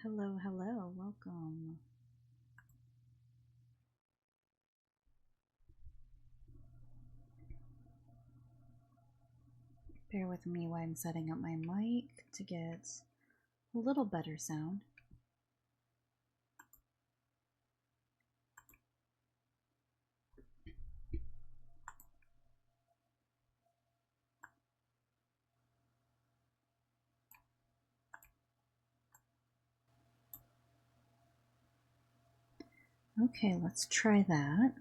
Hello, hello, welcome. Bear with me while I'm setting up my mic to get a little better sound. Okay, let's try that.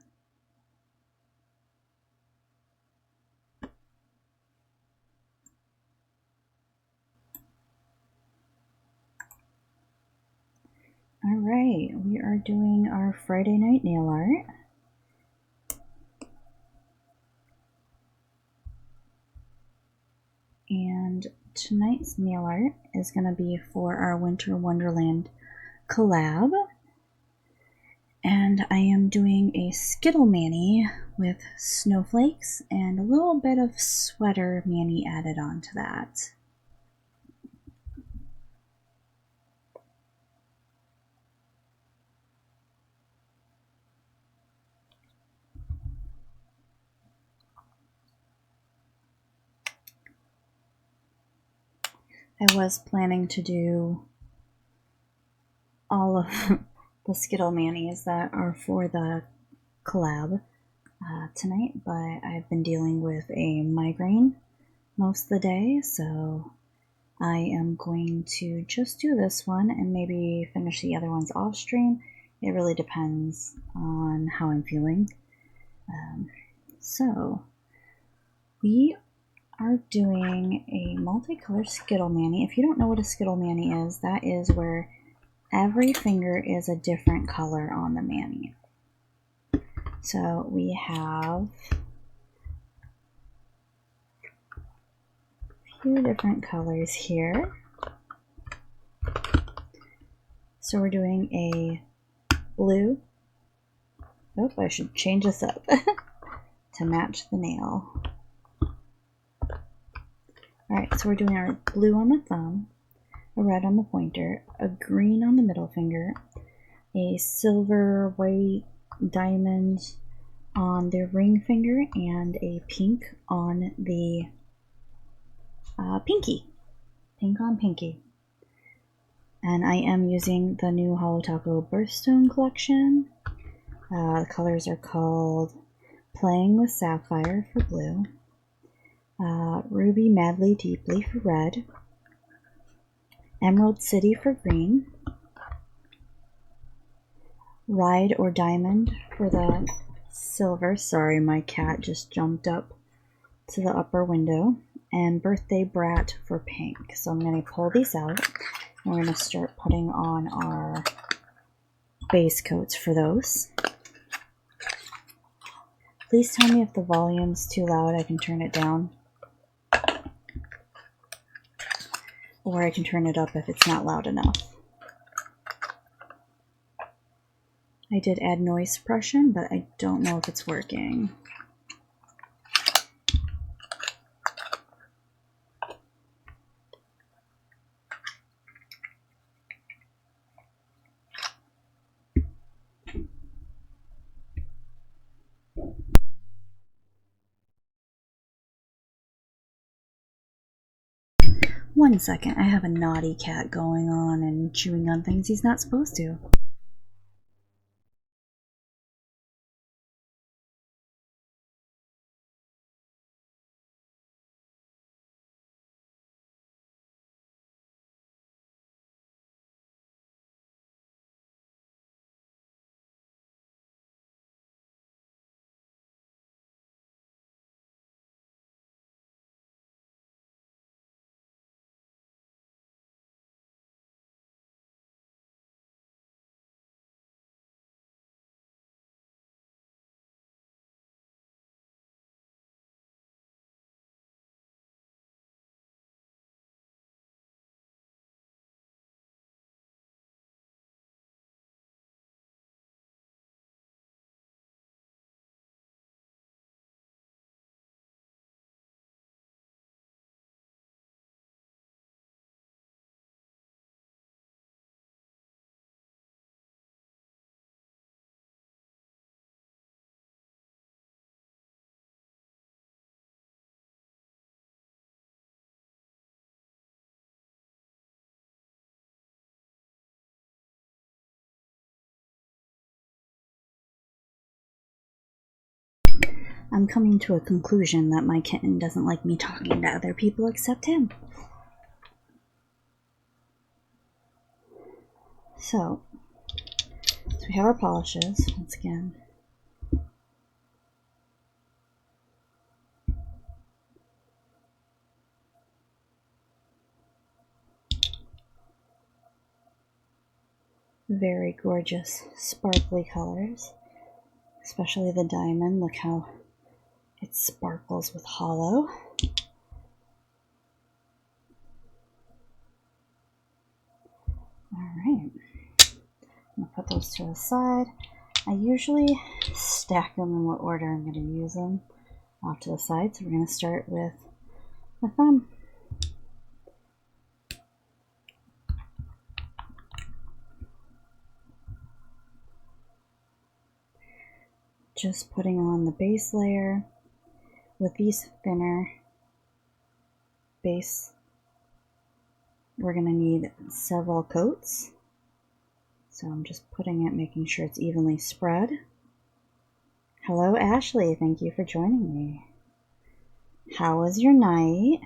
All right, we are doing our Friday night nail art. And tonight's nail art is going to be for our Winter Wonderland collab. And I am doing a Skittle mani with snowflakes and a little bit of sweater mani added on to that. I was planning to do all of the Skittle manis that are for the collab tonight, but I've been dealing with a migraine most of the day, so I am going to just do this one and maybe finish the other ones off stream. It really depends on how I'm feeling. So we are doing a multicolor Skittle mani. If you don't know what a Skittle mani is, that is where every finger is a different color on the mani. So we have a few different colors here. So we're doing a blue. Oh, I should change this up to match the nail. Alright, so we're doing our blue on the thumb, a red on the pointer, a green on the middle finger, a silver white diamond on the ring finger, and a pink on the pinky. Pink on pinky. And I am using the new Hollow Taco Birthstone collection. The colors are called Playing with Sapphire for blue, Ruby Madly Deeply for red, Emerald City for green, Ride or Diamond for the silver. Sorry, my cat just jumped up to the upper window. And Birthday Brat for pink. So I'm going to pull these out. And we're going to start putting on our base coats for those. Please tell me if the volume's too loud. I can turn it down. Or I can turn it up if it's not loud enough. I did add noise suppression, but I don't know if it's working. One second, I have a naughty cat going on and chewing on things he's not supposed to. I'm coming to a conclusion that my kitten doesn't like me talking to other people except him. So we have our polishes, once again. Very gorgeous, sparkly colors, especially the diamond. Look how it sparkles with hollow. Alright, I'm going to put those to the side. I usually stack them in what order I'm going to use them off to the side, so we're going to start with the thumb. Just putting on the base layer. With these thinner base, we're going to need several coats. So I'm just putting it, making sure it's evenly spread. Hello, Ashley. Thank you for joining me. How was your night?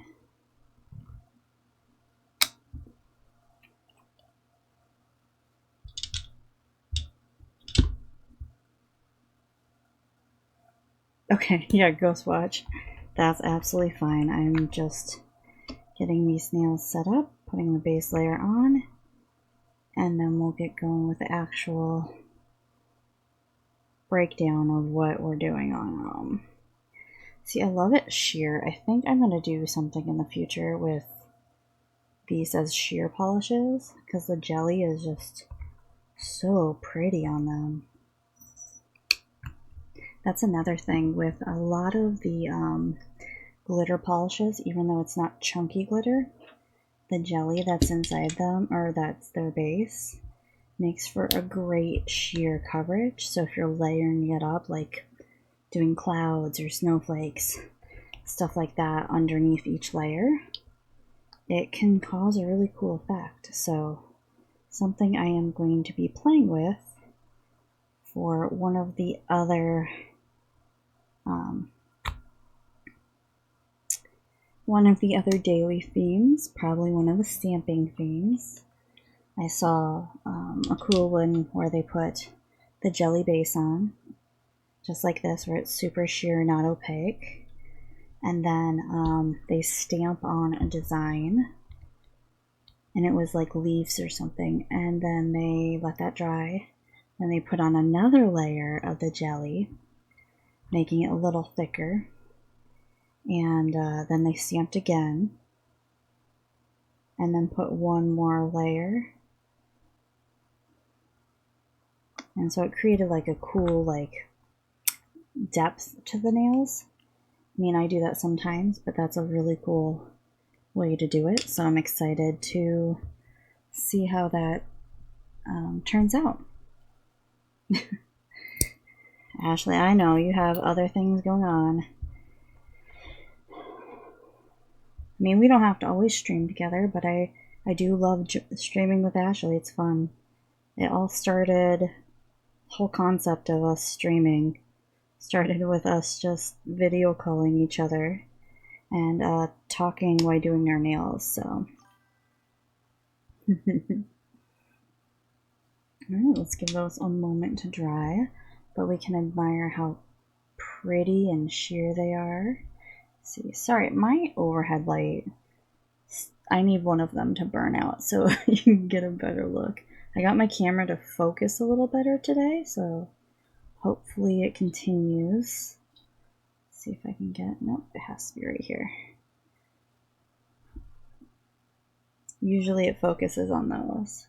Okay, yeah, Ghost Watch. That's absolutely fine. I'm just getting these nails set up, putting the base layer on, and then we'll get going with the actual breakdown of what we're doing on them. See, I love it sheer. I think I'm going to do something in the future with these as sheer polishes, because the jelly is just so pretty on them. That's another thing with a lot of the glitter polishes, even though it's not chunky glitter, the jelly that's inside them, or that's their base, makes for a great sheer coverage. So if you're layering it up, like doing clouds or snowflakes, stuff like that underneath each layer, it can cause a really cool effect. So something I am going to be playing with for one of the other daily themes, probably one of the stamping themes. I saw a cool one where they put the jelly base on, just like this, where it's super sheer, not opaque. And then they stamp on a design, and it was like leaves or something. And then they let that dry. Then they put on another layer of the jelly, making it a little thicker. And then they stamped again. And then put one more layer. And so it created like a cool like depth to the nails. I mean, I do that sometimes, but that's a really cool way to do it. So I'm excited to see how that turns out. Ashley, I know you have other things going on. I mean, we don't have to always stream together, but I do love streaming with Ashley. It's fun. It all started, the whole concept of us streaming started with us just video calling each other and talking while doing our nails, so. Alright, let's give those a moment to dry, but we can admire how pretty and sheer they are. Let's see, sorry, my overhead light, I need one of them to burn out so you can get a better look. I got my camera to focus a little better today, so hopefully it continues. Let's see if I can get, nope, it has to be right here. Usually it focuses on those.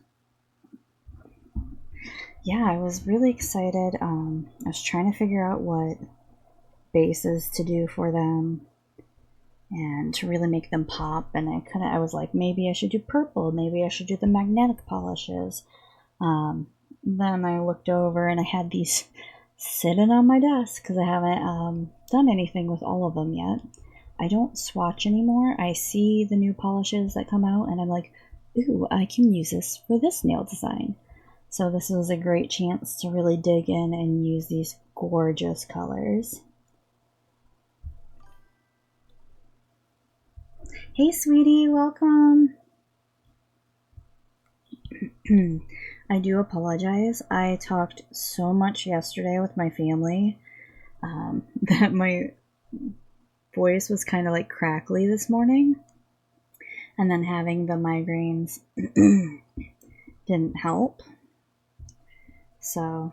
Yeah, I was really excited. I was trying to figure out what bases to do for them and to really make them pop, and I was like, maybe I should do purple, maybe I should do the magnetic polishes. Then I looked over and I had these sitting on my desk because I haven't done anything with all of them yet. I don't swatch anymore. I see the new polishes that come out and I'm like, ooh, I can use this for this nail design. So this was a great chance to really dig in and use these gorgeous colors. Hey, sweetie, welcome. I do apologize. I talked so much yesterday with my family that my voice was kind of like crackly this morning. And then having the migraines didn't help. So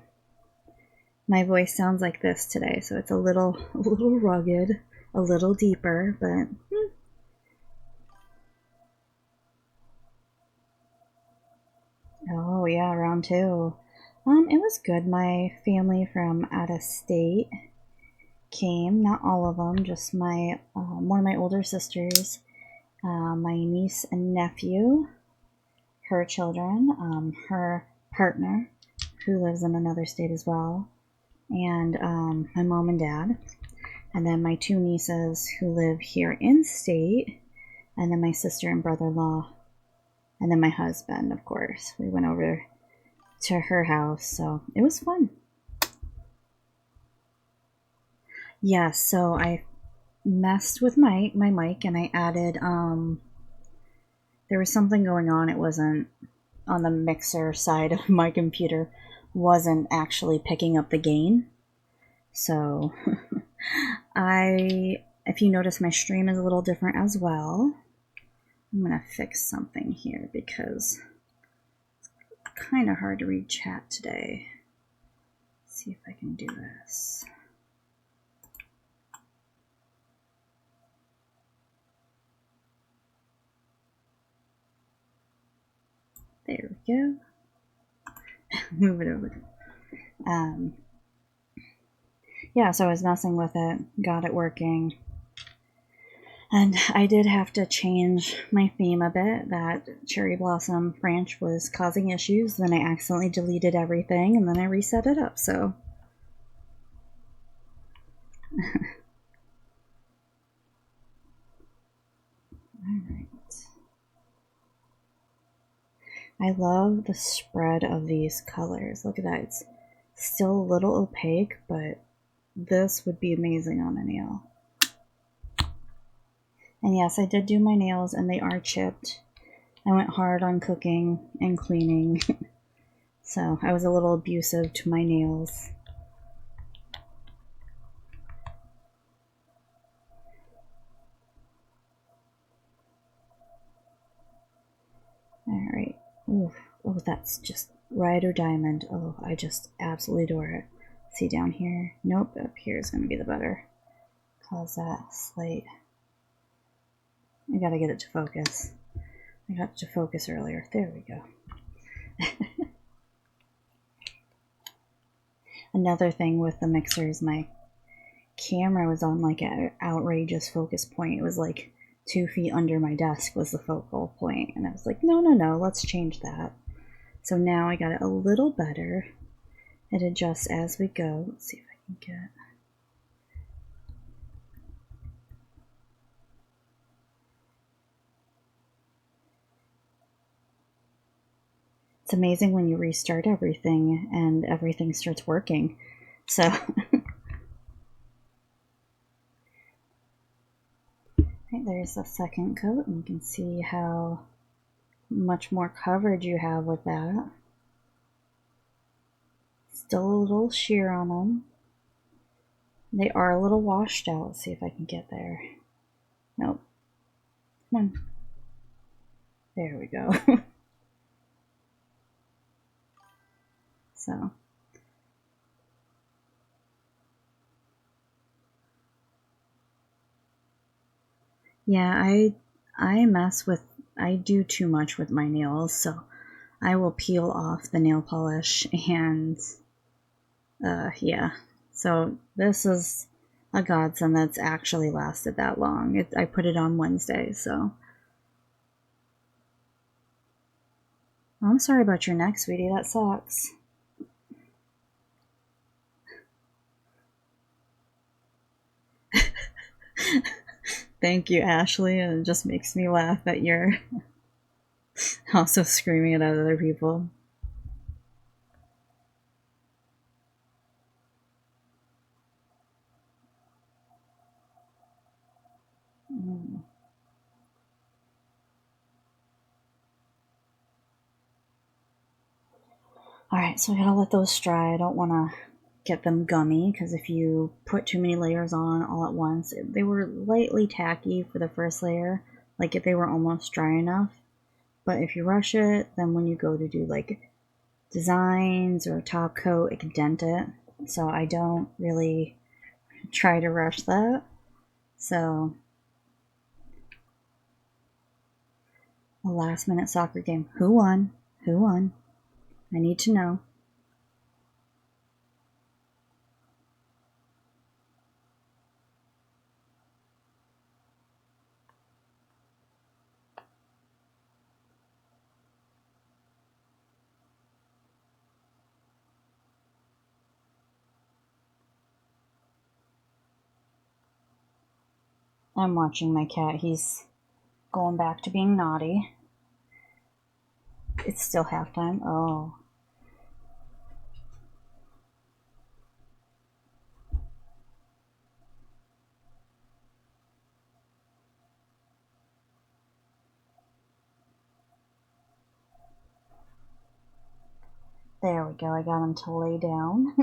my voice sounds like this today. So it's a little rugged, a little deeper, but oh yeah, round two. It was good. My family from out of state came. Not all of them, just my one of my older sisters, my niece and nephew, her children, her partner, who lives in another state as well, and my mom and dad, and then my two nieces who live here in state, and then my sister and brother-in-law, and then my husband, of course. We went over to her house, so it was fun. Yeah, so I messed with my mic and I added there was something going on. It wasn't on the mixer side of my computer, wasn't actually picking up the gain. So if you notice, my stream is a little different as well. I'm gonna fix something here because it's kind of hard to read chat today. Let's see if I can do this. There we go. Move it over. Yeah, so I was messing with it, got it working. And I did have to change my theme a bit. That cherry blossom branch was causing issues. Then I accidentally deleted everything and then I reset it up, so. Alright. I love the spread of these colors. Look at that. It's still a little opaque, but this would be amazing on a nail. And yes, I did do my nails and they are chipped. I went hard on cooking and cleaning. So I was a little abusive to my nails. Alright. Ooh, oh, that's just Rider Diamond. Oh, I just absolutely adore it. See down here? Nope, up here is going to be the better. Cause that slight. I gotta get it to focus. I got it to focus earlier. There we go. Another thing with the mixers, my camera was on like an outrageous focus point. It was like 2 feet under my desk was the focal point. And I was like, no, let's change that. So now I got it a little better. It adjusts as we go. Let's see if I can get... It's amazing when you restart everything and everything starts working. So right, there's the second coat, and you can see how much more coverage you have with that. Still a little sheer on them. They are a little washed out. Let's see if I can get there. Nope. Come on. There we go. So. Yeah, I do too much with my nails, so I will peel off the nail polish and yeah. So this is a godsend that's actually lasted that long. I put it on Wednesday, so. I'm sorry about your neck, sweetie. That sucks. Thank you, Ashley. And it just makes me laugh that you're also screaming it at other people. Alright, so I gotta let those dry. I don't want to get them gummy, because if you put too many layers on all at once, they were lightly tacky for the first layer, like if they were almost dry enough. But if you rush it, then when you go to do like designs or top coat, it can dent it. So I don't really try to rush that. So a last minute soccer game. Who won? Who won? I need to know. I'm watching my cat. He's going back to being naughty. It's still halftime. Oh. There we go. I got him to lay down.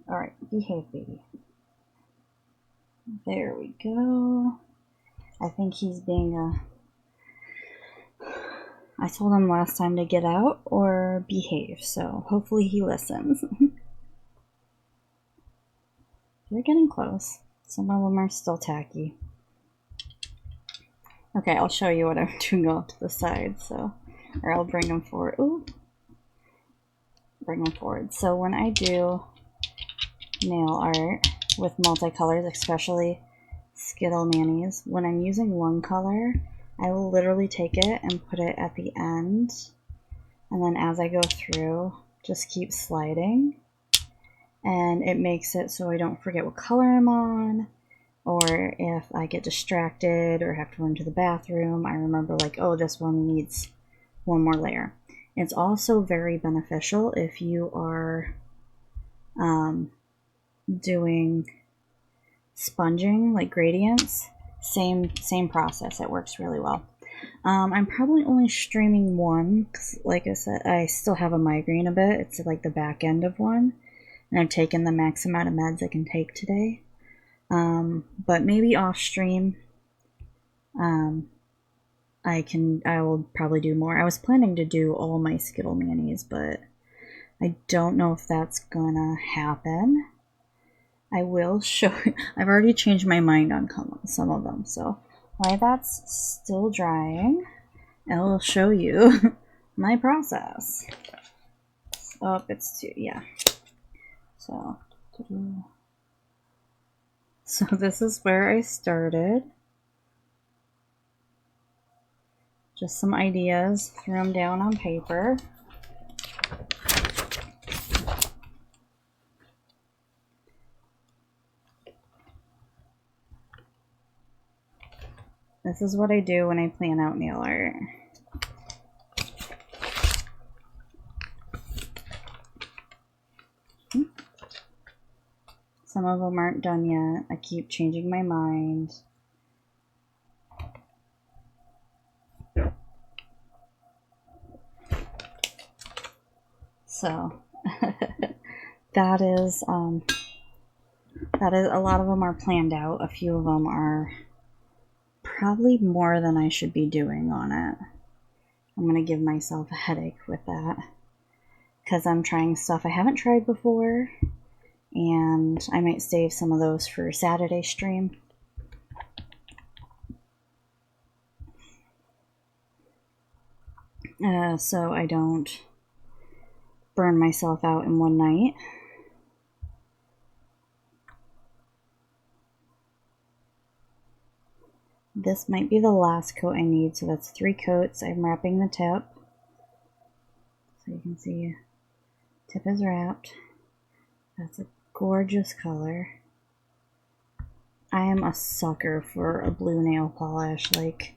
Alright, behave, baby. There we go. I think he's being I told him last time to get out or behave, so hopefully he listens. They're getting close. Some of them are still tacky. Okay, I'll show you what I'm doing off to the side, so, or I'll bring them forward. Ooh. Bring them forward. So when I do nail art with multicolors, especially Skittle Manis, when I'm using one color, I will literally take it and put it at the end, and then as I go through, just keep sliding, and it makes it so I don't forget what color I'm on, or if I get distracted or have to run to the bathroom, I remember like, oh, this one needs one more layer. It's also very beneficial if you are doing sponging, like gradients. Same process. It works really well. I'm probably only streaming one, because like I said, I still have a migraine a bit. It's like the back end of one, and I've taken the max amount of meds I can take today. But maybe off stream, I will probably do more. I was planning to do all my Skittle Manis, but I don't know if that's gonna happen. I will show you. I've already changed my mind on some of them, so while that's still drying, I will show you my process. Oh, it's too, yeah. So this is where I started. Just some ideas, threw them down on paper. This is what I do when I plan out nail art. Some of them aren't done yet. I keep changing my mind. So that is a lot of them are planned out. A few of them are probably more than I should be doing on it. I'm gonna give myself a headache with that because I'm trying stuff I haven't tried before, and I might save some of those for Saturday stream. So I don't burn myself out in one night. This might be the last coat I need, so that's 3 coats. I'm wrapping the tip. So you can see tip is wrapped. That's a gorgeous color. I am a sucker for a blue nail polish. Like,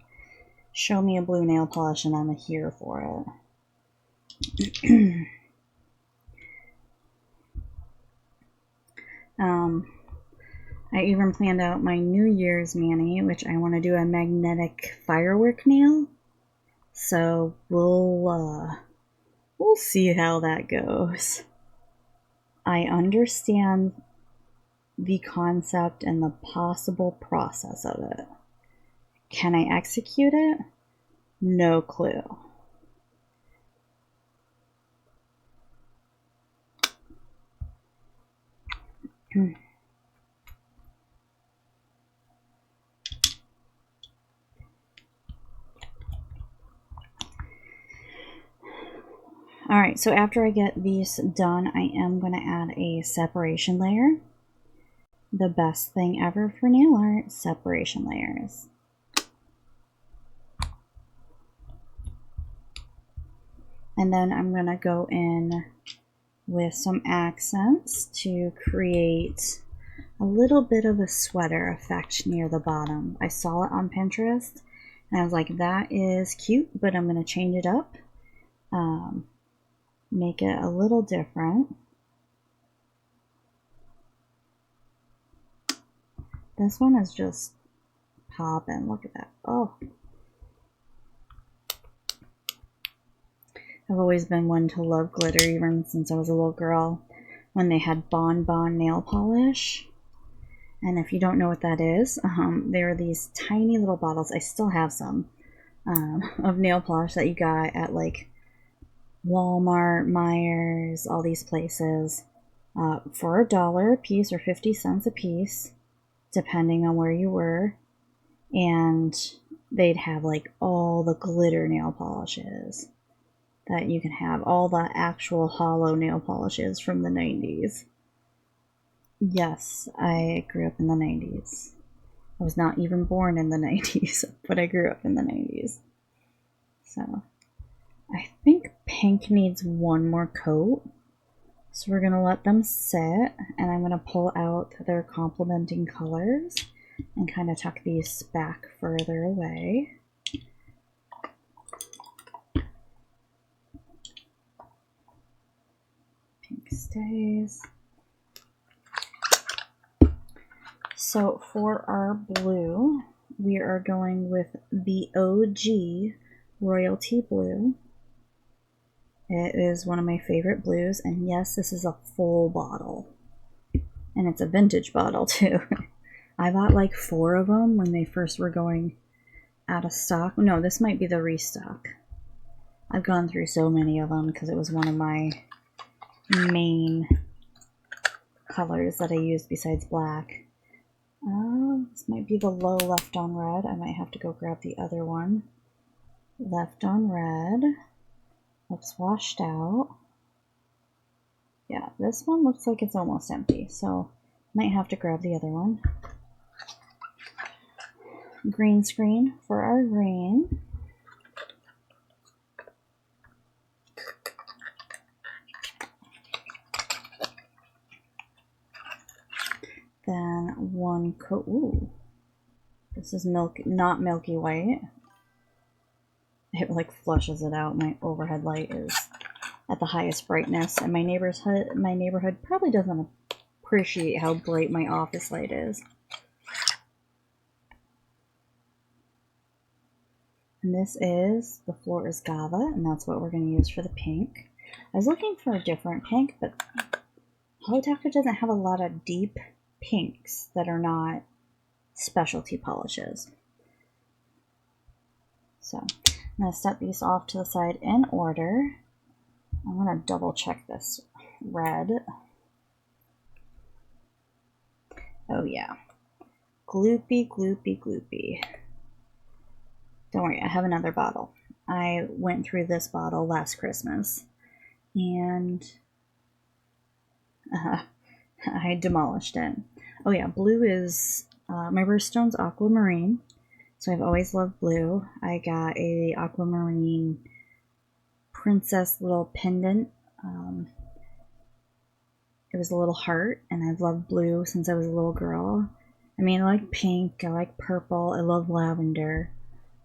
show me a blue nail polish and I'm here for it. I even planned out my New Year's mani, which I want to do a magnetic firework nail. So we'll see how that goes. I understand the concept and the possible process of it. Can I execute it? No clue. Alright, so after I get these done, I am going to add a separation layer. The best thing ever for nail art, separation layers. And then I'm going to go in with some accents to create a little bit of a sweater effect near the bottom. I saw it on Pinterest and I was like, that is cute, but I'm going to change it up. Make it a little different. This one is just popping. Look at that. Oh. I've always been one to love glitter even since I was a little girl when they had Bon Bon nail polish. And if you don't know what that is, there are these tiny little bottles. I still have some of nail polish that you got at like Walmart, Myers, all these places for $1 a piece or 50 cents a piece, depending on where you were. And they'd have like all the glitter nail polishes that you can have, all the actual hollow nail polishes from the 90s. Yes, I grew up in the 90s. I was not even born in the 90s, but I grew up in the 90s. So I think pink needs one more coat. So we're going to let them sit, and I'm going to pull out their complementing colors and kind of tuck these back further away. Pink stays. So for our blue, we are going with the OG Royalty Blue. It is one of my favorite blues, and yes, this is a full bottle. And it's a vintage bottle too. I bought like 4 of them when they first were going out of stock. No, this might be the restock. I've gone through so many of them because it was one of my main colors that I used besides black. This might be the low left on red. I might have to go grab the other one. Left on red. Looks washed out. Yeah, this one looks like it's almost empty, so might have to grab the other one. Green screen for our green. Then one coat. Ooh, this is not milky white. It like flushes it out. My overhead light is at the highest brightness, and my neighborhood probably doesn't appreciate how bright my office light is. And this is the floor is Gava, and that's what we're going to use for the pink. I was looking for a different pink, but Holly Doctor doesn't have a lot of deep pinks that are not specialty polishes. So I'm going to set these off to the side in order. I'm going to double check this red. Oh yeah. Gloopy, gloopy, gloopy. Don't worry, I have another bottle. I went through this bottle last Christmas and I demolished it. Oh yeah, blue is, my birthstone's aquamarine. So I've always loved blue. I got a aquamarine princess little pendant it was a little heart, and I've loved blue since I was a little girl. I mean, I like pink, I like purple, I love lavender,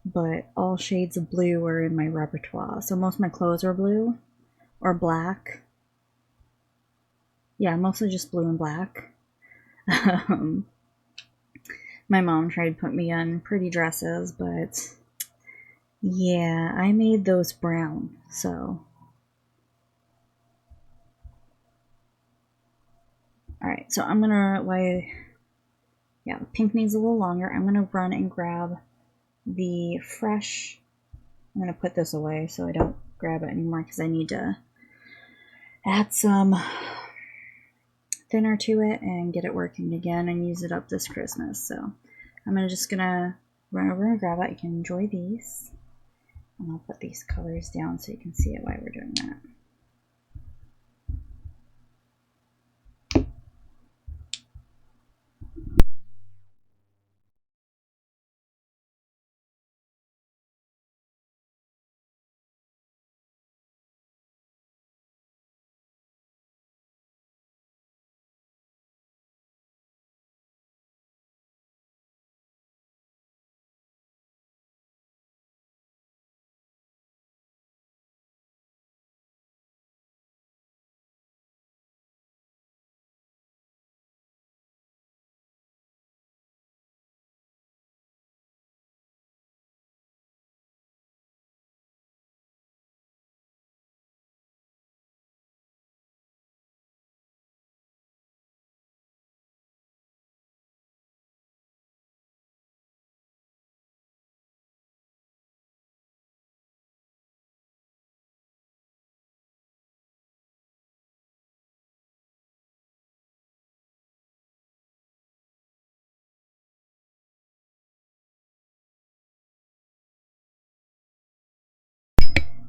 but all shades of blue are in my repertoire. So most of my clothes are blue or black. Yeah, mostly just blue and black. My mom tried to put me on pretty dresses, but yeah, I made those brown, so. Alright, so I'm gonna, yeah, the pink needs a little longer. I'm gonna run and grab the fresh, I'm gonna put this away so I don't grab it anymore because I need to add some thinner to it and get it working again and use it up this Christmas. So I'm just gonna run over and grab it. You can enjoy these. And I'll put these colors down so you can see it while we're doing that.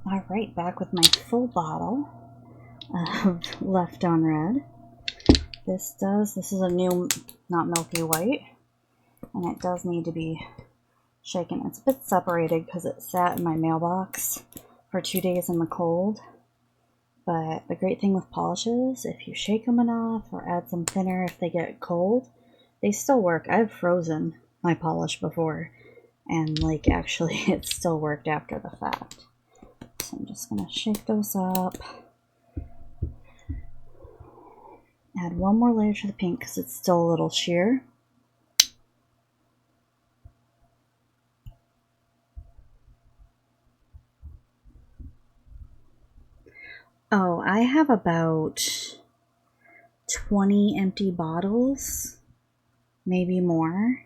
Alright, back with my full bottle of Left on Red. This is a new, not milky white, and it does need to be shaken. It's a bit separated because it sat in my mailbox for 2 days in the cold. But the great thing with polishes, if you shake them enough or add some thinner if they get cold, they still work. I've frozen my polish before, and like actually it still worked after the fact. So I'm just gonna shake those up. Add one more layer to the pink because it's still a little sheer. Oh, I have about 20 empty bottles, maybe more.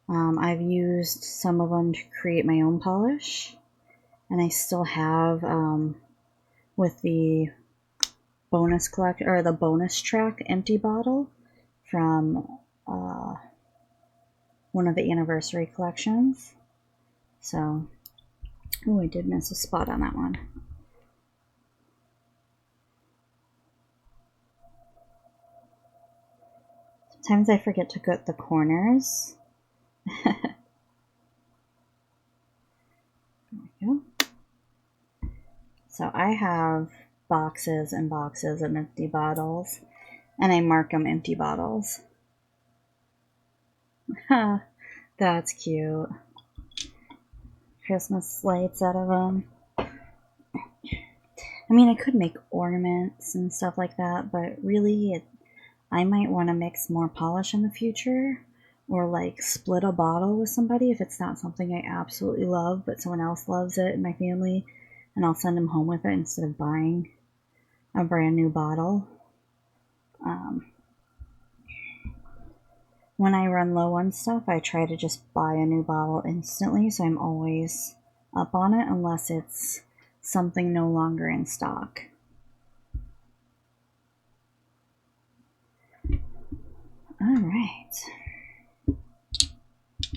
I've used some of them to create my own polish, and I still have with the bonus the bonus track empty bottle from one of the anniversary collections. So, oh, I did miss a spot on that one. Sometimes I forget to get the corners. There we go. So I have boxes and boxes of empty bottles, and I mark them empty bottles. That's cute. Christmas lights out of them. I mean, I could make ornaments and stuff like that, but really, I might want to mix more polish in the future, or like split a bottle with somebody if it's not something I absolutely love, but someone else loves it in my family, and I'll send them home with it instead of buying a brand new bottle. When I run low on stuff, I try to just buy a new bottle instantly, so I'm always up on it unless it's something no longer in stock. Alright.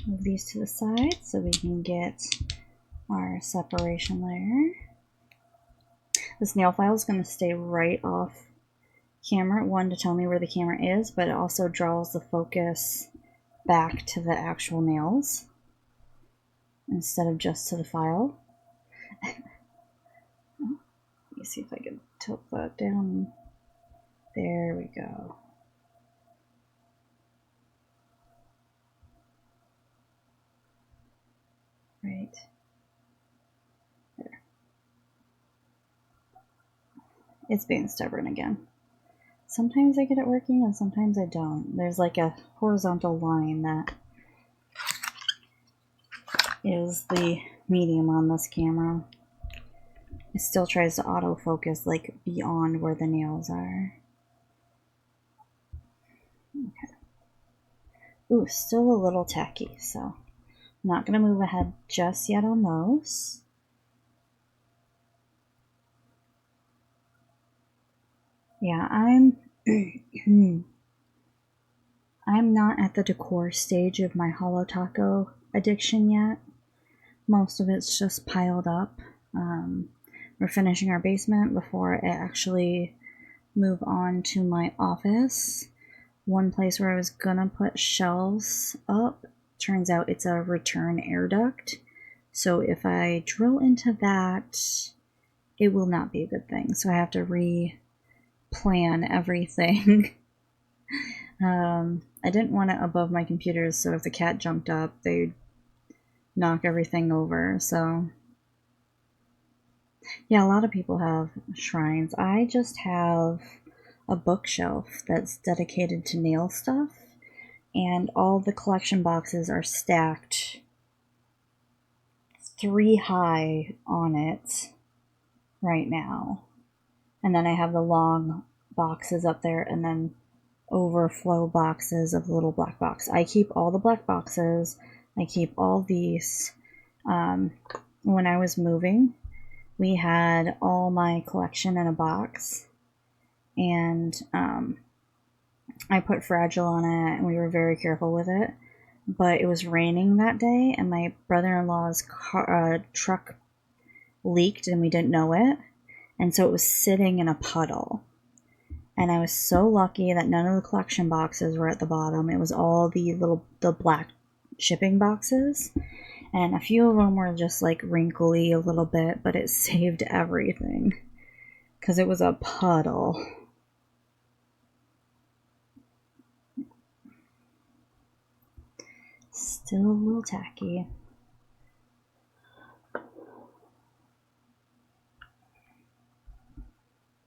Move these to the side so we can get our separation layer. This nail file is going to stay right off camera, one to tell me where the camera is, but it also draws the focus back to the actual nails instead of just to the file. Let me see if I can tilt that down and There we go. Right there. It's being stubborn again. Sometimes I get it working and sometimes I don't. There's like a horizontal line that is the medium on this camera. It still tries to autofocus like beyond where the nails are. Okay. Ooh, still a little tacky, so I'm not going to move ahead just yet on those. Yeah, I'm not at the decor stage of my Holo Taco addiction yet. Most of it's just piled up. We're finishing our basement before I actually move on to my office. One place where I was gonna put shelves up, turns out it's a return air duct. So if I drill into that, it will not be a good thing. So I have to re-plan everything. I didn't want it above my computers, so if the cat jumped up, they'd knock everything over. So yeah, a lot of people have shrines. I just have a bookshelf that's dedicated to nail stuff, and all the collection boxes are stacked 3 high on it right now. And then I have the long boxes up there, and then overflow boxes of little black box. I keep all the black boxes. I keep all these. When I was moving, we had all my collection in a box, and I put Fragile on it, and we were very careful with it. But it was raining that day, and my brother-in-law's truck leaked, and we didn't know it, and so it was sitting in a puddle. And I was so lucky that none of the collection boxes were at the bottom. It was all the black shipping boxes. And a few of them were just like wrinkly a little bit, but it saved everything. Because it was a puddle. Still a little tacky.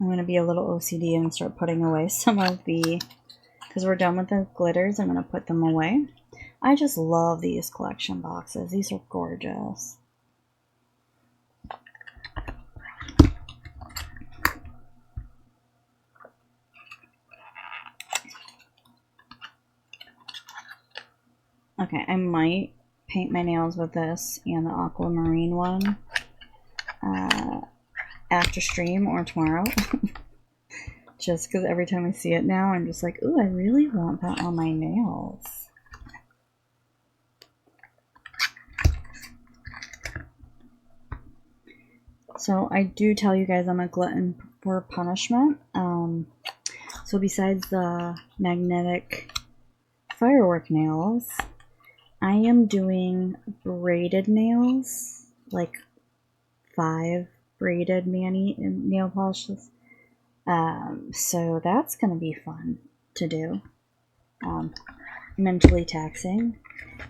I'm going to be a little OCD and start putting away some of the, because we're done with the glitters, I'm going to put them away. I just love these collection boxes. These are gorgeous. Okay, I might paint my nails with this and the aquamarine one after stream or tomorrow. Just because every time I see it now, I'm just like, ooh, I really want that on my nails. So I do tell you guys I'm a glutton for punishment. So besides the magnetic firework nails, I am doing braided nails, like 5 braided nail polishes. So that's going to be fun to do. Mentally taxing.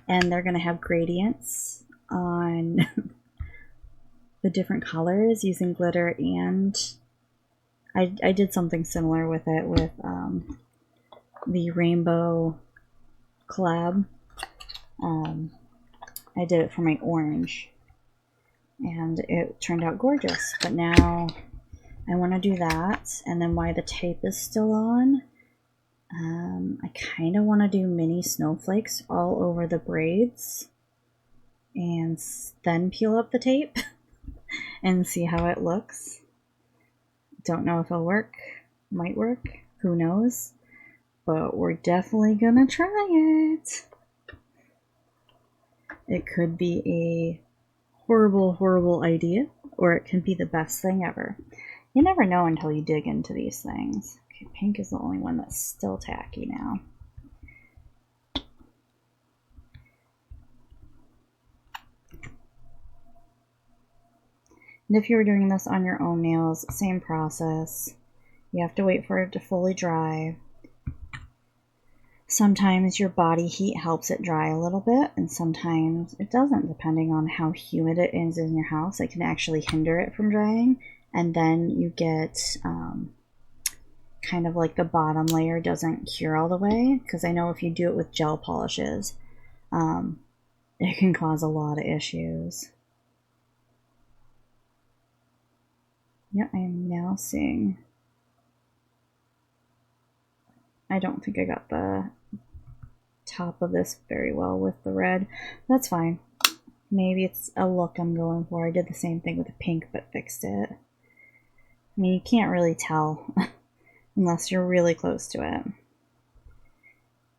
And they're going to have gradients on the different colors using glitter, and I did something similar with it with the rainbow collab. I did it for my orange, and it turned out gorgeous. But now I want to do that, and then while the tape is still on, I kind of want to do mini snowflakes all over the braids, and then peel up the tape and see how it looks. Don't know if it'll work. Might work. Who knows? But we're definitely gonna try it. It could be a horrible, horrible idea, or it can be the best thing ever. You never know until you dig into these things. Okay, pink is the only one that's still tacky now. And if you were doing this on your own nails, same process. You have to wait for it to fully dry. Sometimes your body heat helps it dry a little bit, and sometimes it doesn't, depending on how humid it is in your house. It can actually hinder it from drying, and then you get kind of like the bottom layer doesn't cure all the way, because I know if you do it with gel polishes, it can cause a lot of issues. Yeah, I am now seeing. I don't think I got the top of this very well with the red. That's fine. Maybe it's a look I'm going for. I did the same thing with the pink but fixed it. I mean, you can't really tell unless you're really close to it.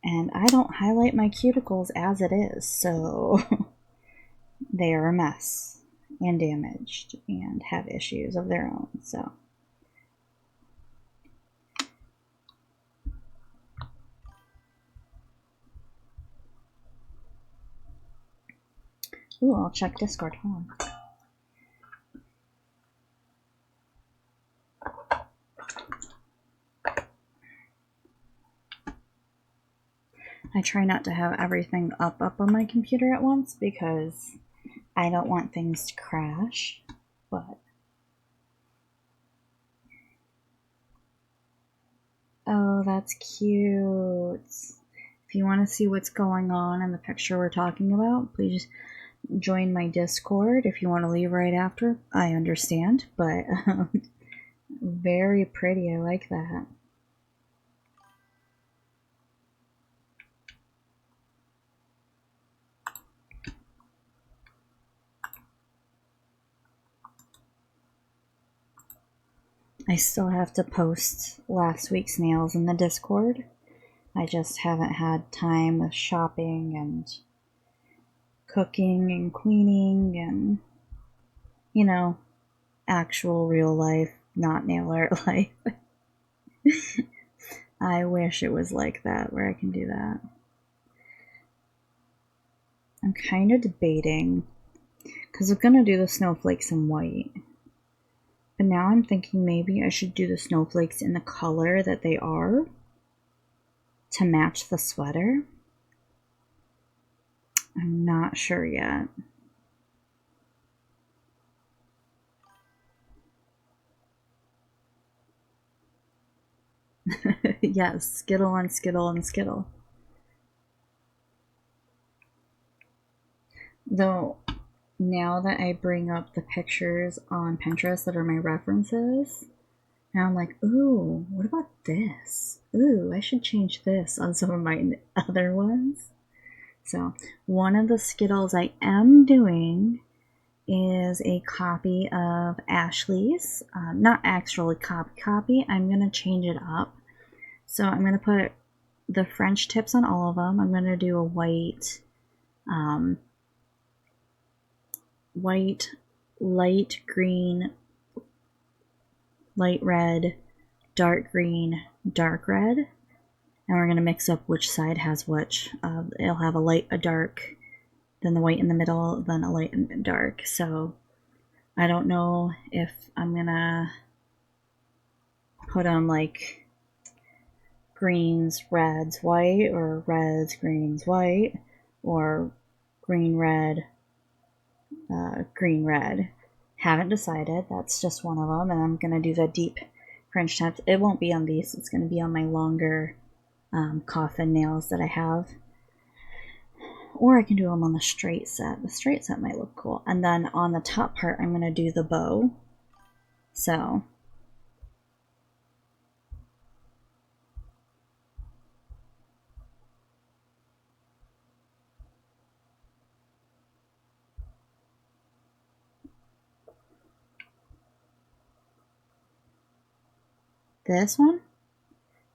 And I don't highlight my cuticles as it is, so they are a mess and damaged and have issues of their own, so. Ooh, I'll check Discord. Hold on. I try not to have everything up on my computer at once because I don't want things to crash, but... Oh, that's cute. If you want to see what's going on in the picture we're talking about, please join my Discord. If you want to leave right after, I understand, but very pretty. I like that. I still have to post last week's nails in the Discord. I just haven't had time with shopping and cooking and cleaning and, you know, actual real life, not nail art life. I wish it was like that, where I can do that. I'm kind of debating, because I'm going to do the snowflakes in white. But now I'm thinking maybe I should do the snowflakes in the color that they are to match the sweater. I'm not sure yet. Yes, Skittle and Skittle and Skittle. Though, now that I bring up the pictures on Pinterest that are my references, now I'm like, ooh, what about this? Ooh, I should change this on some of my other ones. So, one of the Skittles I am doing is a copy of Ashley's. Not actually copy. I'm going to change it up. So I'm going to put the French tips on all of them. I'm going to do a white, light green, light red, dark green, dark red. And we're going to mix up which side has which. It'll have a light, a dark, then the white in the middle, then a light and dark. So I don't know if I'm going to put them like greens, reds, white, or reds, greens, white, or green, red, green, red. Haven't decided. That's just one of them, and I'm going to do the deep French tips. It won't be on these. It's going to be on my longer coffin nails that I have. Or I can do them on the straight set. The straight set might look cool. And then on the top part, I'm going to do the bow. So... this one?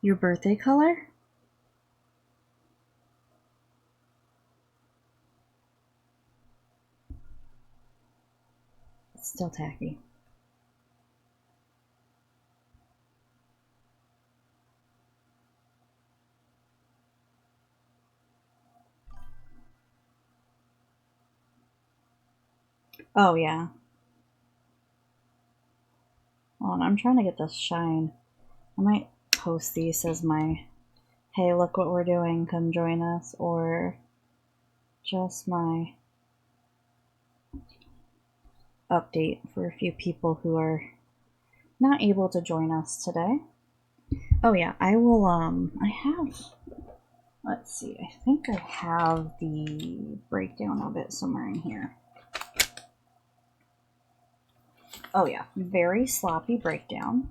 Your birthday color? It's still tacky. Oh, yeah. Hold on, I'm trying to get this shine. I might post these as my, hey, look what we're doing, come join us, or just my update for a few people who are not able to join us today. Oh yeah, I will, I have, let's see, I think I have the breakdown of it somewhere in here. Oh yeah, very sloppy breakdown.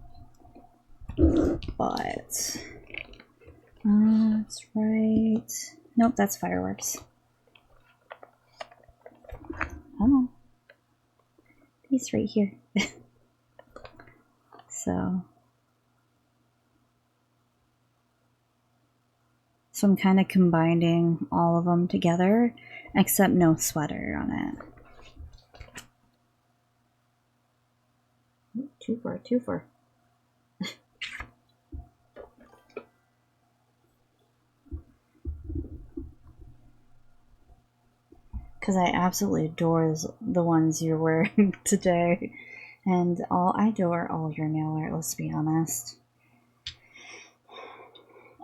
But, that's right. Nope, that's fireworks. Come on. He's right here. So I'm kind of combining all of them together, except no sweater on it. Two for. Because I absolutely adore the ones you're wearing today. And I adore all your nail art, let's be honest.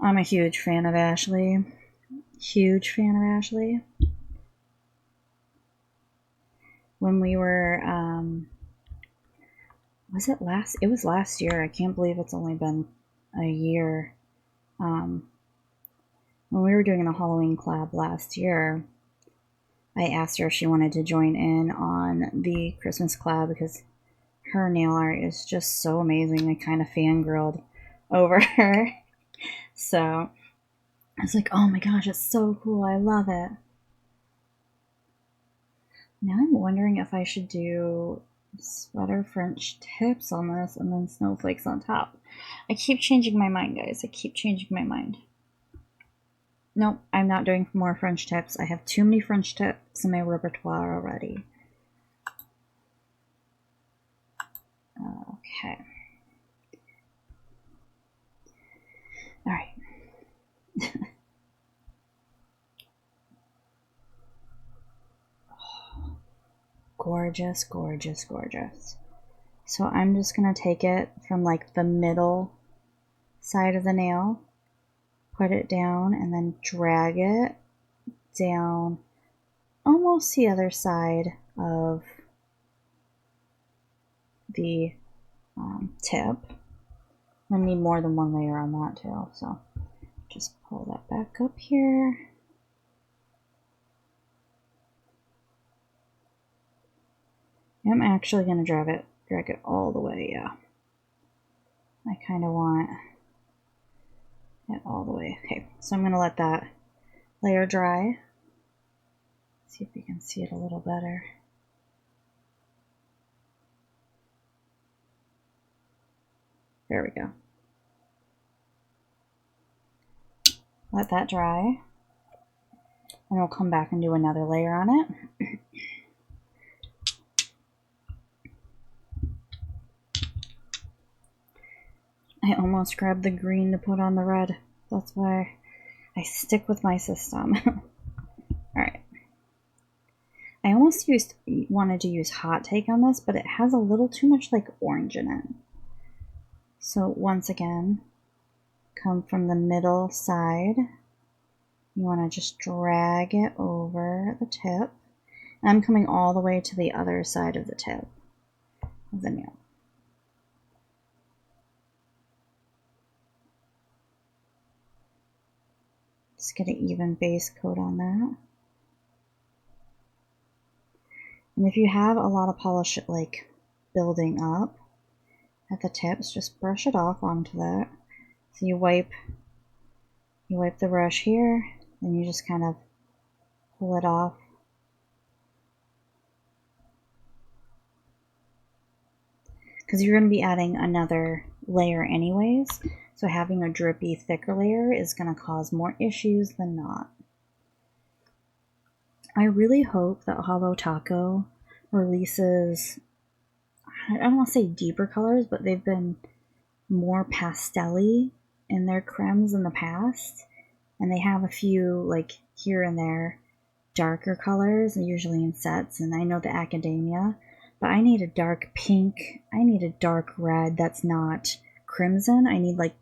I'm a huge fan of Ashley. Huge fan of Ashley. When we were, it was last year. I can't believe it's only been a year. When we were doing a Halloween collab last year, I asked her if she wanted to join in on the Christmas collab because her nail art is just so amazing. I kind of fangirled over her. So I was like, oh my gosh, it's so cool. I love it. Now I'm wondering if I should do sweater French tips on this and then snowflakes on top. I keep changing my mind, guys. I keep changing my mind. Nope, I'm not doing more French tips. I have too many French tips in my repertoire already. Okay. All right. Gorgeous, gorgeous, gorgeous. So I'm just going to take it from like the middle side of the nail, put it down, and then drag it down almost the other side of the tip. I need more than one layer on that too, so just pull that back up here. I'm actually going to drag it all the way, yeah. I kind of want it all the way. Okay, so I'm going to let that layer dry. See if you can see it a little better. There we go. Let that dry. And we'll come back and do another layer on it. I almost grabbed the green to put on the red. That's why I stick with my system. Alright. I almost wanted to use Hot Take on this, but it has a little too much like orange in it. So once again, come from the middle side. You want to just drag it over the tip. I'm coming all the way to the other side of the tip of the nail. Just get an even base coat on that. And if you have a lot of polish like building up at the tips, just brush it off onto that. So you wipe the brush here, then you just kind of pull it off. Because you're going to be adding another layer anyways, so having a drippy, thicker layer is going to cause more issues than not. I really hope that Hollow Taco releases, I don't want to say deeper colors, but they've been more pastel-y in their cremes in the past. And they have a few, like, here and there, darker colors, usually in sets. And I know the Academia, but I need a dark pink. I need a dark red that's not crimson, I need like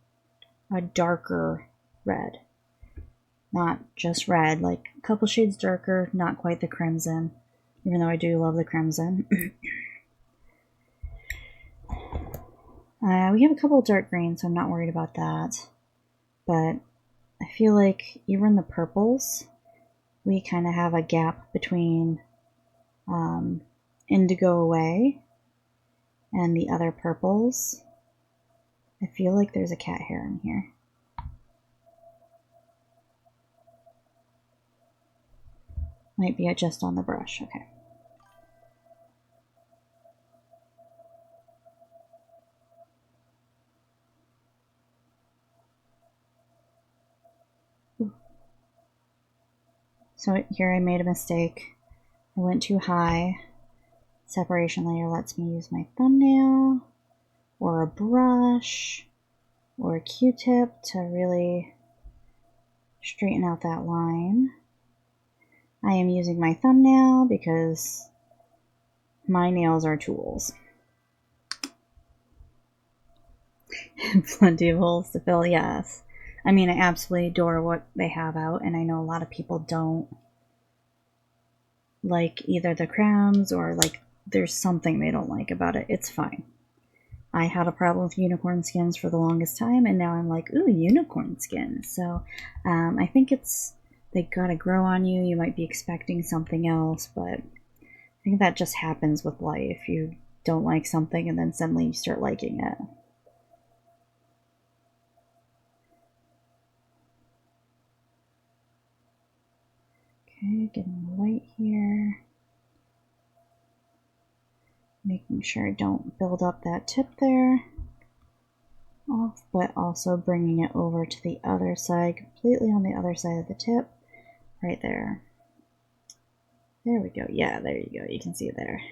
a darker red. Not just red, like a couple shades darker, not quite the crimson, even though I do love the crimson. We have a couple dark greens, so I'm not worried about that. But I feel like even the purples, we kind of have a gap between Indigo Away and the other purples. I feel like there's a cat hair in here. Might be just on the brush, okay. Ooh. So here I made a mistake. I went too high. Separation layer lets me use my thumbnail or a brush or a Q-tip to really straighten out that line. I am using my thumbnail because my nails are tools. Plenty of holes to fill, yes. I mean, I absolutely adore what they have out, and I know a lot of people don't like either the crowns or like there's something they don't like about it. It's fine. I had a problem with unicorn skins for the longest time, and now I'm like, ooh, unicorn skin. So I think they gotta grow on you. You might be expecting something else, but I think that just happens with life. You don't like something and then suddenly you start liking it. Okay, getting the white here. Making sure I don't build up that tip there. Off, but also bringing it over to the other side, completely on the other side of the tip. Right there. There we go. Yeah, there you go. You can see it there.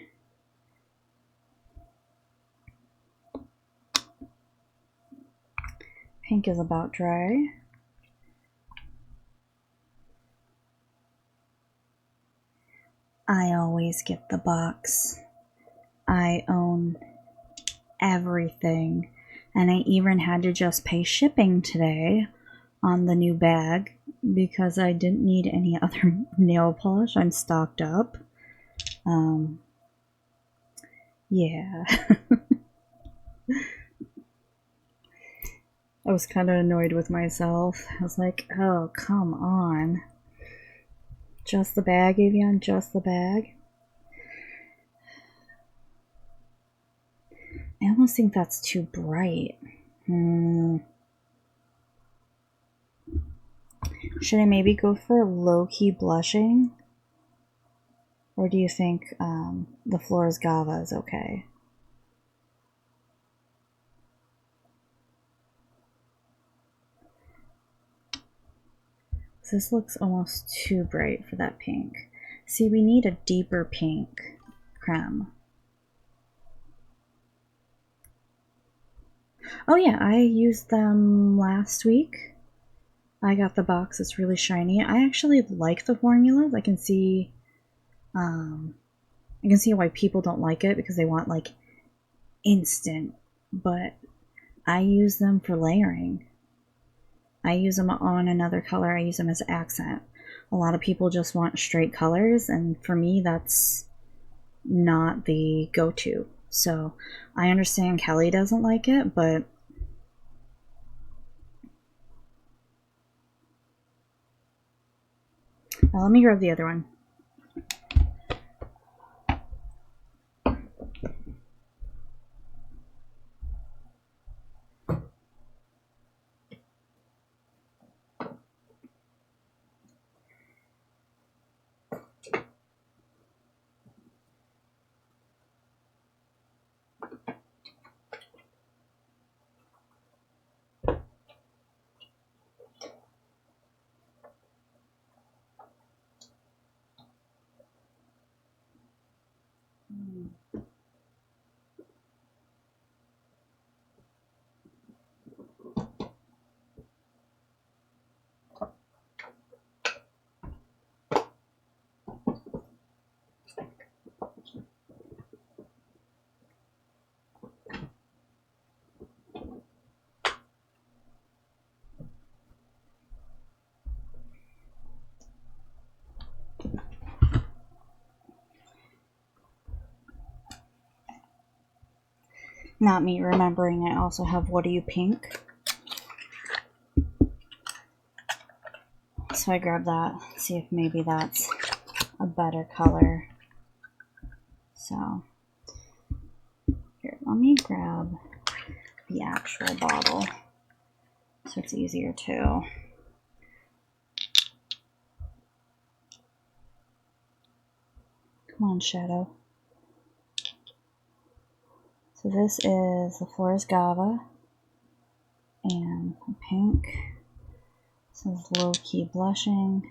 Pink is about dry. I always get the box. I own everything. And I even had to just pay shipping today on the new bag because I didn't need any other nail polish. I'm stocked up. Yeah. I was kind of annoyed with myself. I was like, oh, come on. Just the bag, Avian? Just the bag? I almost think that's too bright. Should I maybe go for low-key blushing? Or do you think the Flores Gava is okay? This looks almost too bright for that pink. See, we need a deeper pink creme. Oh yeah, I used them last week. I got the box. It's really shiny. I actually like the formulas. I can see why people don't like it because they want like instant, but I use them for layering. I use them on another color. I use them as accent. A lot of people just want straight colors, and for me that's not the go-to. So I understand Kelly doesn't like it, but let me grab the other one. Not me remembering I also have What Do You Pink. So I grabbed that, see if maybe that's a better color. So here, let me grab the actual bottle so it's easier too. Come on, Shadow. So this is the Flores Gava and pink. This is Low Key Blushing.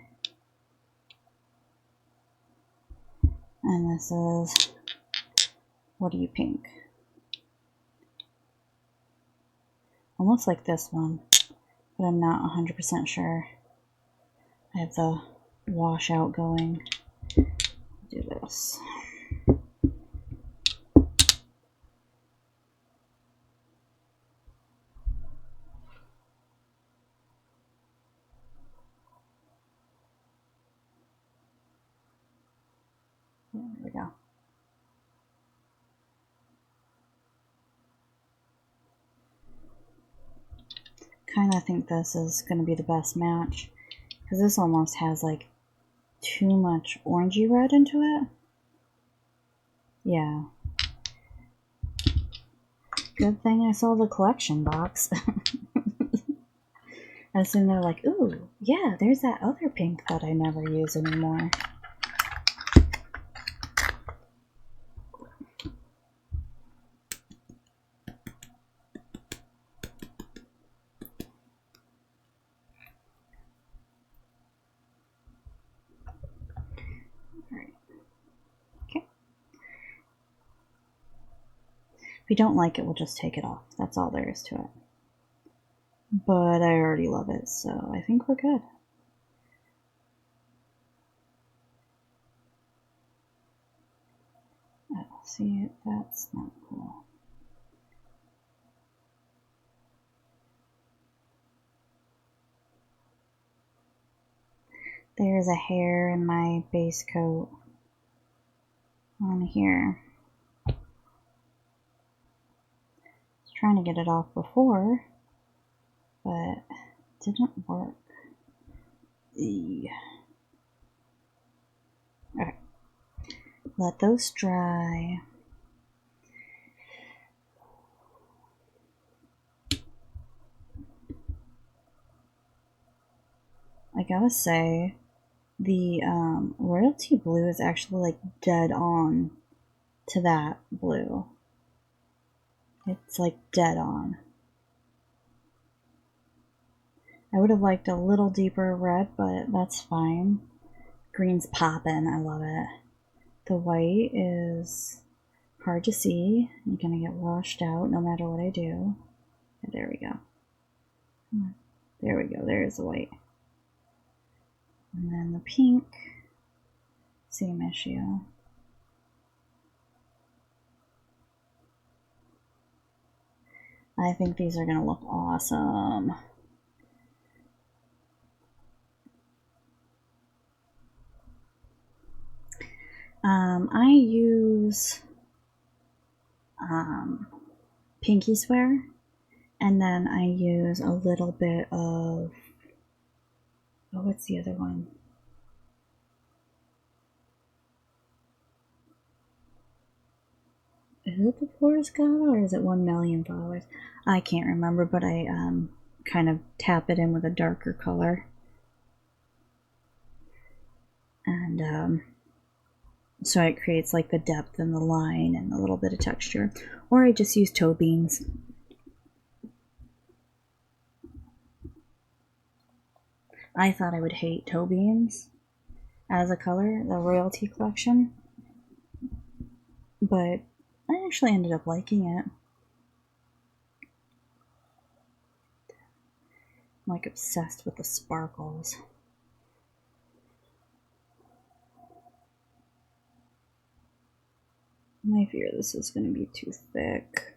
And this is What Do You Pink? Almost like this one, but I'm not 100% sure. I have the washout going. Do this. There we go. Kind of think this is going to be the best match because this almost has like too much orangey red into it. Yeah. Good thing I saw the collection box. And then they're like, ooh, yeah, there's that other pink that I never use anymore. Alright. Okay. If we don't like it, we'll just take it off. That's all there is to it. But I already love it, so I think we're good. Oh, see, that's not cool. There's a hair in my base coat on here. I was trying to get it off before, but it didn't work. Okay. Let those dry. I gotta say, the royalty blue is actually like dead on to that blue. It's like dead on. I would have liked a little deeper red, but that's fine. Green's poppin', I love it. The white is hard to see. You're gonna get washed out no matter what I do. There we go. There we go, there's the white. And then the pink, same issue. I think these are gonna look awesome. I use Pinky Swear, and then I use a little bit of, oh, what's the other one? Is it the Flores Gala or is it 1 million followers? I can't remember, but I kind of tap it in with a darker color. And so it creates like the depth and the line and a little bit of texture. Or I just use toe beans. I thought I would hate toe beans as a color, the royalty collection. But I actually ended up liking it. I'm like obsessed with the sparkles. I fear this is going to be too thick.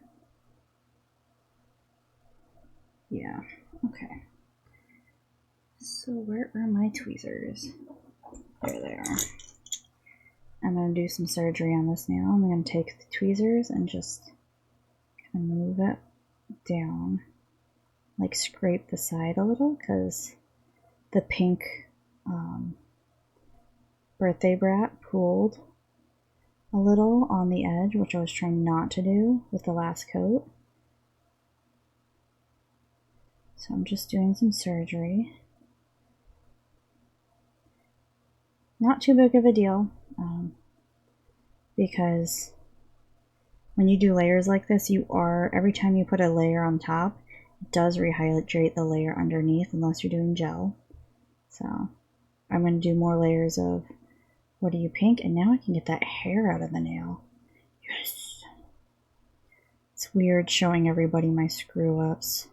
Yeah, okay. So where are my tweezers? There they are. I'm going to do some surgery on this nail. I'm going to take the tweezers and just and move it down, like scrape the side a little, because the pink birthday brat pooled a little on the edge, which I was trying not to do with the last coat. So I'm just doing some surgery. Not too big of a deal, because when you do layers like this, every time you put a layer on top, it does rehydrate the layer underneath unless you're doing gel. So I'm going to do more layers of What Do You Pink, and now I can get that hair out of the nail. Yes! It's weird showing everybody my screw-ups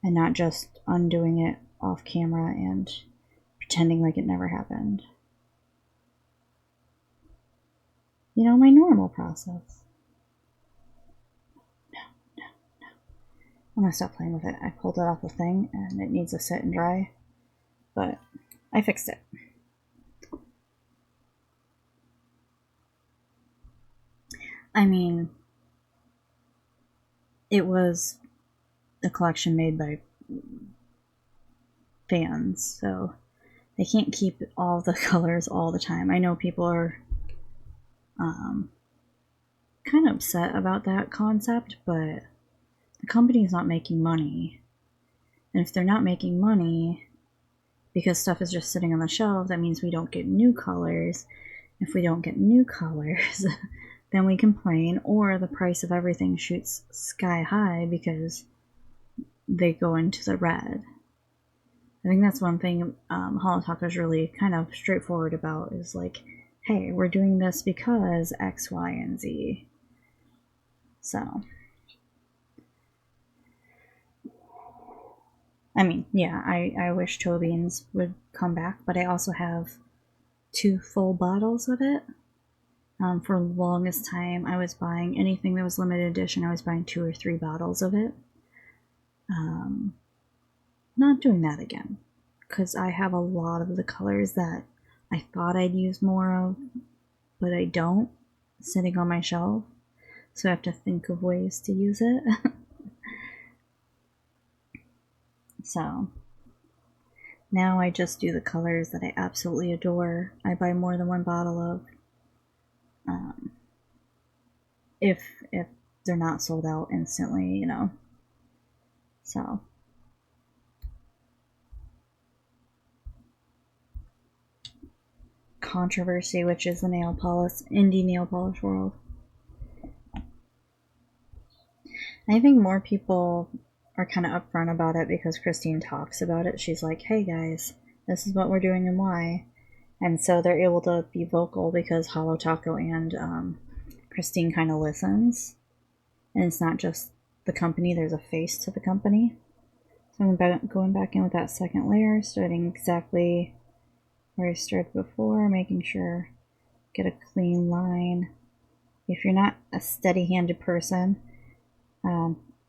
and not just undoing it off camera and pretending like it never happened. You know, my normal process. No. I'm gonna stop playing with it. I pulled it off the thing and it needs to sit and dry, but I fixed it. I mean, it was a collection made by fans, so they can't keep all the colors all the time. I know people are kind of upset about that concept, but the company's not making money. And if they're not making money because stuff is just sitting on the shelf, that means we don't get new colors. If we don't get new colors, then we complain, or the price of everything shoots sky high because they go into the red. I think that's one thing Holo Taco is really kind of straightforward about, is like, hey, we're doing this because X, Y, and Z. So, I mean, yeah, I wish Toe Beans would come back, but I also have 2 full bottles of it. For the longest time, I was buying anything that was limited edition, I was buying 2 or 3 bottles of it. Not doing that again, because I have a lot of the colors that I thought I'd use more of, but I don't, sitting on my shelf, so I have to think of ways to use it. So now I just do the colors that I absolutely adore. I buy more than 1 bottle of, if they're not sold out instantly, you know. So Controversy, which is the indie nail polish world. I think more people are kind of upfront about it because Christine talks about it. She's like, hey guys, this is what we're doing and why. And so they're able to be vocal because Holo Taco and Christine kind of listens. And it's not just the company, there's a face to the company. So I'm going back in with that second layer, starting exactly where I started before, making sure get a clean line. If you're not a steady-handed person,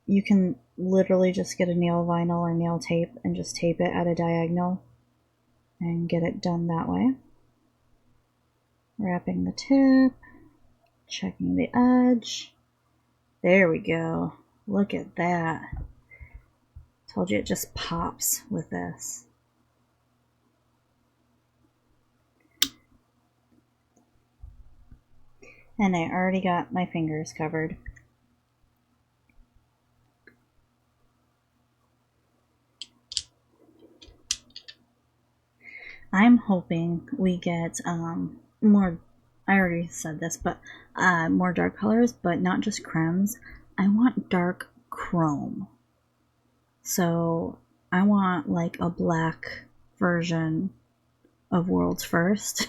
you can literally just get a nail vinyl or nail tape and just tape it at a diagonal and get it done that way. Wrapping the tip, checking the edge. There we go. Look at that. Told you it just pops with this. And I already got my fingers covered. I'm hoping we get more, I already said this, but more dark colors, but not just cremes. I want dark chrome. So I want like a black version of World's First,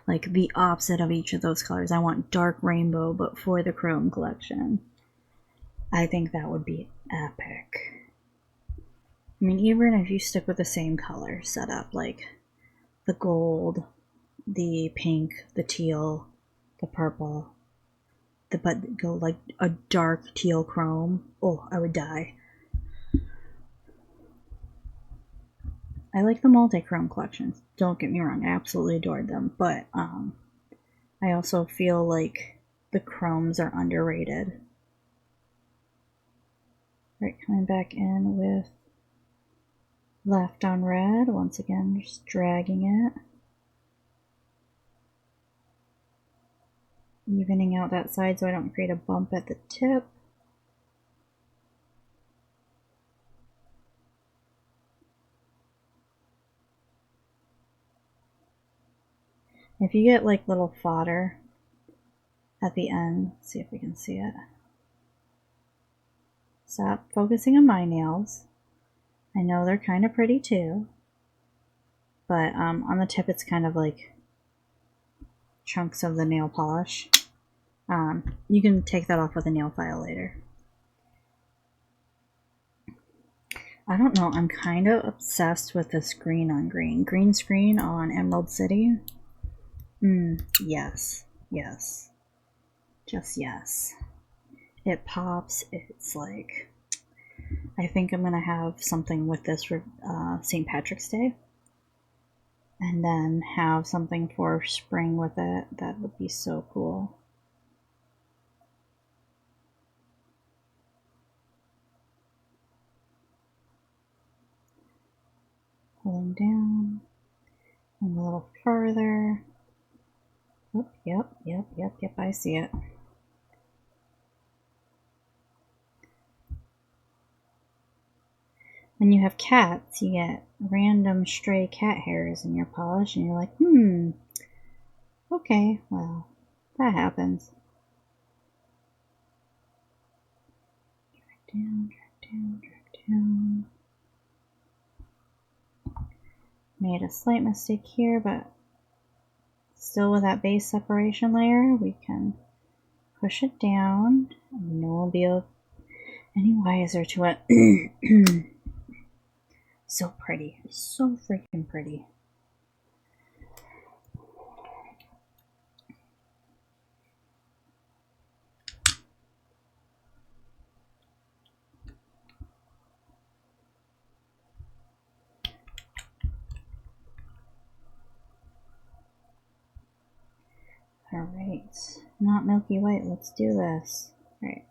like the opposite of each of those colors. I want dark rainbow, but for the chrome collection. I think that would be epic. I mean, even if you stick with the same color setup, like the gold, the pink, the teal, the purple, but go like a dark teal chrome, oh, I would die. I like the multi-chrome collections, don't get me wrong, I absolutely adored them, but I also feel like the chromes are underrated. Right, coming back in with left on red. Once again, just dragging it. Evening out that side so I don't create a bump at the tip. If you get like little fodder at the end, let's see if we can see it. Stop focusing on my nails. I know they're kind of pretty too, but on the tip it's kind of like chunks of the nail polish. You can take that off with a nail file later. I don't know, I'm kind of obsessed with this green on green. Green screen on Emerald City. Yes, yes. Just yes. It pops, it's like... I think I'm gonna have something with this for St. Patrick's Day. And then have something for spring with it. That would be so cool. Pulling down. And a little further. Oh, yep, I see it. When you have cats, you get random stray cat hairs in your polish, and you're like, okay, well, that happens. Drag down, drag down, drag down. Made a slight mistake here, but still with that base separation layer, we can push it down, and no one will be any wiser to it. So pretty. So freaking pretty. Alright. Not milky white. Let's do this. Alright.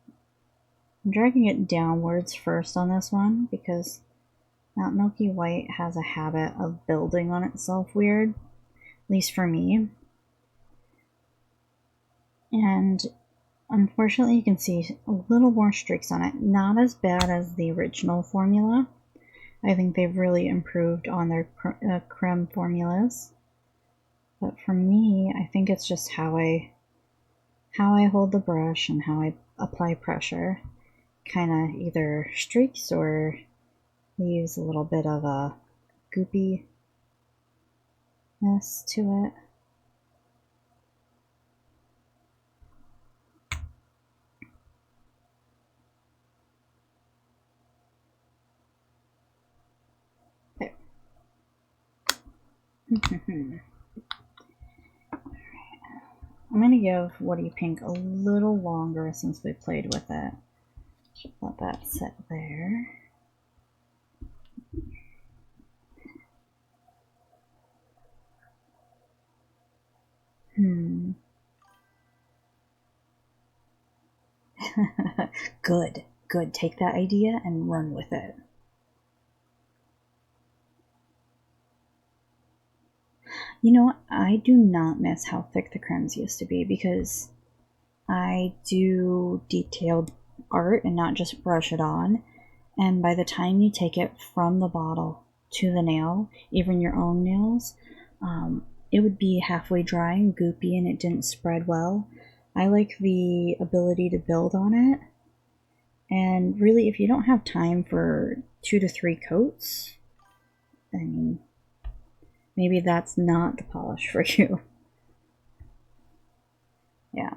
I'm dragging it downwards first on this one because Not Milky White has a habit of building on itself weird, at least for me. And unfortunately you can see a little more streaks on it. Not as bad as the original formula. I think they've really improved on their creme formulas. But for me, I think it's just how I hold the brush and how I apply pressure. Kind of either streaks or leaves a little bit of a goopiness to it. There. Alright. I'm going to give Woody Pink a little longer since we played with it. Let that sit there. Good, good. Take that idea and run with it. You know, I do not miss how thick the cremes used to be because I do detailed art and not just brush it on. And by the time you take it from the bottle to the nail, even your own nails, it would be halfway dry and goopy and it didn't spread well. I like the ability to build on it. And really, if you don't have time for 2 to 3 coats, I mean, maybe that's not the polish for you. Yeah.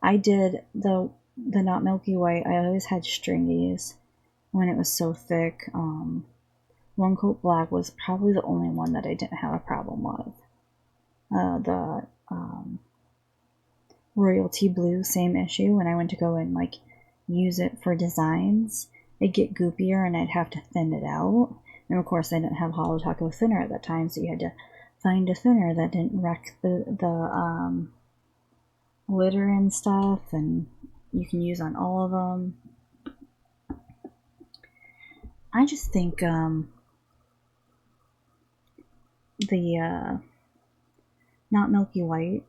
I did the Not Milky White. I always had stringies when it was so thick. One Coat Black was probably the only one that I didn't have a problem with. The Royalty Blue, same issue. When I went to go and like use it for designs, it'd get goopier and I'd have to thin it out. And of course I didn't have Holo Taco thinner at that time, so you had to find a thinner that didn't wreck the glitter and stuff, and you can use on all of them. I just think the not milky white.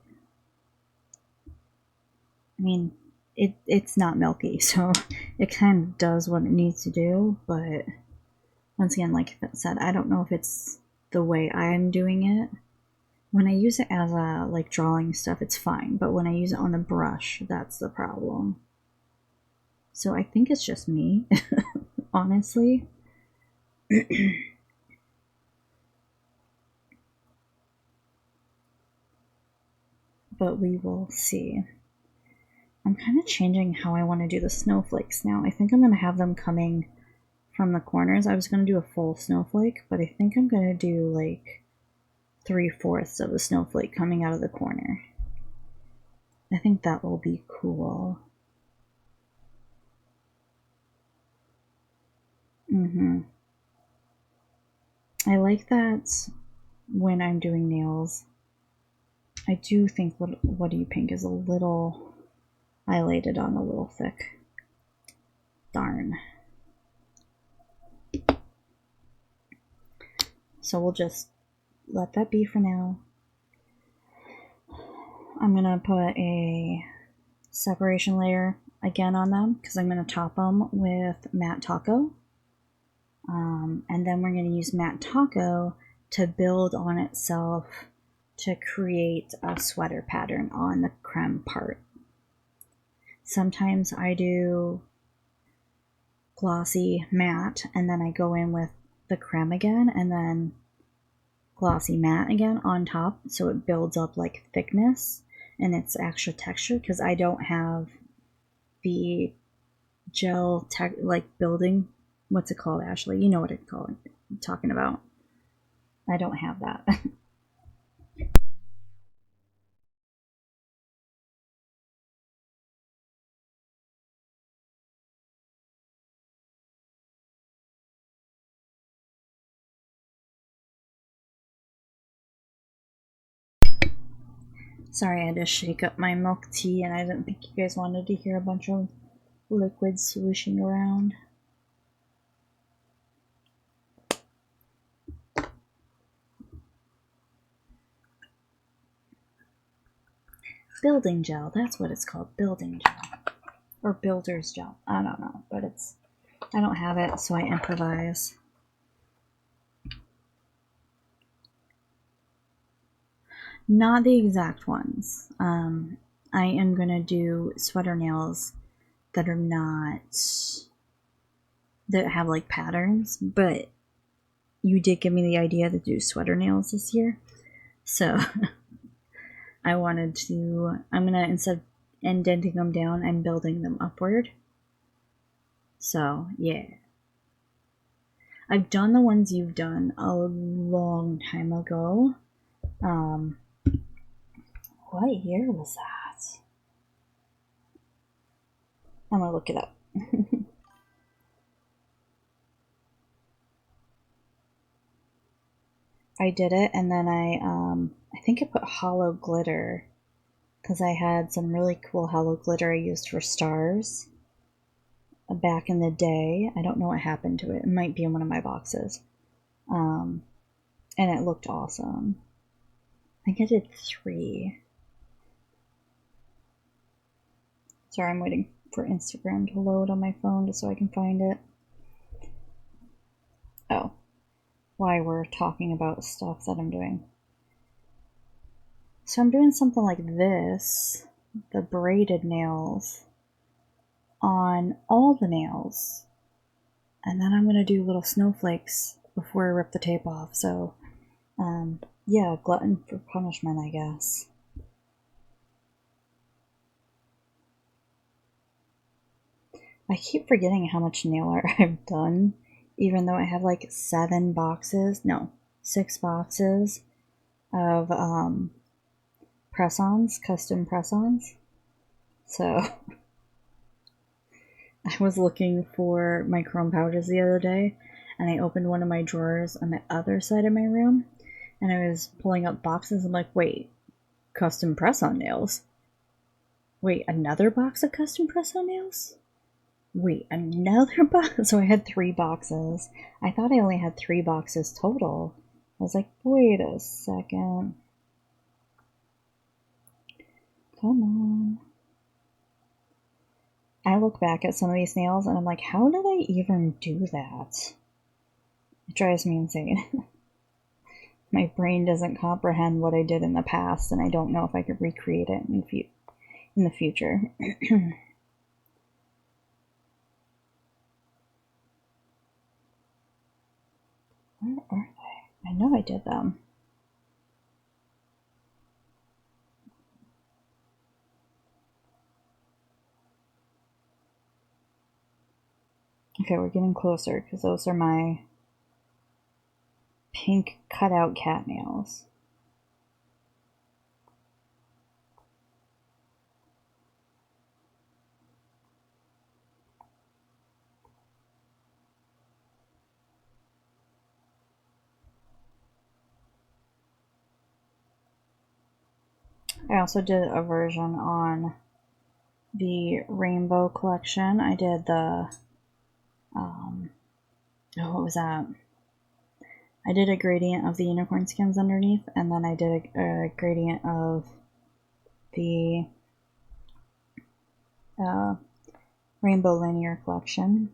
I mean, it's not milky, so it kind of does what it needs to do. But once again, like I said, I don't know if it's the way I'm doing it. When I use it as a like drawing stuff, it's fine. But when I use it on a brush, that's the problem. So I think it's just me, honestly. But we will see. I'm kind of changing how I want to do the snowflakes now. I think I'm going to have them coming from the corners. I was going to do a full snowflake, but I think I'm going to do like 3/4 of the snowflake coming out of the corner. I think that will be cool. I like that when I'm doing nails. I do think What Do You Pink is a little highlighted on a little thick. Darn. So we'll just let that be for now. I'm gonna put a separation layer again on them because I'm gonna top them with matte taco. And then we're gonna use matte taco to build on itself to create a sweater pattern on the creme part. Sometimes I do glossy matte and then I go in with the creme again and then glossy matte again on top, so it builds up like thickness and it's extra texture because I don't have the gel like building. What's it called, Ashley? You know what I'm talking about. I don't have that. Sorry, I had to shake up my milk tea and I didn't think you guys wanted to hear a bunch of liquid swooshing around. Building gel, that's what it's called, building gel. Or builder's gel, I don't know, but I don't have it, so I improvise. Not the exact ones. I am gonna do sweater nails that are not, that have like patterns, but you did give me the idea to do sweater nails this year, so I wanted to, I'm gonna, instead of indenting them down, I'm building them upward. So yeah, I've done the ones you've done a long time ago. What year was that? I'm gonna look it up. I did it, and then I think I put hollow glitter because I had some really cool hollow glitter I used for stars back in the day. I don't know what happened to it. It might be in one of my boxes. And it looked awesome. I think I did 3. Sorry, I'm waiting for Instagram to load on my phone just so I can find it. Oh, why we're talking about stuff that I'm doing. So I'm doing something like this, the braided nails, on all the nails. And then I'm going to do little snowflakes before I rip the tape off. So, yeah, glutton for punishment, I guess. I keep forgetting how much nail art I've done, even though I have like 6 boxes of press-ons, custom press-ons. So I was looking for my chrome pouches the other day, and I opened one of my drawers on the other side of my room, and I was pulling up boxes. I'm like, wait, custom press-on nails? Wait, another box of custom press-on nails? Wait, another box? So I had 3 boxes. I thought I only had 3 boxes total. I was like, wait a second. Come on. I look back at some of these nails and I'm like, how did I even do that? It drives me insane. My brain doesn't comprehend what I did in the past, and I don't know if I could recreate it in the future. Where are they? I know I did them. Okay, we're getting closer because those are my pink cutout cat nails. I also did a version on the rainbow collection. I did the, what was that? I did a gradient of the unicorn skins underneath, and then I did a gradient of the rainbow linear collection.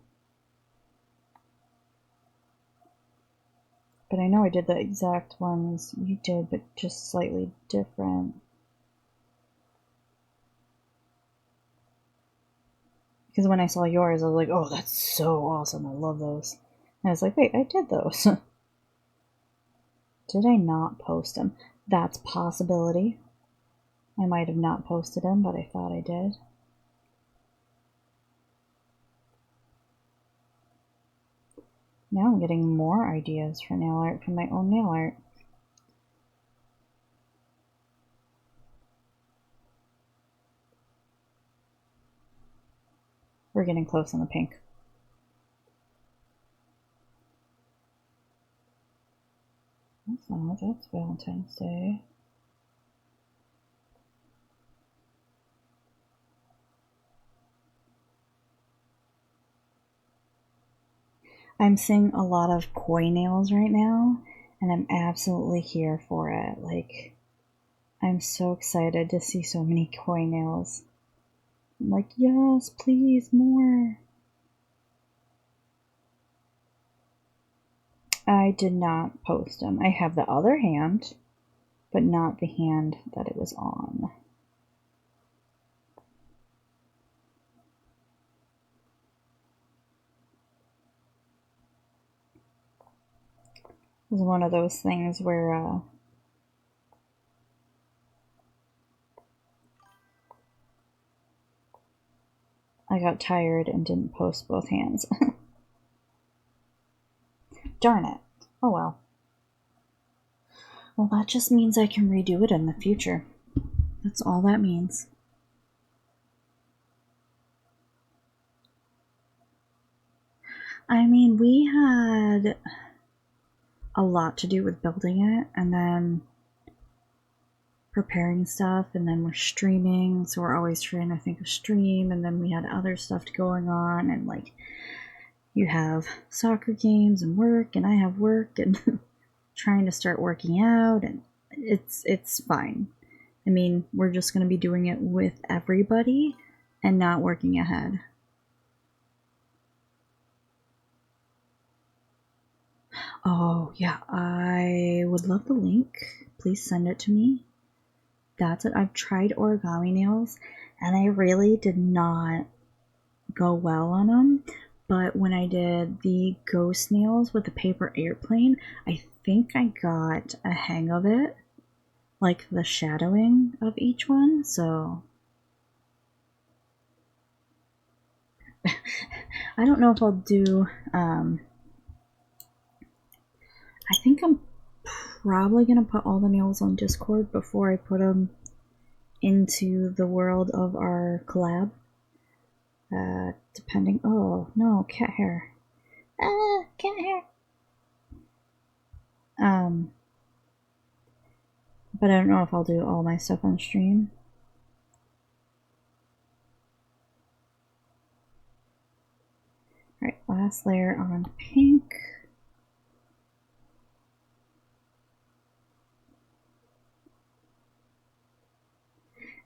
But I know I did the exact ones you did, but just slightly different. Because when I saw yours, I was like, oh, that's so awesome. I love those. And I was like, wait, I did those. Did I not post them? That's a possibility. I might have not posted them, but I thought I did. Now I'm getting more ideas for nail art from my own nail art. We're getting close on the pink. That's not, that's Valentine's Day. I'm seeing a lot of koi nails right now, and I'm absolutely here for it. Like, I'm so excited to see so many koi nails. I'm like, yes, please, more. I did not post them. I have the other hand, but not the hand that it was on. It was one of those things where I got tired and didn't post both hands. Darn it. Oh well. Well, that just means I can redo it in the future. That's all that means. I mean, we had a lot to do with building it, and then preparing stuff, and then we're streaming, so we're always trying to think of stream, and then we had other stuff going on, and like, you have soccer games and work, and I have work, and trying to start working out, and it's fine. I mean, we're just going to be doing it with everybody and not working ahead. Oh, yeah, I would love the link. Please send it to me. That's it. I've tried origami nails, and I really did not go well on them. But when I did the ghost nails with the paper airplane, I think I got a hang of it. Like the shadowing of each one, so I don't know if I'll do, I think I'm probably going to put all the nails on Discord before I put them into the world of our collab. Depending, oh no, cat hair. Cat hair. But I don't know if I'll do all my stuff on stream. last layer on pink.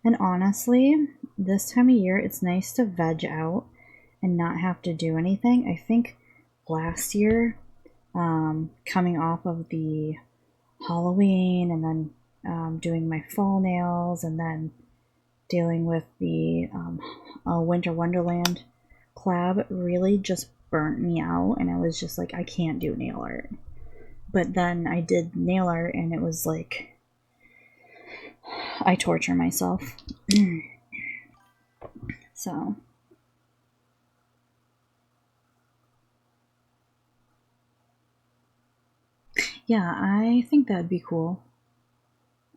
And honestly, this time of year, it's nice to veg out and not have to do anything. I think last year, coming off of the Halloween and then doing my fall nails and then dealing with the Winter Wonderland collab really just burnt me out, and I was just like, I can't do nail art. But then I did nail art and it was like, I torture myself. So yeah, I think that'd be cool.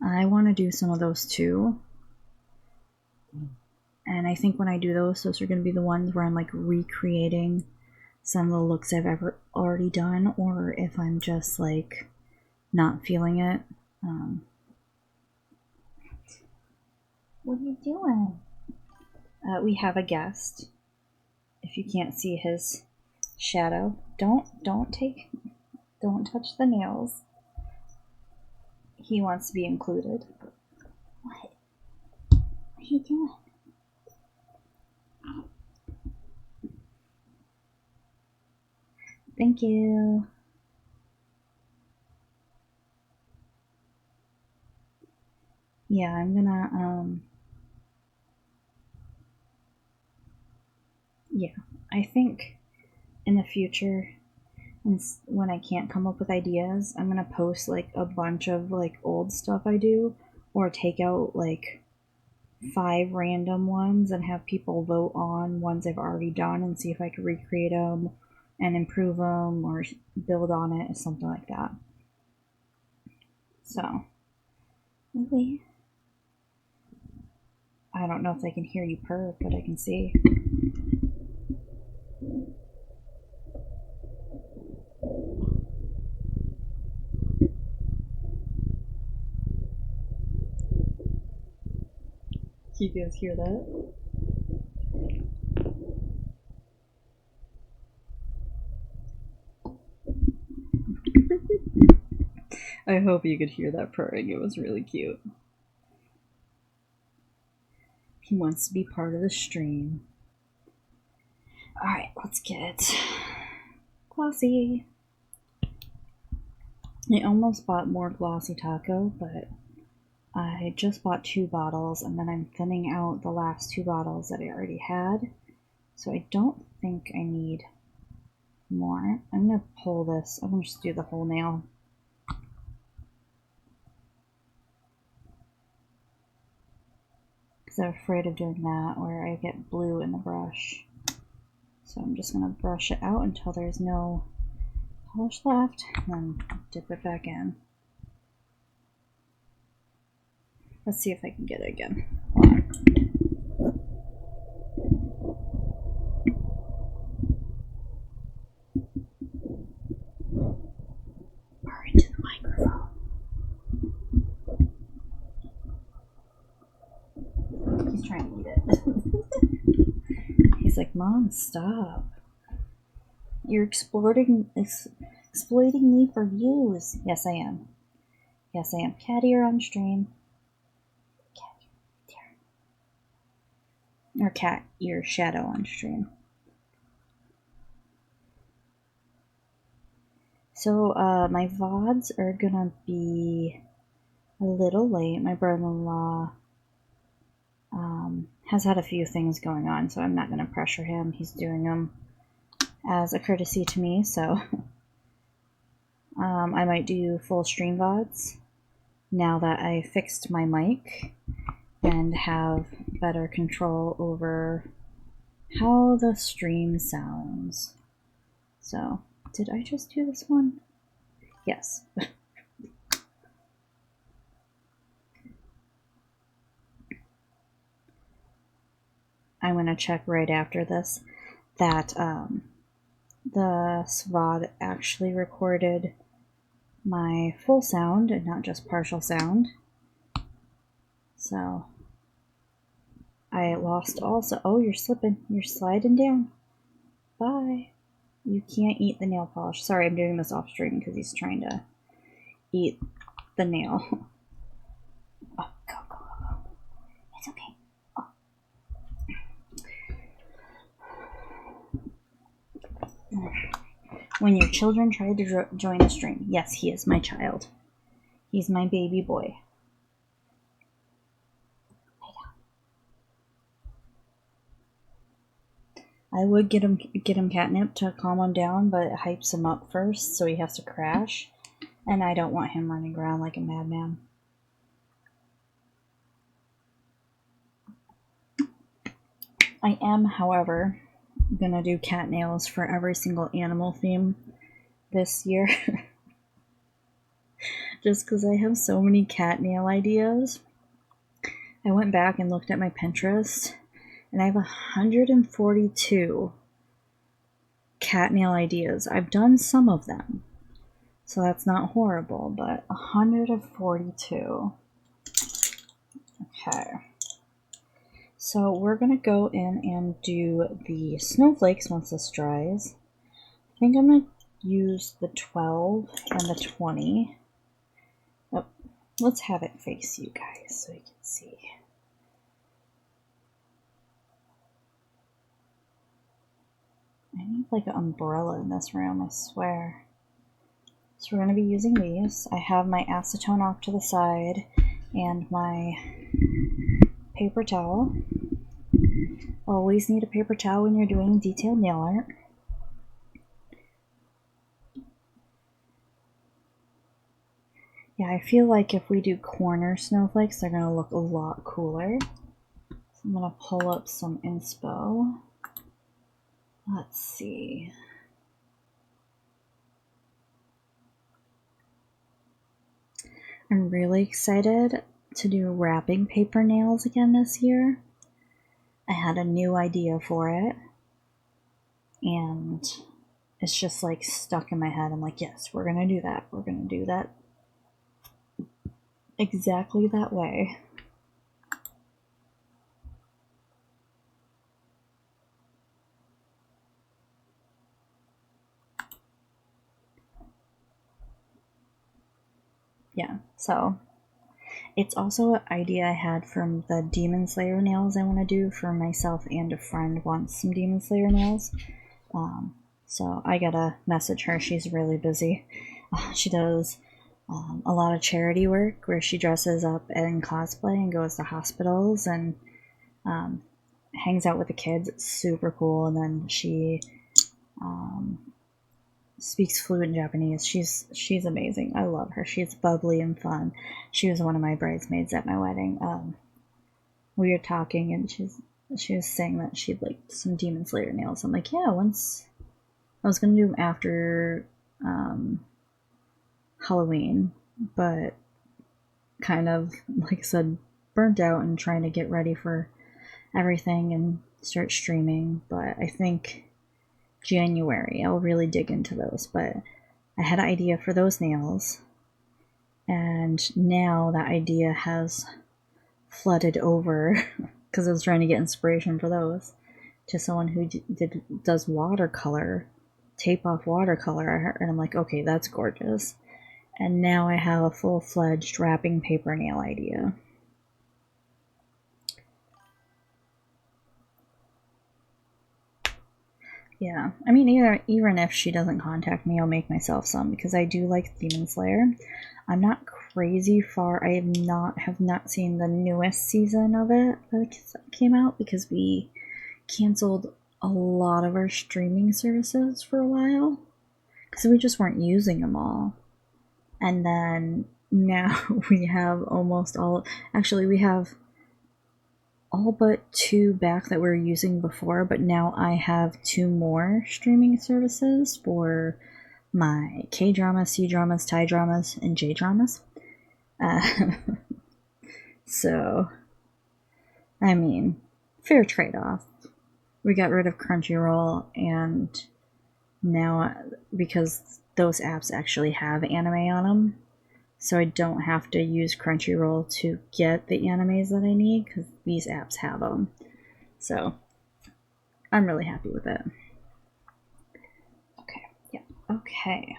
I want to do some of those too. And I think when I do those are going to be the ones where I'm like recreating some of the looks I've already done, or if I'm just like not feeling it. What are you doing? We have a guest. If you can't see his shadow, don't touch the nails. He wants to be included. What? What are you doing? Thank you. Yeah, I'm gonna, yeah, I think in the future, when I can't come up with ideas, I'm gonna post like a bunch of like old stuff I do, or take out like 5 random ones and have people vote on ones I've already done and see if I could recreate them and improve them or build on it or something like that. So, Lily, I don't know if I can hear you purr, but I can see. You guys hear that? I hope you could hear that purring. It was really cute. He wants to be part of the stream. Alright, let's get glossy. I almost bought more glossy taco, but I just bought 2 bottles, and then I'm thinning out the last 2 bottles that I already had. So I don't think I need more. I'm going to pull this. I'm going to just do the whole nail. Because I'm afraid of doing that where I get blue in the brush. So I'm just going to brush it out until there's no polish left, and then dip it back in. Let's see if I can get it again. Hold on. Or into the microphone. He's trying to eat it. He's like, Mom, stop. You're exploiting me for views. Yes, I am. Yes, I am. Cat ear on stream. Cat ear. Or cat ear shadow on stream. So, my VODs are gonna be a little late. My brother-in-law has had a few things going on, so I'm not gonna pressure him. He's doing them as a courtesy to me, so I might do full stream VODs now that I fixed my mic and have better control over how the stream sounds. So, did I just do this one? Yes. I'm going to check right after this that the SVOD actually recorded my full sound and not just partial sound. So I lost also. Oh, you're slipping. You're sliding down. Bye. You can't eat the nail polish. Sorry, I'm doing this off stream because he's trying to eat the nail. Oh, go, go, go, go. It's okay. Oh. When your children try to join the stream. Yes, he is my child. He's my baby boy. I would get him catnip to calm him down, but it hypes him up first, so he has to crash. And I don't want him running around like a madman. I am, however, gonna do cat nails for every single animal theme this year. Just because I have so many cat nail ideas. I went back and looked at my Pinterest, and I have 142 cat nail ideas. I've done some of them, so that's not horrible, but 142. Okay. So we're going to go in and do the snowflakes once this dries. I think I'm going to use the 12 and the 20. Oh, let's have it face you guys so you can see. I need like an umbrella in this room, I swear. So we're going to be using these. I have my acetone off to the side and my paper towel. Always need a paper towel when you're doing detailed nail art. Yeah, I feel like if we do corner snowflakes, they're going to look a lot cooler. So I'm going to pull up some inspo. Let's see. I'm really excited to do wrapping paper nails again this year. I had a new idea for it, and it's just like stuck in my head. I'm like, yes, we're gonna do that. We're gonna do that exactly that way. Yeah, so it's also an idea I had from the Demon Slayer nails I want to do for myself, and a friend wants some Demon Slayer nails. So I gotta message her. She's really busy. She does a lot of charity work where she dresses up in cosplay and goes to hospitals and hangs out with the kids. It's super cool. And then she speaks fluent Japanese. She's amazing. I love her. She's bubbly and fun. She was one of my bridesmaids at my wedding. We were talking, and she was saying that she'd like some Demon Slayer nails. I'm like, yeah, once I was gonna do them after Halloween, but kind of, like I said, burnt out and trying to get ready for everything and start streaming. But I think January I'll really dig into those. But I had an idea for those nails, and now that idea has flooded over because I was trying to get inspiration for those to someone who does watercolor, tape off watercolor, and I'm like, okay, that's gorgeous. And now I have a full-fledged wrapping paper nail idea. Yeah, I mean, even if she doesn't contact me, I'll make myself some, because I do like Demon Slayer. I'm not crazy far. I have not seen the newest season of it that came out, because we canceled a lot of our streaming services for a while, because we just weren't using them all. And then now we have almost all, actually we have all but 2 back that we were using before, but now I have 2 more streaming services for my K-dramas, C-dramas, Thai dramas, and J-dramas. So, I mean, fair trade-off. We got rid of Crunchyroll, and now, because those apps actually have anime on them, so I don't have to use Crunchyroll to get the animes that I need, because these apps have them. So I'm really happy with it. Okay.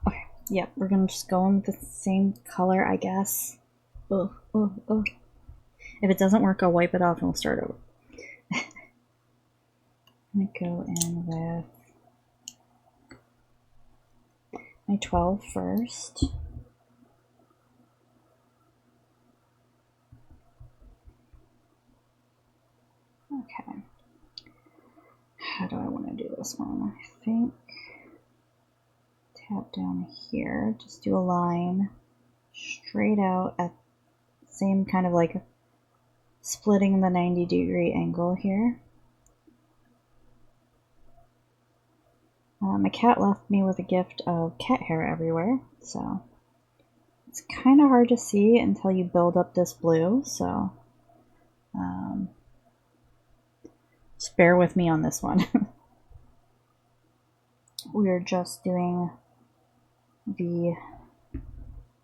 Okay, yeah, we're gonna just go in with the same color, I guess. Oh. If it doesn't work, I'll wipe it off and we'll start over. I'm gonna go in with my 12 first. Okay. How do I want to do this one? I think tap down here, just do a line straight out at the same kind of like splitting the 90-degree angle here. My cat left me with a gift of cat hair everywhere, so it's kind of hard to see until you build up this blue, so just bear with me on this one. We're just doing the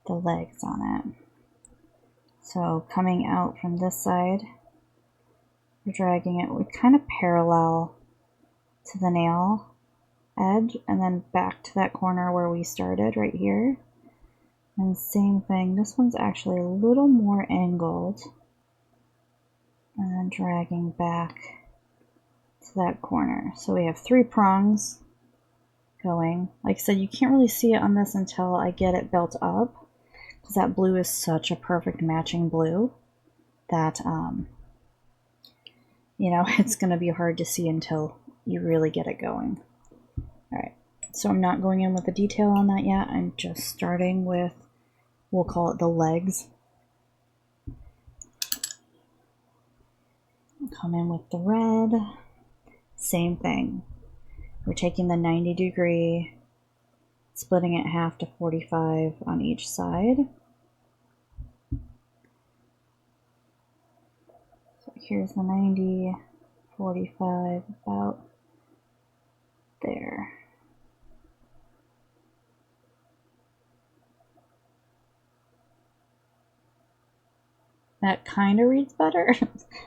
legs on it. So coming out from this side, we're dragging it kind of parallel to the nail edge and then back to that corner where we started right here. And same thing, this one's actually a little more angled. And then dragging back to that corner. So we have 3 prongs going. Like I said, you can't really see it on this until I get it built up, because that blue is such a perfect matching blue that you know, it's going to be hard to see until you really get it going. Alright, so I'm not going in with the detail on that yet. I'm just starting with, we'll call it the legs. Come in with the red. Same thing. We're taking the 90-degree, splitting it half to 45 on each side. So here's the 90, 45, about there. That kind of reads better.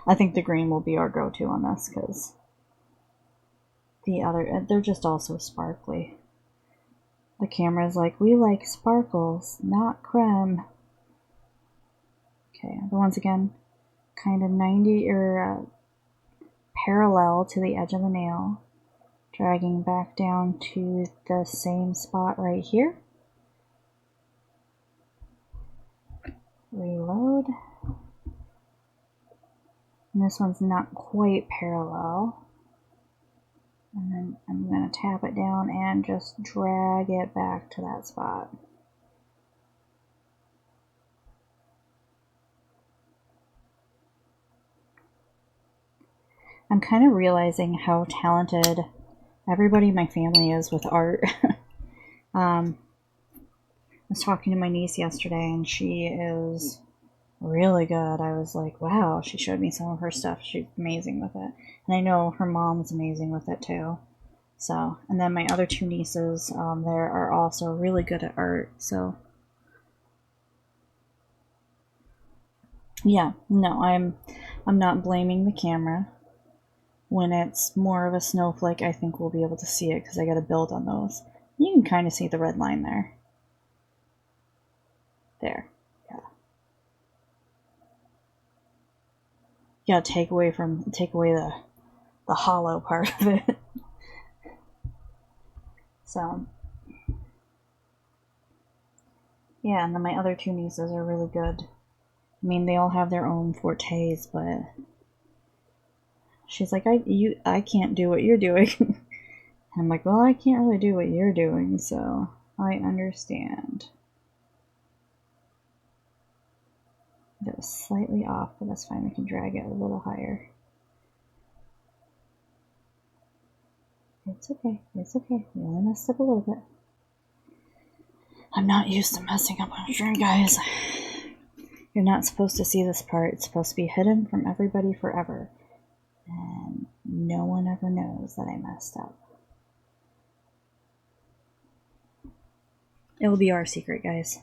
I think the green will be our go-to on this, because the other, they're just also sparkly. The camera's like, we like sparkles, not creme. Okay, the ones again, kind of 90 or parallel to the edge of the nail, dragging back down to the same spot right here. Reload. And this one's not quite parallel. And then I'm going to tap it down and just drag it back to that spot. I'm kind of realizing how talented everybody in my family is with art. I was talking to my niece yesterday and she is really good. I was like, wow, she showed me some of her stuff. She's amazing with it. And I know her mom's amazing with it too. So, and then my other 2 nieces there are also really good at art. So, yeah, no, I'm not blaming the camera. When it's more of a snowflake, I think we'll be able to see it because I got to build on those. You can kind of see the red line there. There, yeah. You gotta take away the hollow part of it. So, yeah, and then my other 2 nieces are really good. I mean, they all have their own fortes, but she's like, I can't do what you're doing. And I'm like, well, I can't really do what you're doing, so I understand. That was slightly off, but that's fine. We can drag it a little higher. It's okay. It's okay. We only messed up a little bit. I'm not used to messing up on stream, guys. You're not supposed to see this part. It's supposed to be hidden from everybody forever. And no one ever knows that I messed up. It will be our secret, guys.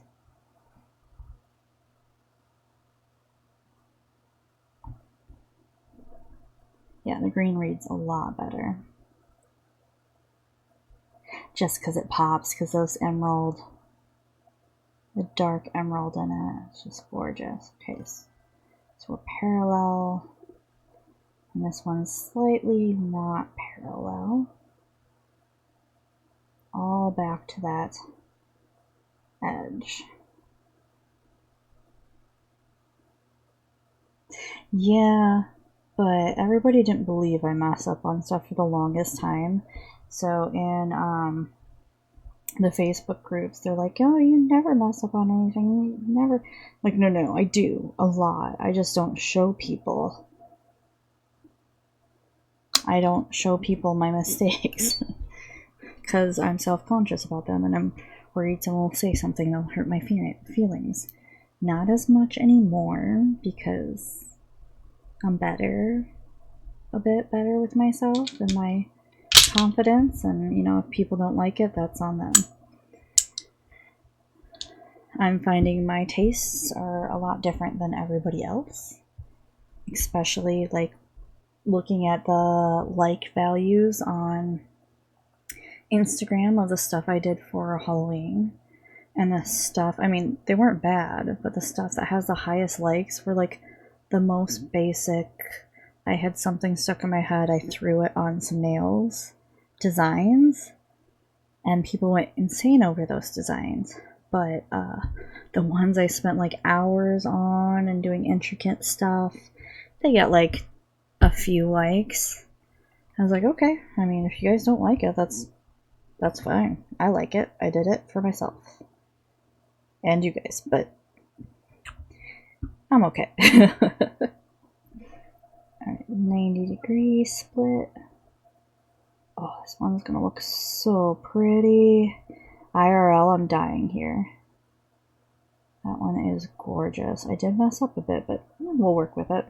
Yeah, the green reads a lot better. just because it pops, because those emerald, the dark emerald in it, it's just gorgeous. Okay, so we're parallel, and this one's slightly not parallel. All back to that edge. Yeah, but everybody didn't believe I mess up on stuff for the longest time. So in the Facebook groups, they're like, oh, you never mess up on anything. You never. Like, no, I do a lot. I just don't show people. I don't show people my mistakes because I'm self-conscious about them and I'm worried someone will say something that'll hurt my feelings. Not as much anymore because I'm better, a bit better with myself and my confidence, and you know, if people don't like it, that's on them. I'm finding my tastes are a lot different than everybody else, especially like looking at the like values on Instagram of the stuff I did for Halloween, and the stuff, I mean, they weren't bad, but the stuff that has the highest likes were like the most basic. I had something stuck in my head, I threw it on some nails designs, and people went insane over those designs. But the ones I spent like hours on and doing intricate stuff, they got like a few likes. I was like, okay, I mean, if you guys don't like it, that's fine. I like it. I did it for myself and you guys, but I'm okay. Alright, 90-degree split. Oh, this one's gonna look so pretty. IRL, I'm dying here. That one is gorgeous. I did mess up a bit, but we'll work with it.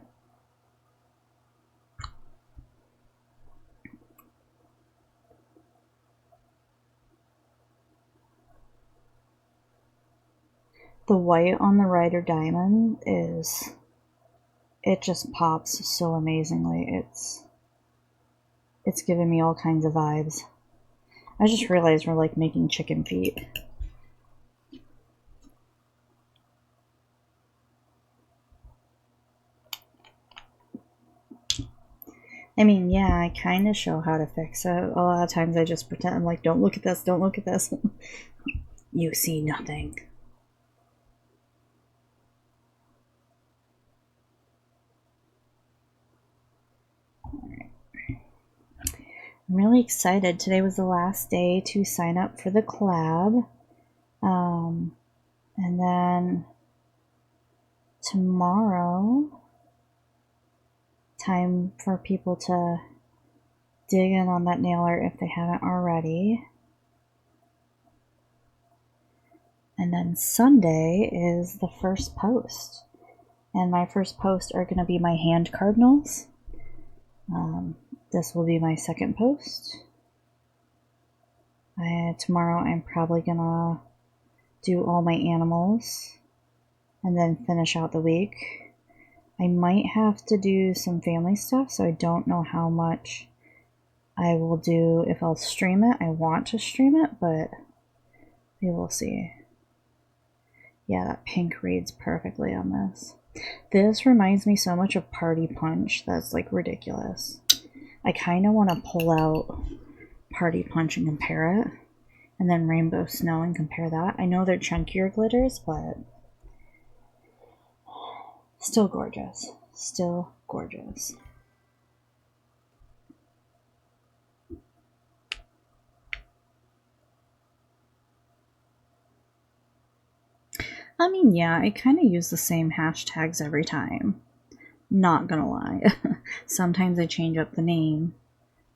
The white on the Rider Diamond is, it just pops so amazingly. It's giving me all kinds of vibes. I just realized we're like making chicken feet. I mean, yeah, I kind of show how to fix it. A lot of times I just pretend, I'm like, don't look at this, don't look at this. You see nothing. I'm really excited. Today was the last day to sign up for the collab. And then tomorrow, time for people to dig in on that nail art if they haven't already. And then Sunday is the first post. And my first post are going to be my hand cardinals. This will be my second post. Tomorrow I'm probably going to do all my animals and then finish out the week. I might have to do some family stuff, so I don't know how much I will do, if I'll stream it. I want to stream it, but we will see. Yeah, that pink reads perfectly on this. This reminds me so much of Party Punch. That's like ridiculous. I kind of want to pull out Party Punch and compare it, and then Rainbow Snow and compare that. I know they're chunkier glitters, but still gorgeous. Still gorgeous. I mean, yeah, I kind of use the same hashtags every time. Not gonna lie. Sometimes I change up the name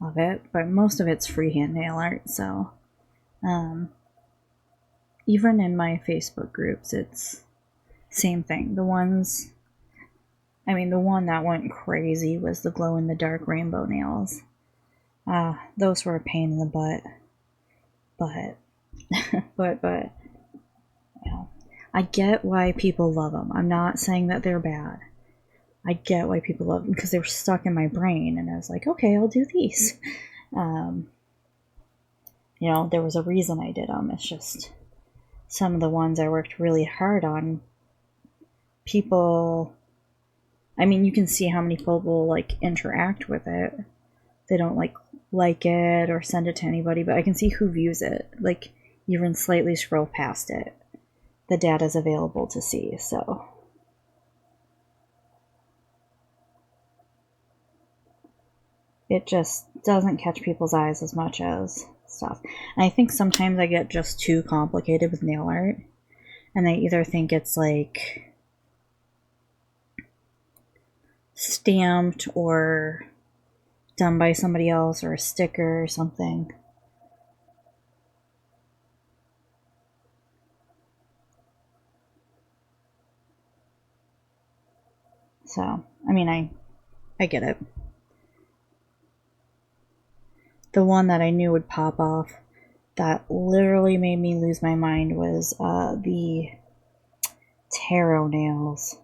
of it, but most of it's freehand nail art, so even in my Facebook groups, it's same thing. The ones, I mean, the one that went crazy was the glow-in-the-dark rainbow nails. Those were a pain in the butt, but you know, I get why people love them. I'm not saying that they're bad. I get why people love them because they were stuck in my brain, and I was like, okay, I'll do these. you know, there was a reason I did them. It's just some of the ones I worked really hard on, people, I mean, you can see how many people will, like, interact with it. They don't, like it or send it to anybody, but I can see who views it. Like, even slightly scroll past it. The data is available to see, so. It just doesn't catch people's eyes as much as stuff. And I think sometimes I get just too complicated with nail art. And I either think it's like stamped or done by somebody else or a sticker or something. So, I mean, I get it. The one that I knew would pop off that literally made me lose my mind was the tarot nails.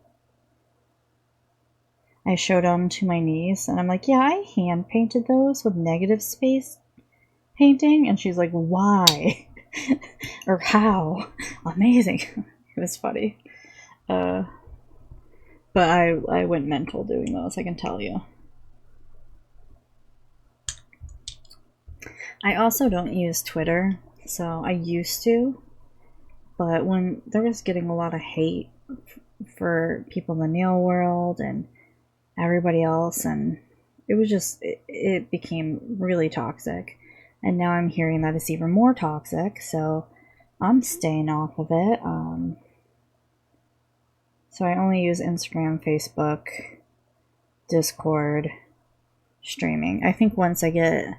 I showed them to my niece, and I'm like, yeah, I hand painted those with negative space painting. And she's like, why? Or how? Amazing. It was funny. But I went mental doing those, I can tell you. I also don't use Twitter, so I used to, but when there was getting a lot of hate for people in the nail world and everybody else, and it was just, it became really toxic. And now I'm hearing that it's even more toxic, so I'm staying off of it. So I only use Instagram, Facebook, Discord, streaming. I think once I get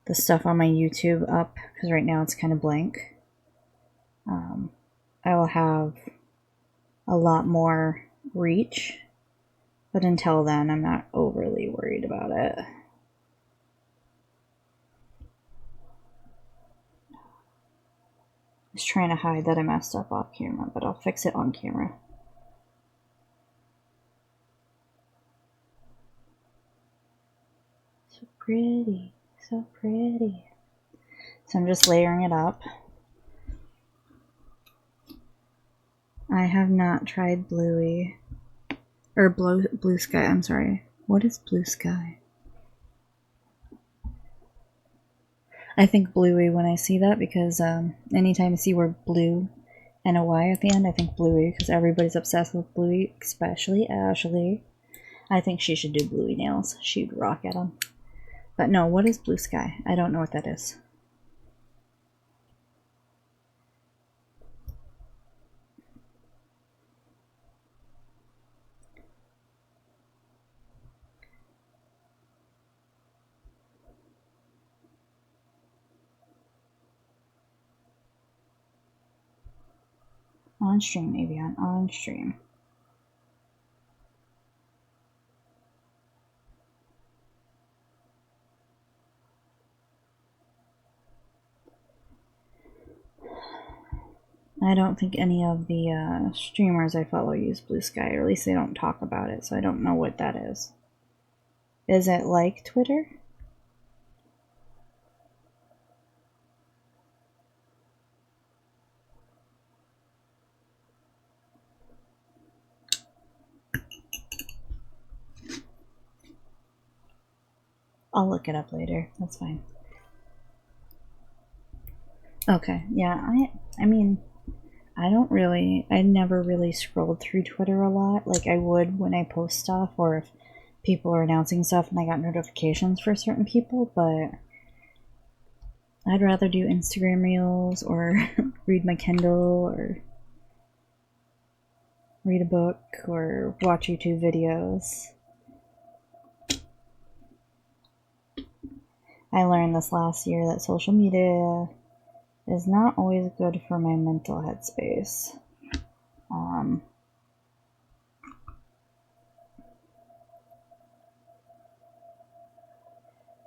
the stuff on my YouTube up, because right now it's kind of blank, I will have a lot more reach. But until then, I'm not overly worried about it. I was trying to hide that I messed up off camera, but I'll fix it on camera. So pretty, so pretty. So I'm just layering it up. I have not tried Bluey. Or Blue Sky, I'm sorry. What is Blue Sky? I think Bluey when I see that, because anytime I see word blue and a Y at the end, I think Bluey, because everybody's obsessed with Bluey, especially Ashley. I think she should do Bluey nails. She'd rock at them. But no, what is Blue Sky? I don't know what that is. On stream, Avion, on stream. I don't think any of the streamers I follow use Blue Sky, or at least they don't talk about it, so I don't know what that is. Is it like Twitter? I'll look it up later. That's fine. Okay, yeah, I mean, I never really scrolled through Twitter a lot. Like I would when I post stuff, or if people are announcing stuff and I got notifications for certain people, but I'd rather do Instagram Reels or read my Kindle or read a book or watch YouTube videos. I learned this last year that social media is not always good for my mental headspace. I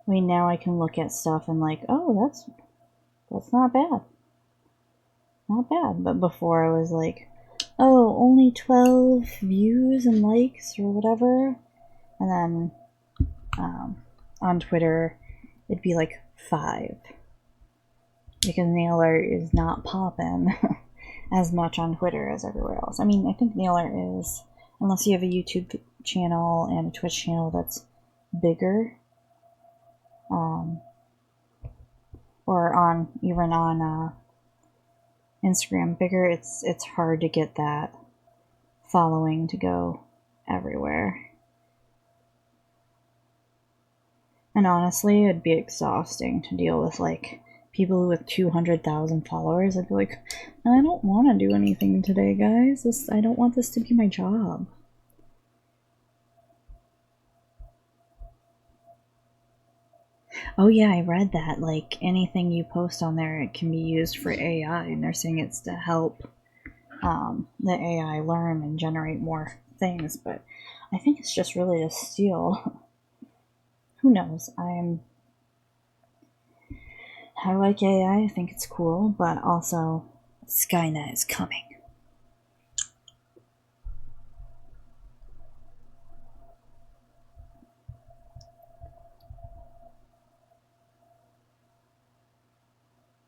mean, now I can look at stuff and like, oh, that's not bad. Not bad. But before I was like, oh, only 12 views and likes or whatever. And then on Twitter, it'd be like 5. because nail art is not popping as much on Twitter as everywhere else. I mean, I think nail art is, unless you have a YouTube channel and a Twitch channel that's bigger, or even on Instagram bigger, it's hard to get that following to go everywhere. And honestly, it'd be exhausting to deal with like people with 200,000 followers. I'd be like, I don't want to do anything today, guys. I don't want this to be my job. Oh yeah, I read that. Like anything you post on there, it can be used for AI, and they're saying it's to help the AI learn and generate more things. But I think it's just really to steal. Who knows? I like AI. I think it's cool, but also Skynet is coming.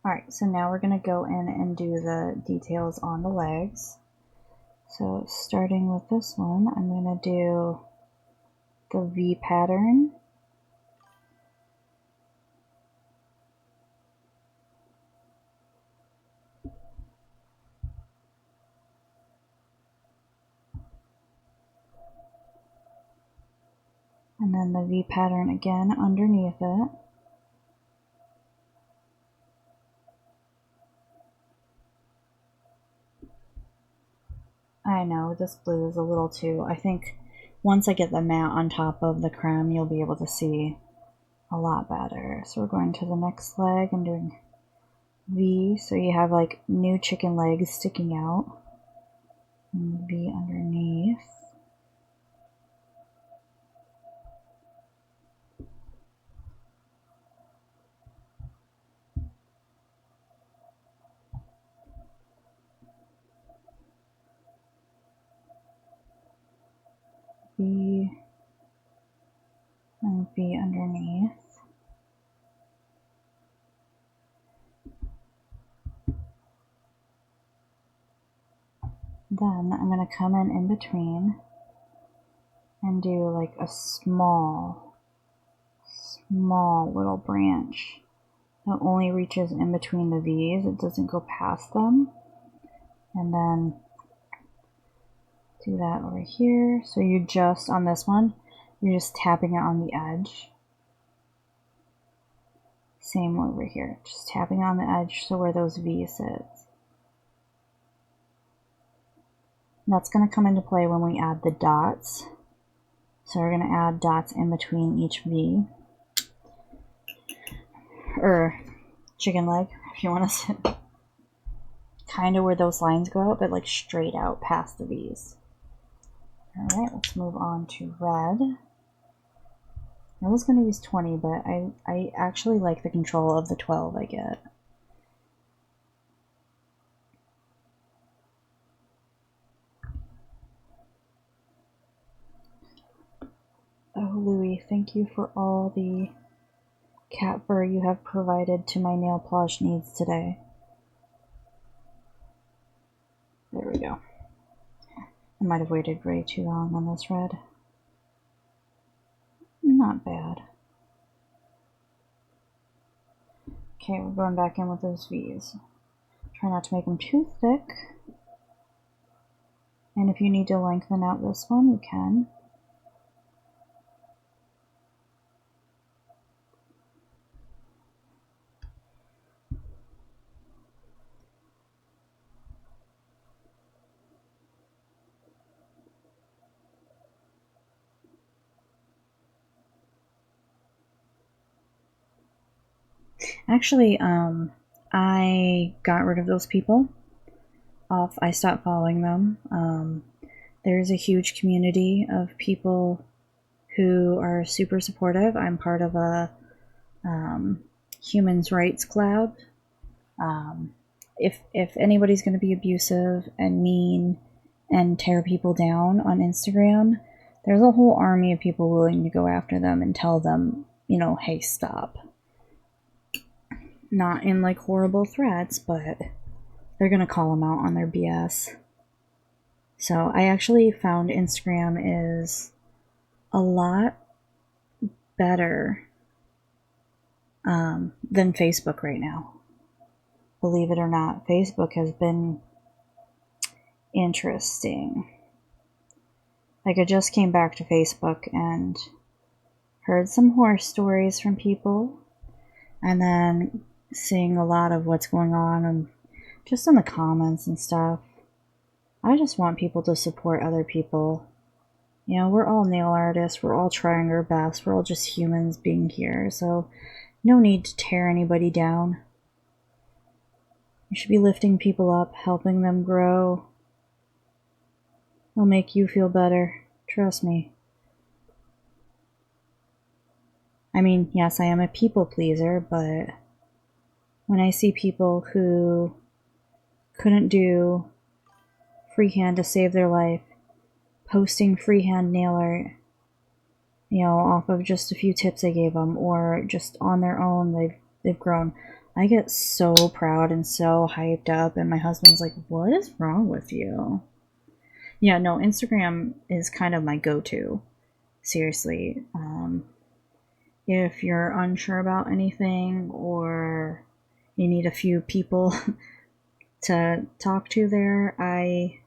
Alright, so now we're going to go in and do the details on the legs. So starting with this one, I'm going to do the V pattern. And then the V pattern again underneath it. I know, this blue is a little too... I think once I get the matte on top of the creme, you'll be able to see a lot better. So we're going to the next leg and doing V. So you have like new chicken legs sticking out. And V underneath. V and V underneath. Then I'm going to come in between and do like a small little branch that only reaches in between the V's. It doesn't go past them. And then do that over here. So you just, on this one, you're just tapping it on the edge. Same over here, just tapping on the edge so where those V's sit. That's going to come into play when we add the dots. So we're going to add dots in between each V. Or chicken leg, if you want to say. Kind of where those lines go out, but like straight out past the V's. Alright, let's move on to red. I was going to use 20, but I actually like the control of the 12 I get. Oh, Louis, thank you for all the cat fur you have provided to my nail polish needs today. There we go. I might have waited way too long on this red. Not bad. Okay, we're going back in with those V's. Try not to make them too thick. And if you need to lengthen out this one, you can. Actually, I got rid of those people. I stopped following them. There's a huge community of people who are super supportive. I'm part of a human rights club. If anybody's going to be abusive and mean and tear people down on Instagram, there's a whole army of people willing to go after them and tell them, you know, hey, stop. not in like horrible threats, but they're gonna call them out on their BS. So I actually found Instagram is a lot better than Facebook right now. Believe it or not, Facebook has been interesting. Like, I just came back to Facebook and heard some horror stories from people, and then seeing a lot of what's going on and just in the comments and stuff. I just want people to support other people. You know, we're all nail artists, we're all trying our best, we're all just humans being here, so no need to tear anybody down. You should be lifting people up, helping them grow. It'll make you feel better. Trust me. I mean, yes, I am a people pleaser, but when I see people who couldn't do freehand to save their life, posting freehand nail art, you know, off of just a few tips I gave them, or just on their own, they've grown. I get so proud and so hyped up, and my husband's like, what is wrong with you? Yeah, no, Instagram is kind of my go-to. Seriously. If you're unsure about anything, or you need a few people to talk to there, I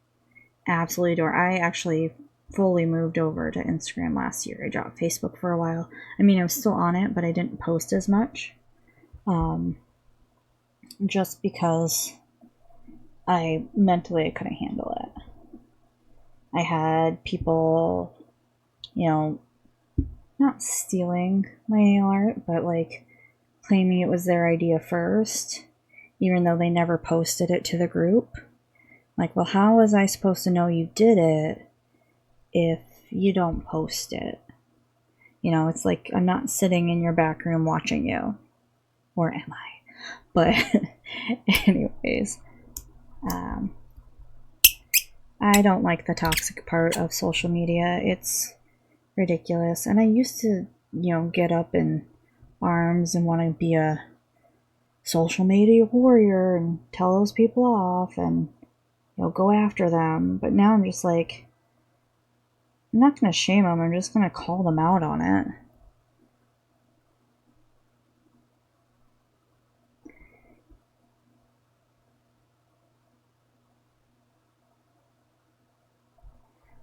absolutely adore. I actually fully moved over to Instagram last year. I dropped Facebook for a while. I mean, I was still on it, but I didn't post as much. Just because I couldn't handle it. I had people, you know, not stealing my nail art, but like claiming it was their idea first, even though they never posted it to the group. Like, well, how was I supposed to know you did it if you don't post it? You know, it's like, I'm not sitting in your back room watching you. Or am I? But anyways, I don't like the toxic part of social media. It's ridiculous. And I used to, you know, get up in arms and want to be a social media warrior and tell those people off and, you know, go after them. But now I'm just like, I'm not going to shame them. I'm just going to call them out on it.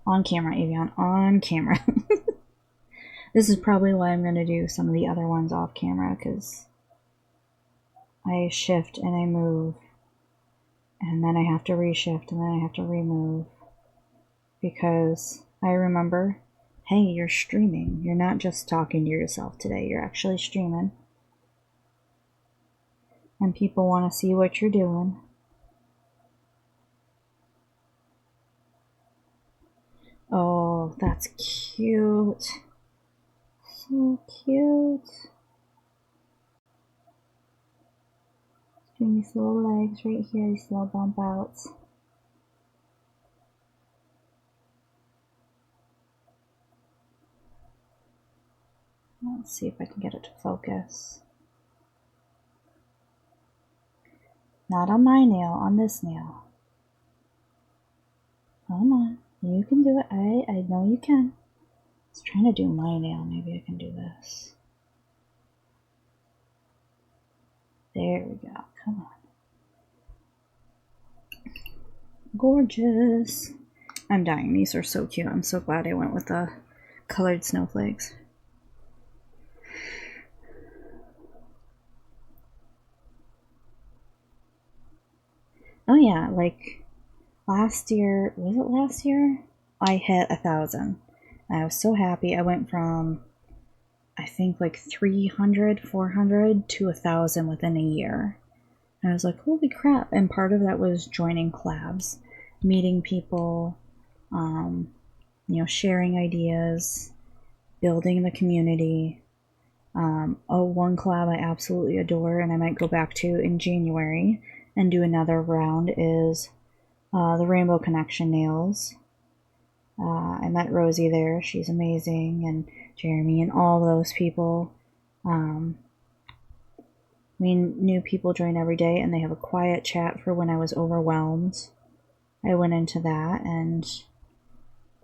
On camera, Avion. On camera. This is probably why I'm going to do some of the other ones off camera, because I shift and I move, and then I have to reshift, and then I have to remove, because I remember, hey, you're streaming. You're not just talking to yourself today. You're actually streaming. And people want to see what you're doing. Oh, that's cute. So cute. Doing these little legs right here, these little bump outs. Let's see if I can get it to focus. Not on my nail, on this nail. Come on, you can do it. I know you can. I was trying to do my nail. Maybe I can do this. There we go. Come on. Gorgeous. I'm dying. These are so cute. I'm so glad I went with the colored snowflakes. Oh yeah, like last year, was it last year? I hit 1,000. I was so happy. I went from, I think, like 300, 400 to 1,000 within a year. And I was like, holy crap. And part of that was joining collabs, meeting people, you know, sharing ideas, building the community. One collab I absolutely adore and I might go back to in January and do another round is the Rainbow Connection nails. I met Rosie there. She's amazing. And Jeremy and all those people. mean, new people join every day, and they have a quiet chat for when I was overwhelmed. I went into that, and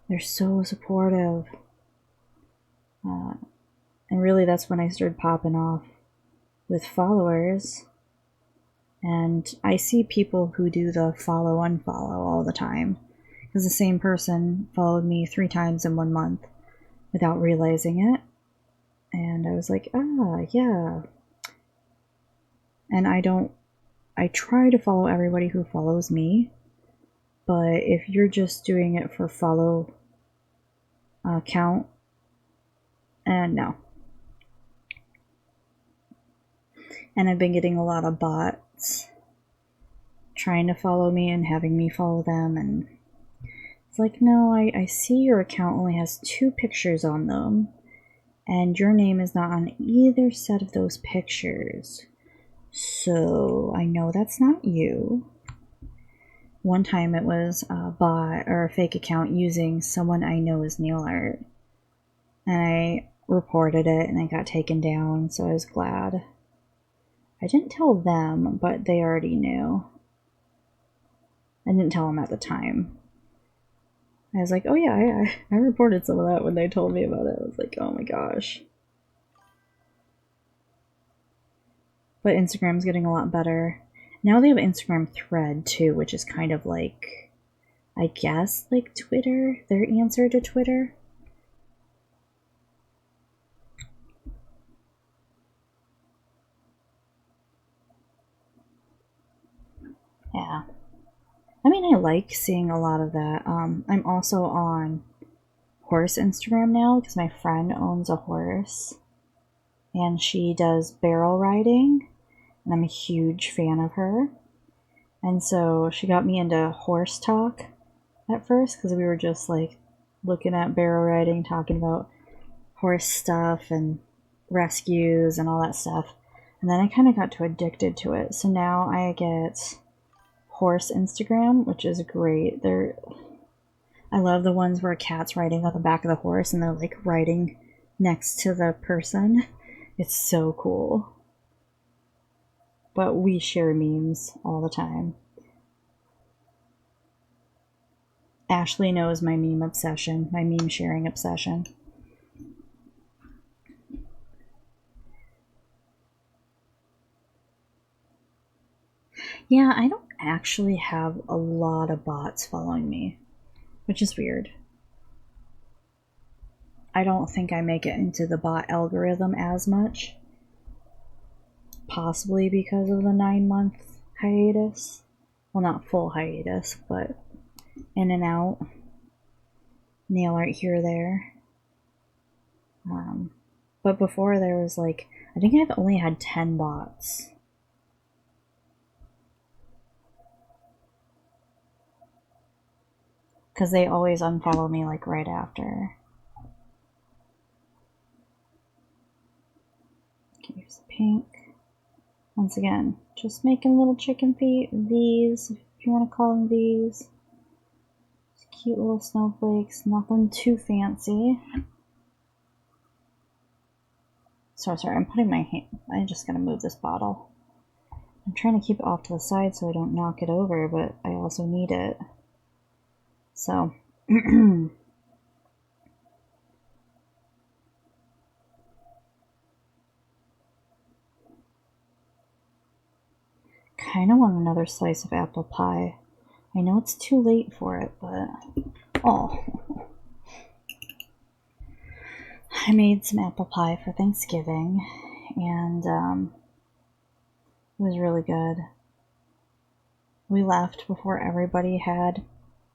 they're so supportive. And really, that's when I started popping off with followers. And I see people who do the follow unfollow all the time, because the same person followed me 3 times in 1 month without realizing it. And I was like, yeah. And I try to follow everybody who follows me, but if you're just doing it for follow count, no. And I've been getting a lot of bots trying to follow me and having me follow them, and it's like, no, I see your account only has 2 pictures on them, and your name is not on either set of those pictures. So I know that's not you. One time it was a bot or a fake account using someone I know as nail art. And I reported it and it got taken down, so I was glad. I didn't tell them, but they already knew. I didn't tell them at the time. I was like, oh yeah, I reported some of that when they told me about it. I was like, oh my gosh. But Instagram's getting a lot better. Now they have an Instagram thread too, which is kind of like, I guess, like Twitter, their answer to Twitter. Yeah. I mean, I like seeing a lot of that. I'm also on horse Instagram now because my friend owns a horse and she does barrel riding, and I'm a huge fan of her. And so she got me into horse talk at first because we were just like looking at barrel riding, talking about horse stuff and rescues and all that stuff. And then I kind of got too addicted to it. So now I get horse Instagram, which is great. I love the ones where a cat's riding on the back of the horse and they're like riding next to the person. It's so cool. But we share memes all the time. Ashley knows my meme obsession, my meme sharing obsession. Yeah, I don't actually have a lot of bots following me, which is weird. I don't think I make it into the bot algorithm as much. Possibly because of the 9-month hiatus. Well, not full hiatus, but in and out. Nail art here or there. But before there was like, I think I've only had 10 bots. Because they always unfollow me like right after. Okay, here's the pink. Once again, just making little chicken feet, V's, if you want to call them V's. Just cute little snowflakes, nothing too fancy. Sorry, I'm putting my hand, I'm just gonna move this bottle. I'm trying to keep it off to the side so I don't knock it over, but I also need it. So, kind of want another slice of apple pie. I know it's too late for it, but oh, I made some apple pie for Thanksgiving, and it was really good. We left before everybody had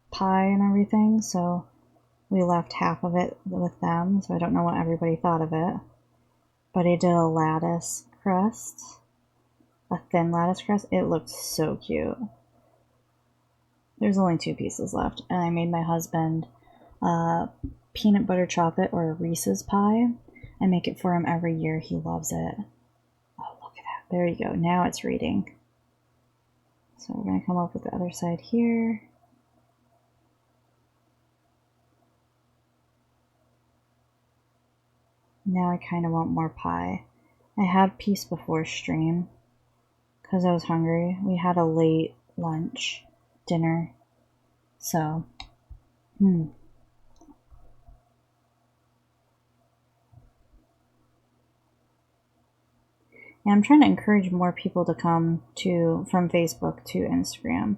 pie and everything, so we left half of it with them, so I don't know what everybody thought of it. But I did a lattice crust, a thin lattice crust. It looked so cute. There's only 2 pieces left, and I made my husband peanut butter chocolate or a Reese's pie. I make it for him every year. He loves it. Oh, look at that. There you go. Now it's reading. So we're going to come up with the other side here. Now I kind of want more pie. I had peace before stream. because I was hungry. We had a late dinner, so yeah, I'm trying to encourage more people to come from Facebook to Instagram.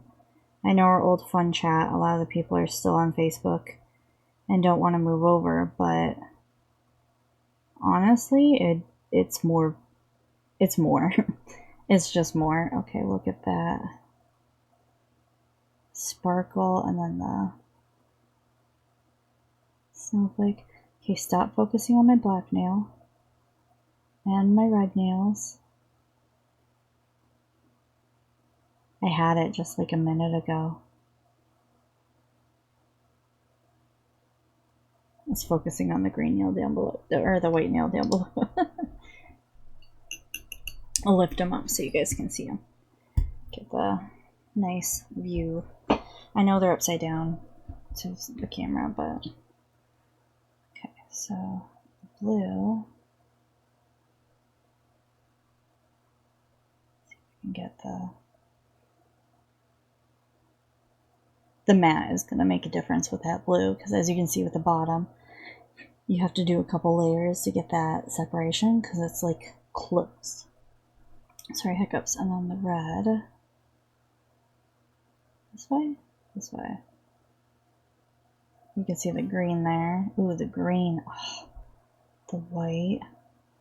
I know our old fun chat, a lot of the people are still on Facebook and don't want to move over, but honestly, it's more. It's more. It's just more. Okay, look at that. Sparkle and then the snowflake. Okay, stop focusing on my black nail and my red nails. I had it just like a minute ago. It's focusing on the green nail down below, or the white nail down below. I'll lift them up so you guys can see them. Get the nice view. I know they're upside down to the camera, but okay, so blue. See if we can get the matte is going to make a difference with that blue, because as you can see with the bottom, you have to do a couple layers to get that separation because it's like close. Sorry, hiccups. And then the red. This way? This way. You can see the green there. Ooh, the green. Oh, the white.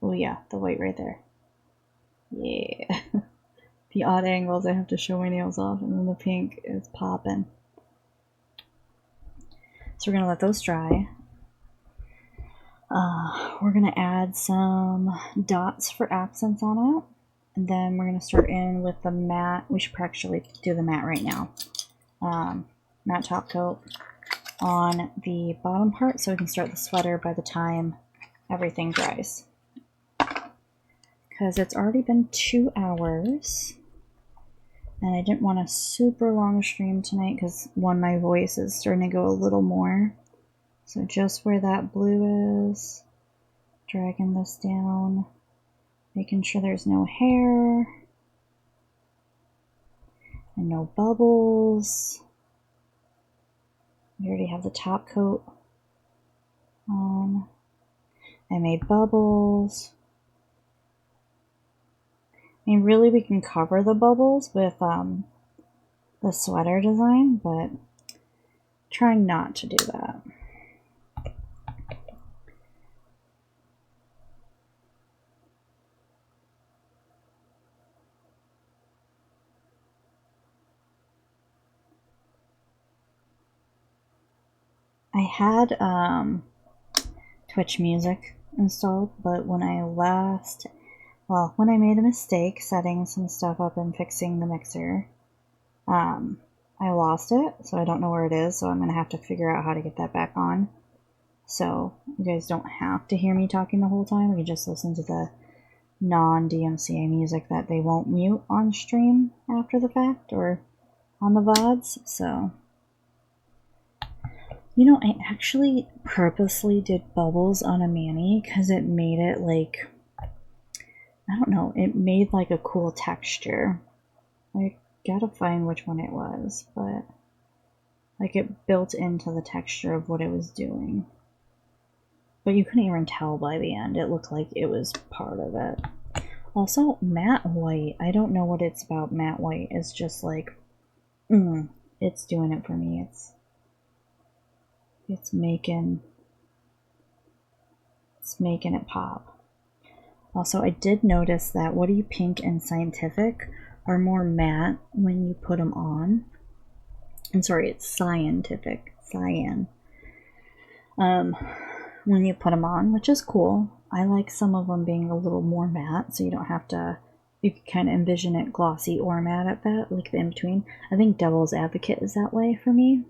Oh yeah, the white right there. Yeah. The odd angles, I have to show my nails off, and then the pink is popping. So we're going to let those dry. We're going to add some dots for accents on it. And then we're going to start in with the matte. We should actually do the matte right now. Matte top coat on the bottom part so we can start the sweater by the time everything dries. Because it's already been 2 hours. And I didn't want a super long stream tonight because, one, my voice is starting to go a little more. So just where that blue is, dragging this down, making sure there's no hair and no bubbles. We already have the top coat on. I made bubbles. I mean, really, we can cover the bubbles with the sweater design, but trying not to do that. I had Twitch music installed, but when I made a mistake setting some stuff up and fixing the mixer, I lost it, so I don't know where it is, so I'm going to have to figure out how to get that back on. So you guys don't have to hear me talking the whole time. You can just listen to the non-DMCA music that they won't mute on stream after the fact or on the VODs. So, you know, I actually purposely did bubbles on a mani because it made it like, I don't know, it made like a cool texture. I gotta find which one it was, but like it built into the texture of what it was doing. But you couldn't even tell by the end. It looked like it was part of it. Also, matte white. I don't know what it's about matte white. It's just like, it's doing it for me. It's making it pop. Also, I did notice that What Are You Pink and Scientific are more matte when you put them on. I'm sorry, it's Scientific. Cyan. When you put them on, which is cool. I like some of them being a little more matte, so you don't have to, you can kind of envision it glossy or matte at that, like the in-between. I think Devil's Advocate is that way for me,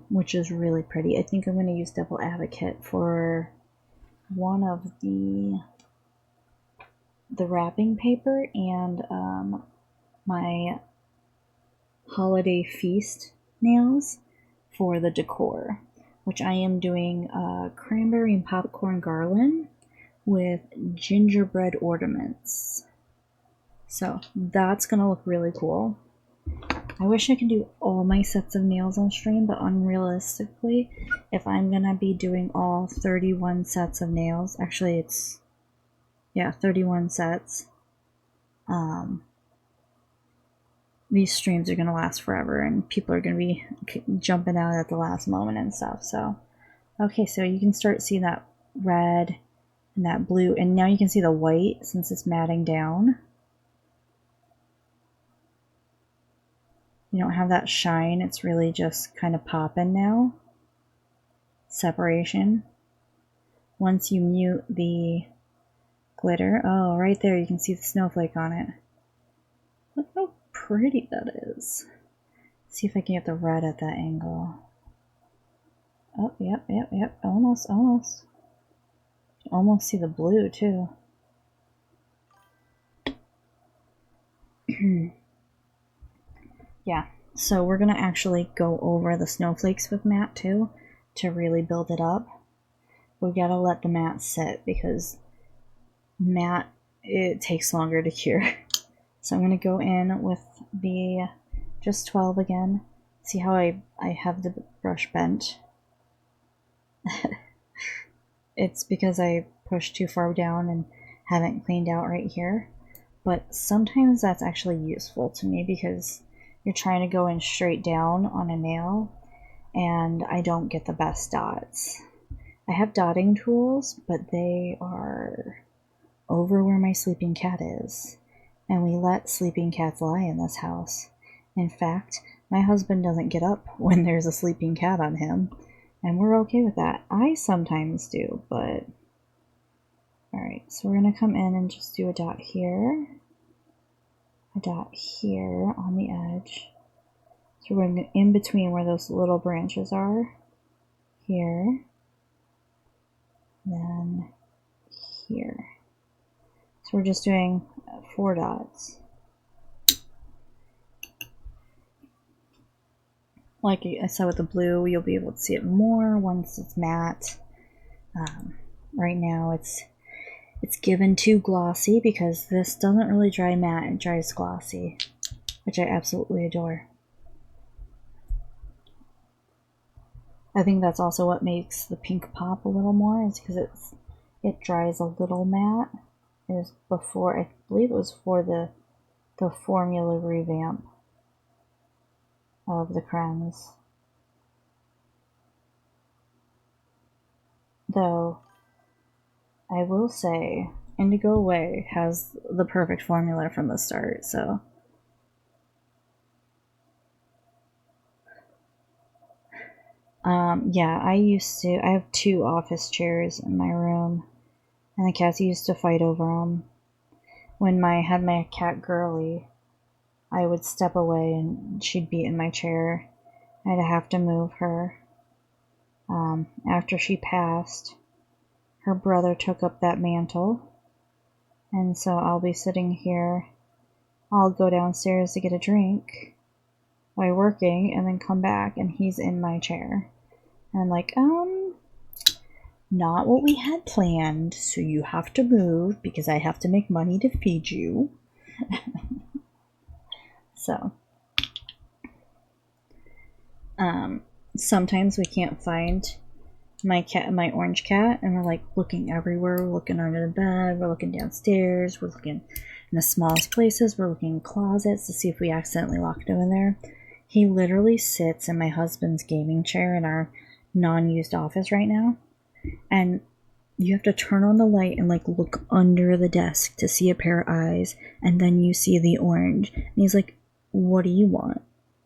which is really pretty. I think I'm going to use Devil Advocate for one of the wrapping paper and my holiday feast nails for the decor, which I am doing cranberry and popcorn garland with gingerbread ornaments. So that's gonna look really cool. I wish I could do all my sets of nails on stream, but unrealistically, if I'm gonna be doing all 31 sets of nails, actually it's, yeah, 31 sets, these streams are gonna last forever and people are gonna be jumping out at the last moment and stuff. So, okay, so you can start seeing that red and that blue, and now you can see the white since it's matting down. You don't have that shine, it's really just kind of popping now. Separation. Once you mute the glitter, oh, right there you can see the snowflake on it. Look how pretty that is. Let's see if I can get the red at that angle. Oh, yep, almost. Almost see the blue too. Yeah, so we're gonna actually go over the snowflakes with matte too to really build it up. We gotta let the matte sit because matte, it takes longer to cure. So I'm gonna go in with the just 12 again. See how I have the brush bent? It's because I pushed too far down and haven't cleaned out right here. But sometimes that's actually useful to me because you're trying to go in straight down on a nail and I don't get the best dots. I have dotting tools, but they are over where my sleeping cat is. And we let sleeping cats lie in this house. In fact, my husband doesn't get up when there's a sleeping cat on him. And we're okay with that. I sometimes do, but... Alright, so we're going to come in and just do a dot here. A dot here on the edge. So we're going in between where those little branches are. Here. Then here. So we're just doing 4 dots. Like I said with the blue, you'll be able to see it more once it's matte. Right now it's given too glossy because this doesn't really dry matte, it dries glossy, which I absolutely adore. I think that's also what makes the pink pop a little more, is because it dries a little matte. It was before, I believe it was for the formula revamp of the cremes. Though, I will say, Indigo Way has the perfect formula from the start, so... yeah, I have 2 office chairs in my room, and the cats used to fight over them. When I had my cat Girly, I would step away and she'd be in my chair. I'd have to move her. After she passed, her brother took up that mantle, and so I'll be sitting here. I'll go downstairs to get a drink while working, and then come back, and he's in my chair. And I'm like, not what we had planned, so you have to move because I have to make money to feed you. So, sometimes we can't find my orange cat, and we're like looking everywhere. We're looking under the bed, we're looking downstairs, we're looking in the smallest places, we're looking in closets to see if we accidentally locked him in there. He literally sits in my husband's gaming chair in our non-used office right now, and you have to turn on the light and like look under the desk to see a pair of eyes, and then you see the orange, and he's like, what do you want?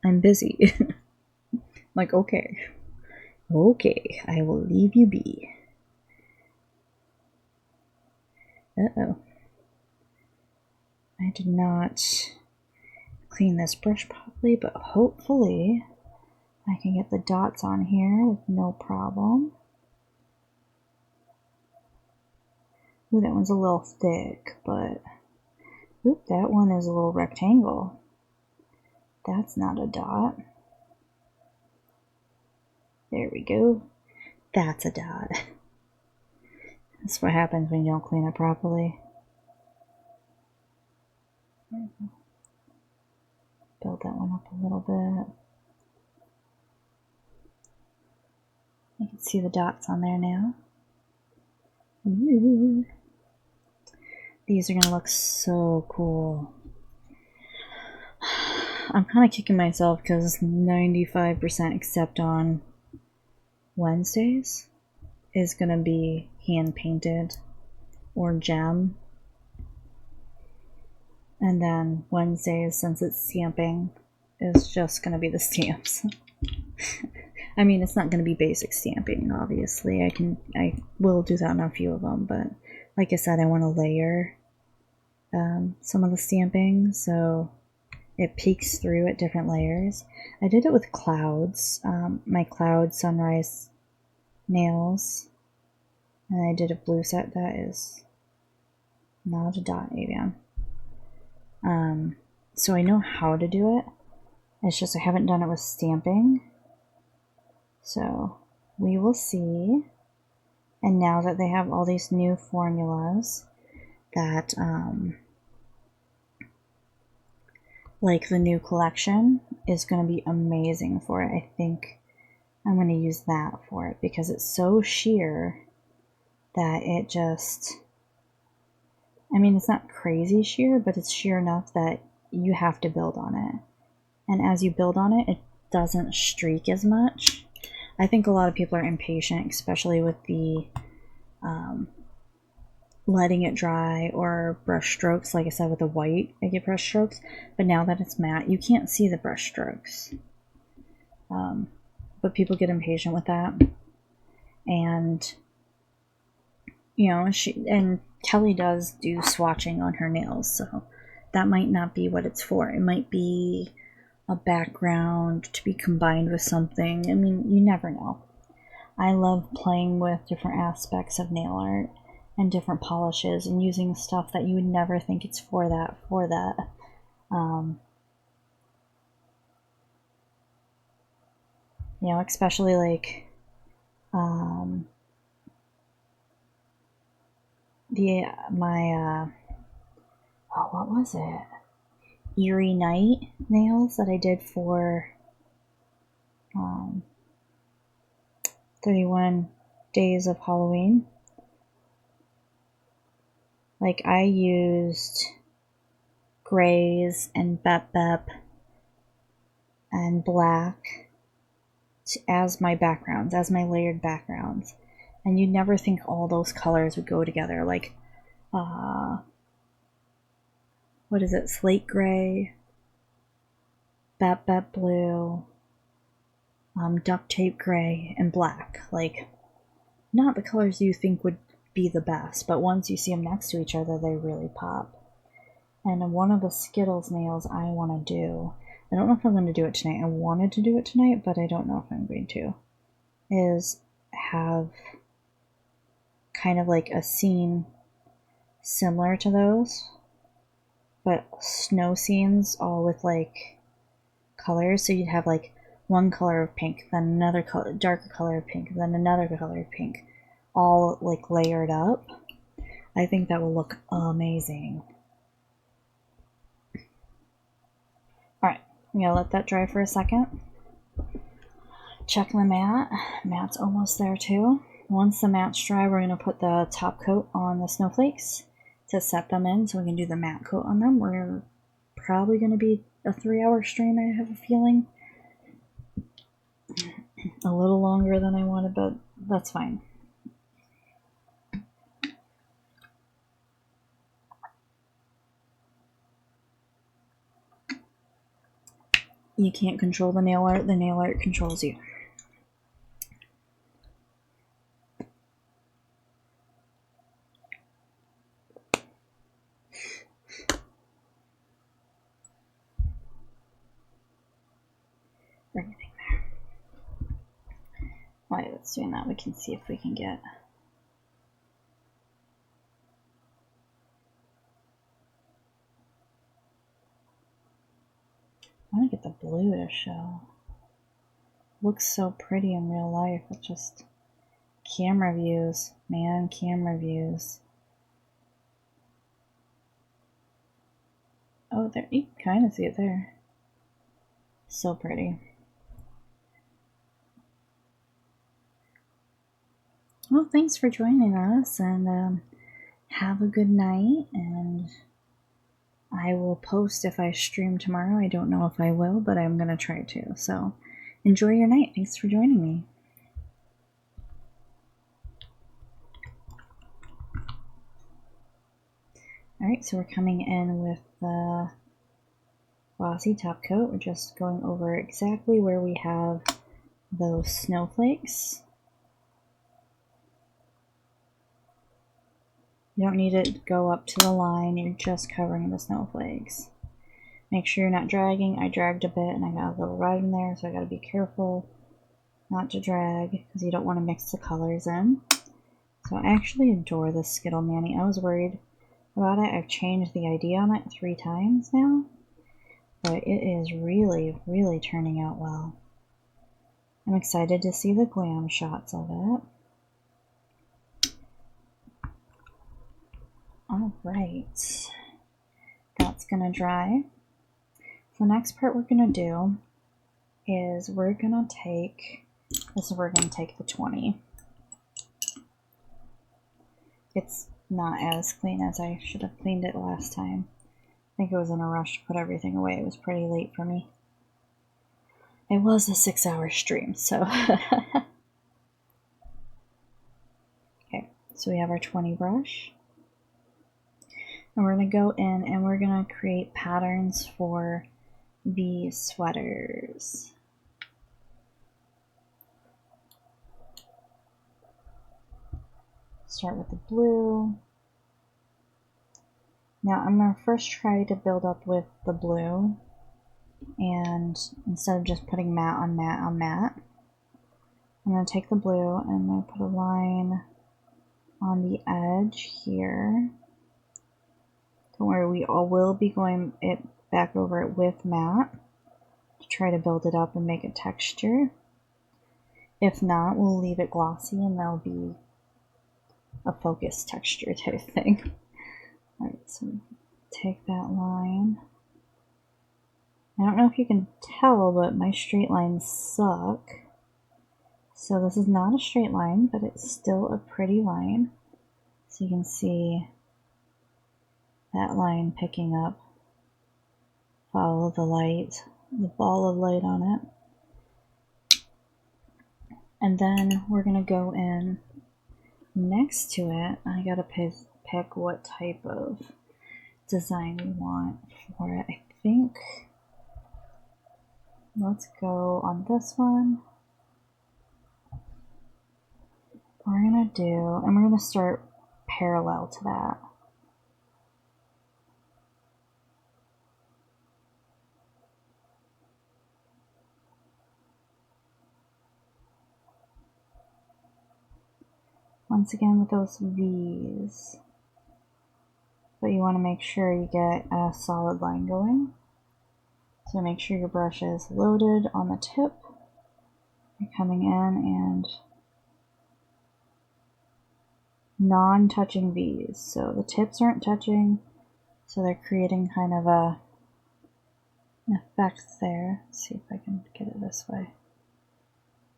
I'm busy. I'm like, okay, I will leave you be. Uh-oh, I did not clean this brush properly, but hopefully I can get the dots on here with no problem. Ooh, that one's a little thick, but oop, that one is a little rectangle. That's not a dot. There we go. That's a dot. That's what happens when you don't clean it properly. Build that one up a little bit. You can see the dots on there now. Ooh. These are gonna look so cool. I'm kind of kicking myself because 95% except on Wednesdays is gonna be hand painted or gem. And then Wednesdays, since it's stamping, is just gonna be the stamps. I mean, it's not gonna be basic stamping, obviously. I will do that on a few of them, but like I said, I want to layer some of the stamping so it peeks through at different layers. I did it with clouds, my cloud sunrise nails, and I did a blue set that is not a dot, Avian. So I know how to do it. It's just I haven't done it with stamping. So we will see. And now that they have all these new formulas that, like the new collection is going to be amazing for it. I think I'm going to use that for it because it's so sheer that it just, I mean, it's not crazy sheer, but it's sheer enough that you have to build on it. And as you build on it, it doesn't streak as much. I think a lot of people are impatient, especially with the letting it dry or brush strokes. Like I said, with the white, I get brush strokes. But now that it's matte, you can't see the brush strokes. But people get impatient with that. And, you know, Kelly does do swatching on her nails, so that might not be what it's for. It might be a background to be combined with something. I mean, you never know. I love playing with different aspects of nail art and different polishes and using stuff that you would never think it's for that. You know, especially like what was it? Eerie Night nails that I did for 31 Days of Halloween. Like, I used grays and bep and black as my backgrounds, as my layered backgrounds. And you'd never think all those colors would go together. Like, what is it? Slate gray, bep blue, duct tape gray, and black. Like, not the colors you think would be the best, but once you see them next to each other, they really pop. And one of the Skittles nails I want to do, I don't know if I'm going to do it tonight. I wanted to do it tonight, but I don't know if I'm going to, is have kind of like a scene similar to those, but snow scenes all with like colors. So you'd have like one color of pink, then another color, darker color of pink, then another color of pink, all like layered up. I think that will look amazing. Alright, I'm gonna let that dry for a second. Check the mat. Mat's almost there too. Once the mat's dry, we're gonna put the top coat on the snowflakes to set them in so we can do the matte coat on them. We're probably gonna be a 3-hour stream, I have a feeling. A little longer than I wanted, but that's fine. You can't control the nail art controls you. Everything there. While it's doing that, we can see if we can get I want to get the blue to show. Looks so pretty in real life. It's just camera views, man, camera views. Oh, there, you can kind of see it there. So pretty. Well, thanks for joining us, and have a good night, and I will post if I stream tomorrow. I don't know if I will, but I'm going to try to. So enjoy your night. Thanks for joining me. Alright, so we're coming in with the glossy top coat. We're just going over exactly where we have those snowflakes. You don't need to go up to the line, you're just covering the snowflakes. Make sure you're not dragging. I dragged a bit and I got a little red in there, so I gotta be careful not to drag because you don't want to mix the colors in. So I actually adore this Skittle Mani. I was worried about it. I've changed the ID on it 3 times now, but it is really, really turning out well. I'm excited to see the glam shots of it. Alright, that's gonna dry. So next part we're gonna do is we're gonna take the 20. It's not as clean as I should have cleaned it last time. I think it was in a rush to put everything away. It was pretty late for me. It was a 6-hour stream, so. Okay, so we have our 20 brush. And we're going to go in and we're going to create patterns for the sweaters. Start with the blue. Now I'm going to first try to build up with the blue, and instead of just putting matte on matte on matte, I'm going to take the blue and I'm going to put a line on the edge here. Don't worry, we all will be going it back over it with matte to try to build it up and make it texture. If not, we'll leave it glossy and that'll be a focus texture type thing. Alright, so take that line. I don't know if you can tell, but my straight lines suck. So this is not a straight line, but it's still a pretty line. So you can see that line picking up. Follow the light, the ball of light on it. And then we're going to go in next to it. I got to pick what type of design we want for it. I think let's go on this one. We're going to do, and we're going to start parallel to that. Once again with those V's, but you want to make sure you get a solid line going. So make sure your brush is loaded on the tip. You're coming in and non-touching V's. So the tips aren't touching, so they're creating kind of an effect there. Let's see if I can get it this way.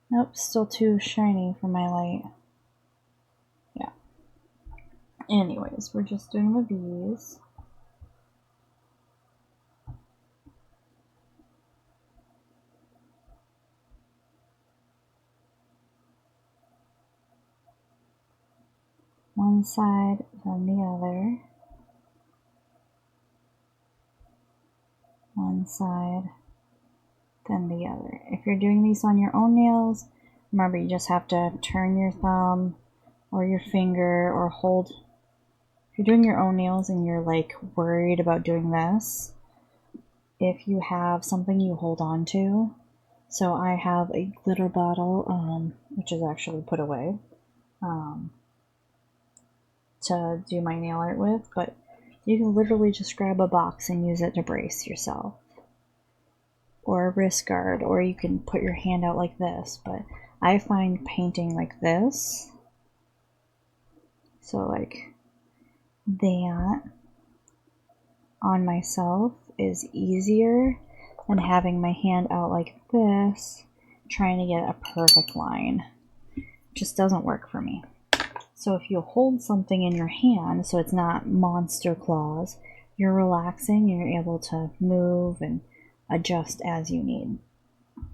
Nope, still too shiny for my light. Yeah. Anyways, we're just doing the V's. One side, then the other. One side, then the other. If you're doing these on your own nails, remember you just have to turn your thumb or your finger or hold. If you're doing your own nails and you're like worried about doing this, if you have something you hold on to, so I have a glitter bottle, which is actually put away, to do my nail art with, but you can literally just grab a box and use it to brace yourself. Or a wrist guard, or you can put your hand out like this, but I find painting like this, so like that, on myself is easier than having my hand out like this, trying to get a perfect line. It just doesn't work for me. So if you hold something in your hand so it's not monster claws, you're relaxing, you're able to move and adjust as you need.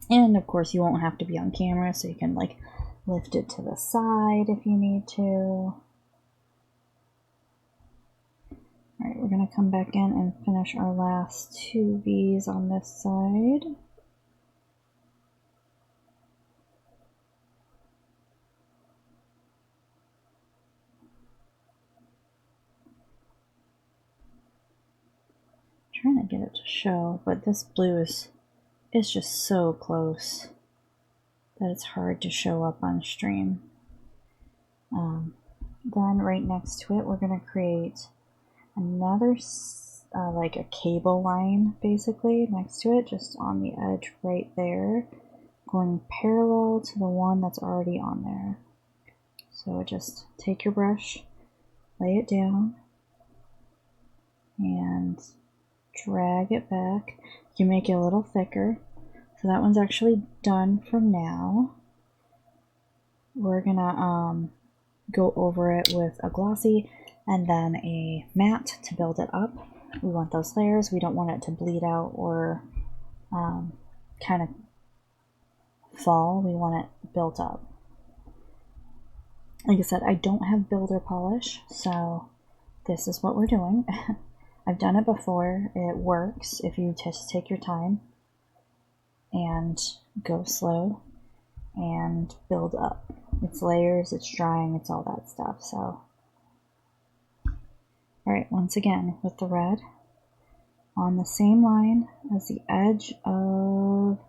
And of course you won't have to be on camera, so you can like lift it to the side if you need to. Alright, we're going to come back in and finish our last 2 V's on this side. Trying to get it to show, but this blue is just so close that it's hard to show up on stream. Then right next to it, we're going to create another like a cable line basically next to it, just on the edge right there, going parallel to the one that's already on there. So just take your brush, lay it down, and drag it back. You make it a little thicker. So that one's actually done for now. We're gonna go over it with a glossy and then a matte to build it up. We want those layers. We don't want it to bleed out or kind of fall. We want it built up. Like I said, I don't have builder polish, so this is what we're doing. I've done it before. It works if you just take your time and go slow and build up. It's layers, it's drying, it's all that stuff. So, alright, once again with the red on the same line as the edge of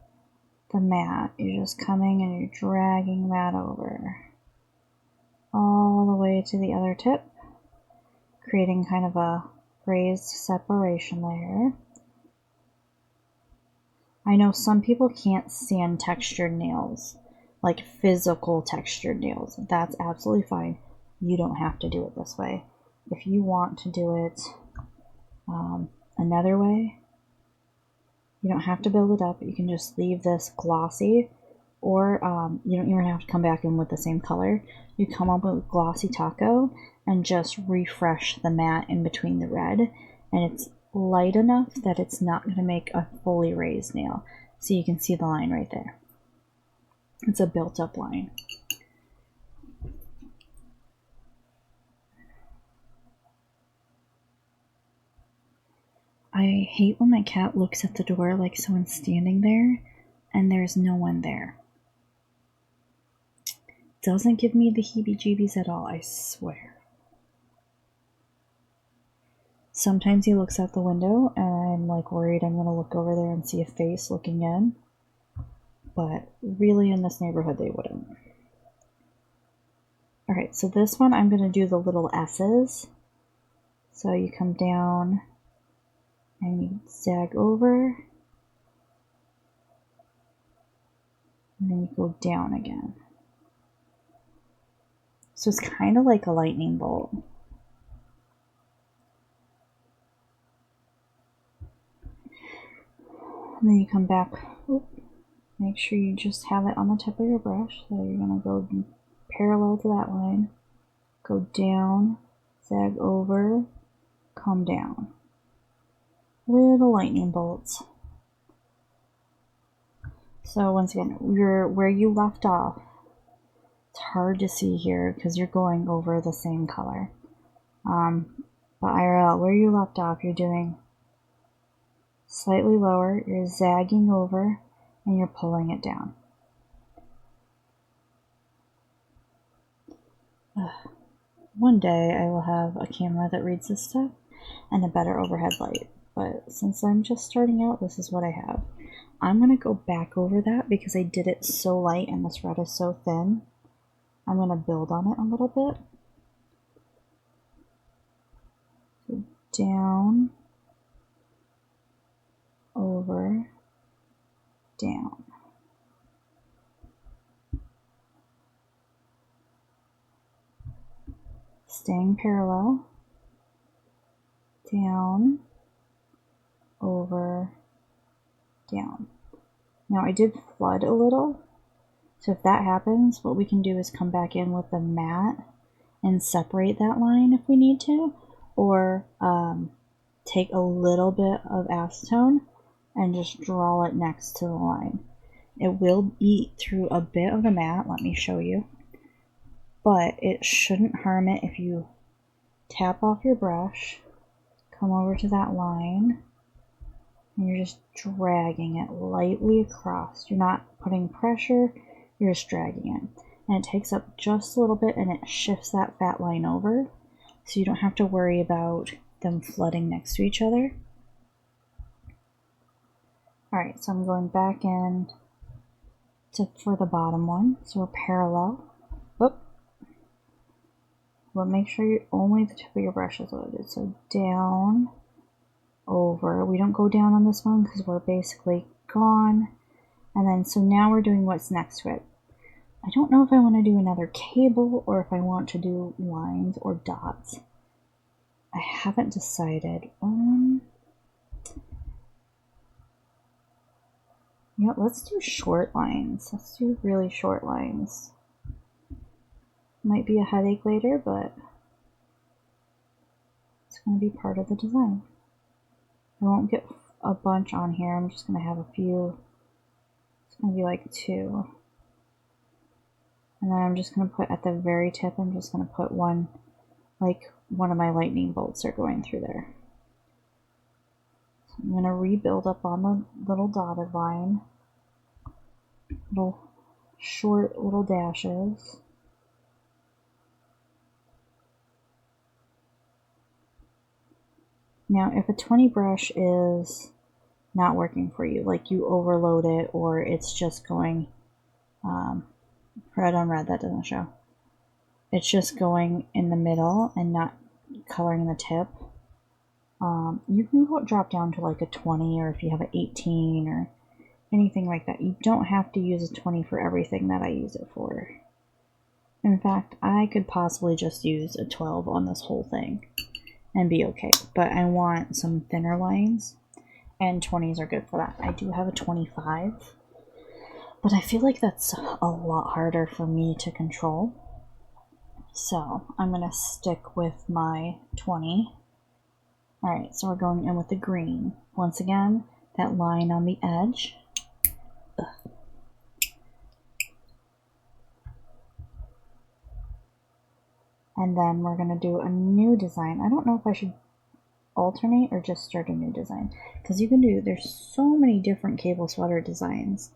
the mat, you're just coming and you're dragging that over all the way to the other tip, creating kind of a raised separation layer. I know some people can't stand textured nails, like physical textured nails. That's absolutely fine. You don't have to do it this way. If you want to do it another way, you don't have to build it up. You can just leave this glossy, or you don't even have to come back in with the same color. You come up with glossy taco and just refresh the mat in between the red, and it's light enough that it's not going to make a fully raised nail. So you can see the line right there. It's a built up line. I hate when my cat looks at the door like someone's standing there and there's no one there. Doesn't give me the heebie-jeebies at all, I swear. Sometimes he looks out the window and I'm like worried I'm gonna look over there and see a face looking in. But really in this neighborhood they wouldn't. Alright, so this one I'm gonna do the little S's. So you come down and you zag over. And then you go down again. So it's kind of like a lightning bolt. And then you come back, make sure you just have it on the tip of your brush. So you're going to go parallel to that line, go down, zag over, come down. Little lightning bolts. So once again, where you left off, it's hard to see here because you're going over the same color. But IRL, where you left off, you're doing slightly lower, you're zagging over, and you're pulling it down. One day I will have a camera that reads this stuff and a better overhead light. But since I'm just starting out, this is what I have. I'm going to go back over that because I did it so light and this red is so thin. I'm going to build on it a little bit. So down, over, down. Staying parallel, down, over, down. Now I did flood a little, so if that happens, what we can do is come back in with the mat and separate that line if we need to, or take a little bit of acetone and just draw it next to the line. It will eat through a bit of the mat, let me show you, but it shouldn't harm it if you tap off your brush, come over to that line, and you're just dragging it lightly across. You're not putting pressure, you're just dragging it. And it takes up just a little bit and it shifts that fat line over, so you don't have to worry about them flooding next to each other. Alright, so I'm going back in for the bottom one, so we're parallel. Whoop. But make sure only the tip of your brush is loaded. So down, over. We don't go down on this one because we're basically gone. And then, so now we're doing what's next to it. I don't know if I want to do another cable or if I want to do lines or dots. I haven't decided. Yeah, let's do short lines. Let's do really short lines. Might be a headache later, but it's going to be part of the design. I won't get a bunch on here. I'm just going to have a few. It's going to be like 2. And then I'm just going to put at the very tip, I'm just going to put one, like one of my lightning bolts are going through there. So I'm going to rebuild up on the little dotted line. Little short little dashes. Now, if a 20 brush is not working for you, like you overload it or it's just going red on red, that doesn't show. It's just going in the middle and not coloring the tip. You can drop down to like a 20, or if you have an 18 or anything like that. You don't have to use a 20 for everything that I use it for. In fact, I could possibly just use a 12 on this whole thing and be okay. But I want some thinner lines, and 20s are good for that. I do have a 25, but I feel like that's a lot harder for me to control. So I'm going to stick with my 20. Alright, so we're going in with the green. Once again, that line on the edge. Ugh. And then we're going to do a new design. I don't know if I should alternate or just start a new design, because you can do, there's so many different cable sweater designs.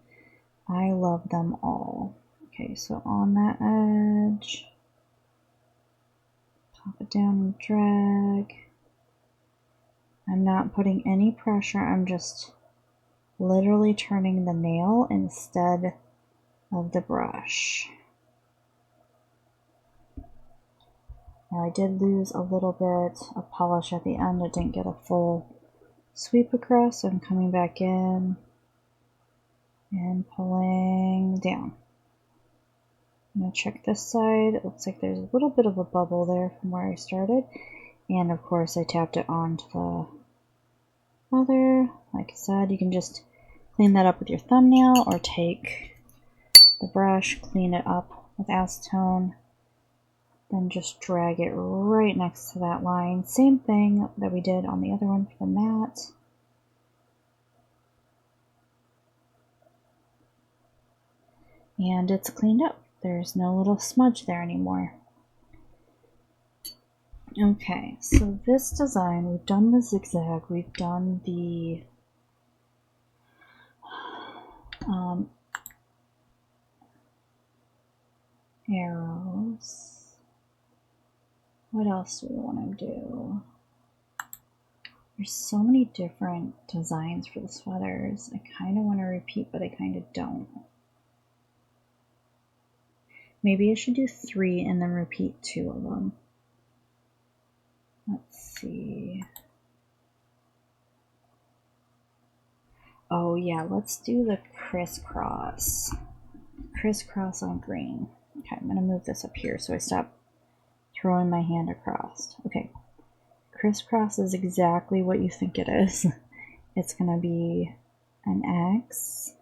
I love them all. Okay, so on that edge, pop it down and drag. I'm not putting any pressure, I'm just literally turning the nail instead of the brush. Now I did lose a little bit of polish at the end. I didn't get a full sweep across, so I'm coming back in and pulling down. I'm going to check this side. It looks like there's a little bit of a bubble there from where I started. And of course I tapped it onto the other. Like I said, you can just clean that up with your thumbnail or take the brush, clean it up with acetone, then just drag it right next to that line. Same thing that we did on the other one for the mat. And it's cleaned up. There's no little smudge there anymore. Okay, so this design, we've done the zigzag, we've done the arrows. What else do we want to do? There's so many different designs for the sweaters. I kind of want to repeat, but I kind of don't. Maybe I should do 3 and then repeat 2 of them. Let's see. Oh yeah, let's do the crisscross. Crisscross on green. Okay, I'm going to move this up here so I stop throwing my hand across. Okay, crisscross is exactly what you think it is. it's going to be an X.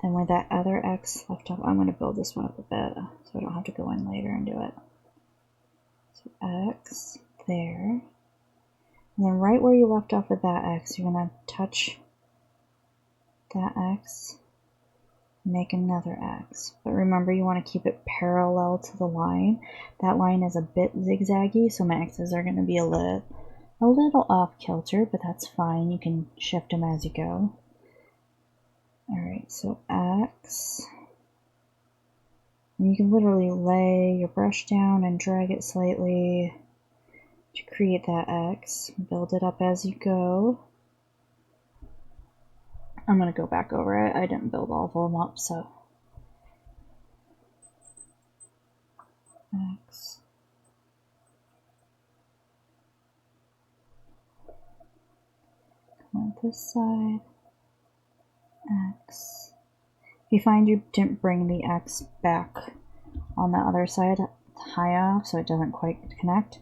Then where that other X left off, I'm going to build this one up a bit so I don't have to go in later and do it. So X there. And then right where you left off with that X, you're going to touch that X, make another X. But remember, you want to keep it parallel to the line. That line is a bit zigzaggy, so my X's are going to be a little off kilter, but that's fine. You can shift them as you go. Alright, so X. And you can literally lay your brush down and drag it slightly to create that X. Build it up as you go. I'm going to go back over it. I didn't build all of them up, so. X. Come on this side. X. If you find you didn't bring the X back on the other side high enough so it doesn't quite connect,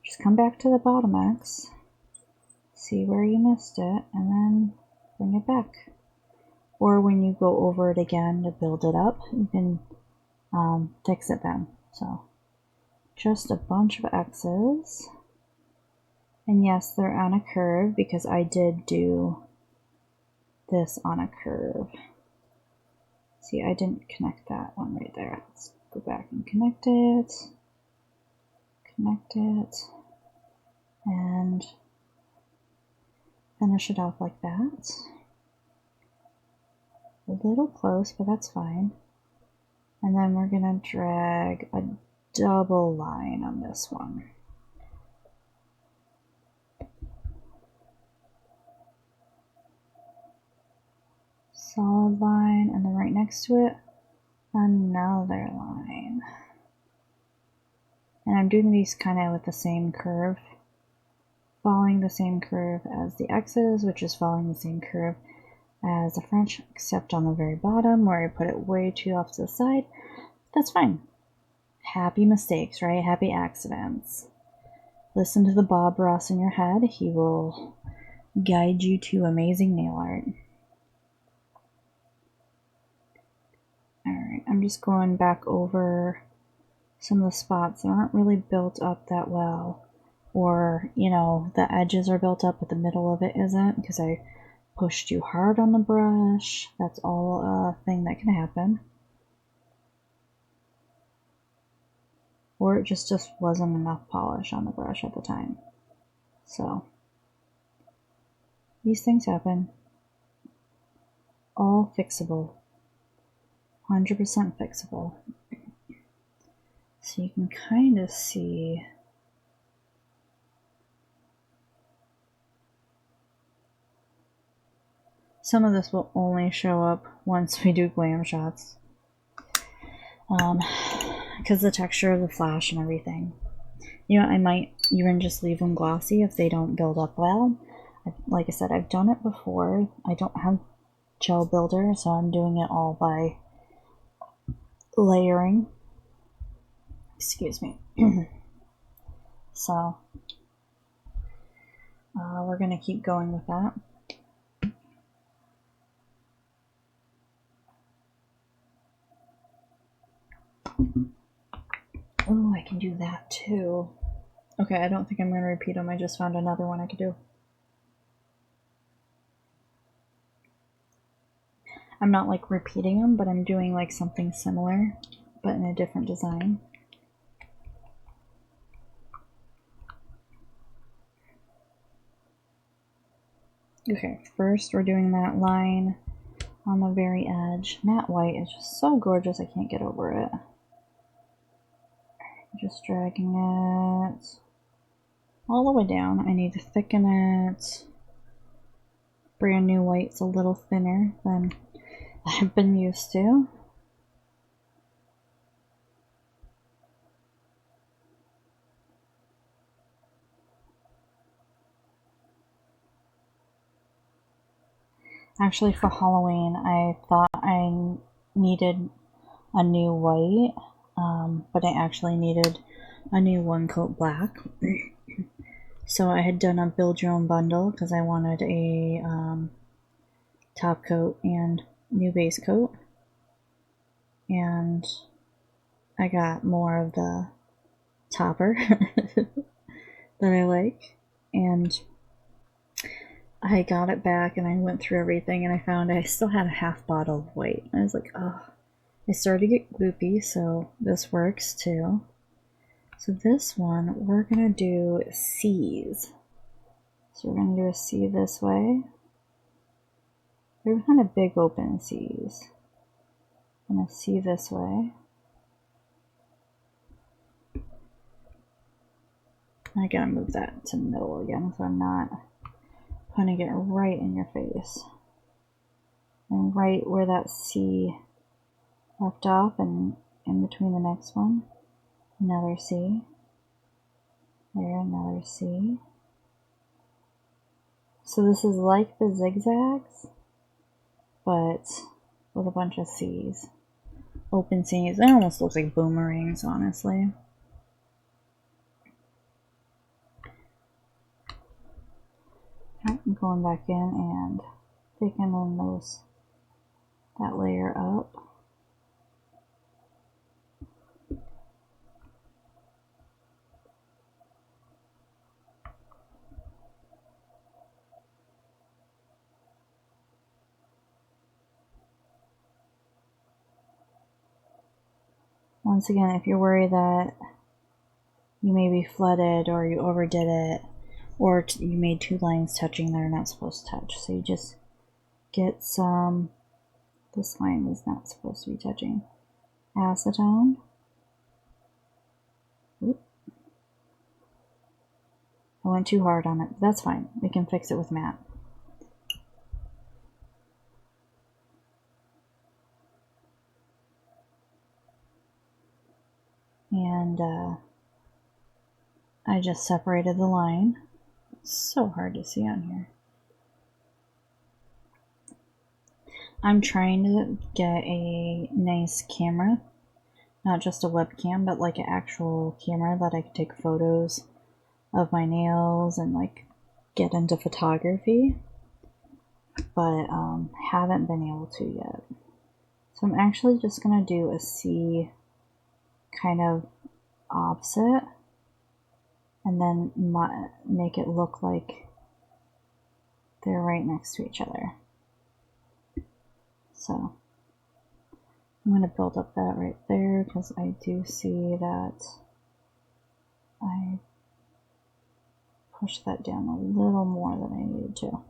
just come back to the bottom X, see where you missed it, and then bring it back. Or when you go over it again to build it up, you can fix it then. So just a bunch of X's. And yes, they're on a curve because I did do this on a curve. See, I didn't connect that one right there. Let's go back and connect it, and finish it off like that. A little close, but that's fine. And then we're gonna drag a double line on this one. Solid line, and then right next to it, another line. And I'm doing these kind of with the same curve, following the same curve as the X's, which is following the same curve as the French, except on the very bottom where I put it way too off to the side. That's fine. Happy mistakes, right? Happy accidents. Listen to the Bob Ross in your head. He will guide you to amazing nail art. Alright, I'm just going back over some of the spots that aren't really built up that well. Or, you know, the edges are built up, but the middle of it isn't because I pushed too hard on the brush. That's all a thing that can happen. Or it just wasn't enough polish on the brush at the time. So, these things happen. All fixable. 100% fixable. So you can kind of see some of this will only show up once we do glam shots. Because the texture of the flash and everything. You know, I might even just leave them glossy if they don't build up well. Like I said, I've done it before. I don't have gel builder, so I'm doing it all by layering. Excuse me. So, we're going to keep going with that. Oh, I can do that too. Okay, I don't think I'm going to repeat them. I just found another one I could do. I'm not like repeating them, but I'm doing like something similar, but in a different design. Okay, first we're doing that line on the very edge. Matte white is just so gorgeous, I can't get over it. Just dragging it all the way down. I need to thicken it. Brand new white's a little thinner than I've been used to. Actually, for Halloween, I thought I needed a new white but I actually needed a new one coat black. So I had done a build your own bundle because I wanted a top coat and new base coat, and I got more of the topper that I like, and I got it back and I went through everything and I found I still had a half bottle of white. I was like, oh, I started to get gloopy, so this works too. So this one, we're gonna do C's. So we're gonna do a C this way. They're kind of big open C's. I'm gonna C this way. I gotta move that to the middle again so I'm not putting it right in your face. And right where that C left off and in between the next one, another C. There, another C. So this is like the zigzags, but with a bunch of C's. Open C's. It almost looks like boomerangs, honestly. I'm going back in and thickening that layer up. Once again, if you're worried that you may be flooded or you overdid it, or you made two lines touching that are not supposed to touch, so you just get some, this line is not supposed to be touching, acetone. Oop. I went too hard on it, but that's fine. We can fix it with matte. And I just separated the line. It's so hard to see on here. I'm trying to get a nice camera, not just a webcam, but like an actual camera that I could take photos of my nails and like get into photography, but haven't been able to yet. So I'm actually just gonna do a C kind of opposite and then make it look like they're right next to each other. So I'm going to build up that right there because I do see that I pushed that down a little more than I needed to.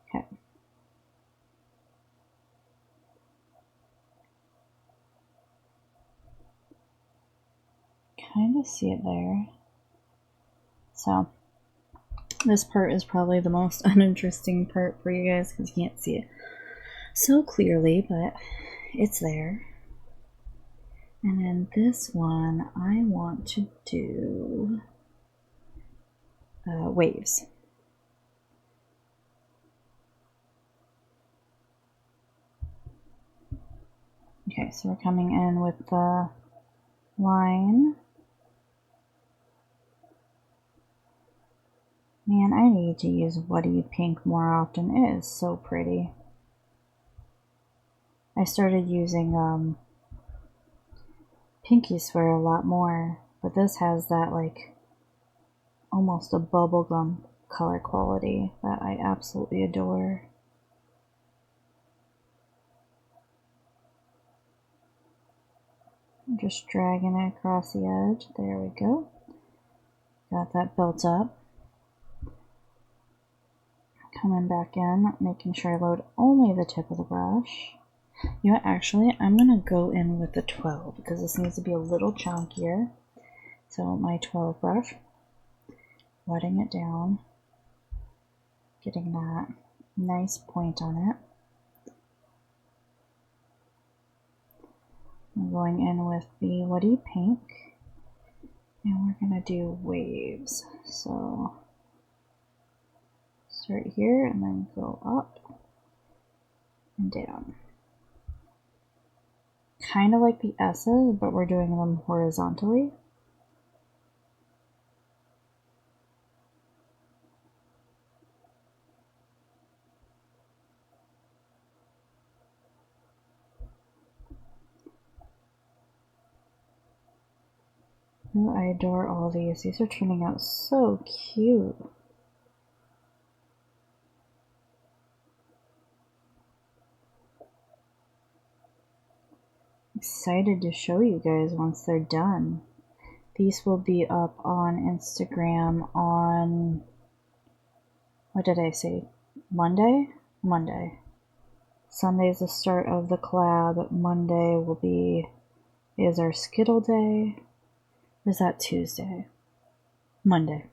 Okay. Kind of see it there. So this part is probably the most uninteresting part for you guys because you can't see it so clearly, but it's there. And then this one, I want to do waves. Okay, so we're coming in with the line. Man, I need to use Woody Pink more often. It is so pretty. I started using Pinky Swear a lot more, but this has that like almost a bubblegum color quality that I absolutely adore. I'm just dragging it across the edge. There we go. Got that built up. Coming back in, making sure I load only the tip of the brush. You know what, actually, I'm going to go in with the 12 because this needs to be a little chunkier. So my 12 brush, wetting it down, getting that nice point on it. I'm going in with the Woody Pink, and we're going to do waves. So start here and then go up and down. kind of like the S's, but we're doing them horizontally. Oh, I adore all these. These are turning out so cute. Excited to show you guys once they're done. These will be up on Instagram on, what did I say, Monday? Monday. Sunday is the start of the collab. Monday is our Skittle day. Or is that Tuesday? Monday.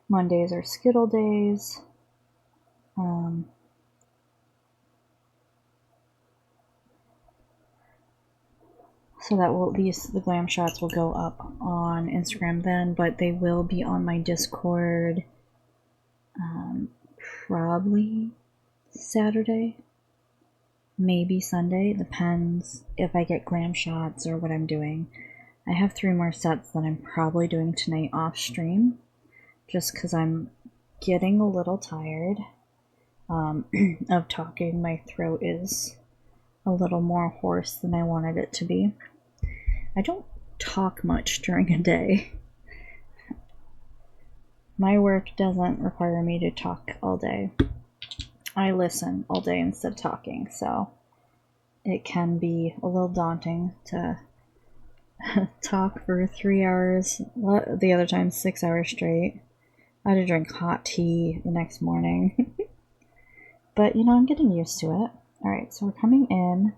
Mondays are Skittle days. So that will, the glam shots will go up on Instagram then, but they will be on my Discord probably Saturday, maybe Sunday. Depends if I get glam shots or what I'm doing. I have 3 more sets that I'm probably doing tonight off stream, just because I'm getting a little tired of talking. My throat is a little more hoarse than I wanted it to be. I don't talk much during a day. My work doesn't require me to talk all day. I listen all day instead of talking, so it can be a little daunting to talk for 3 hours, the other time 6 hours straight. I had to drink hot tea the next morning. But, you know, I'm getting used to it. Alright, so we're coming in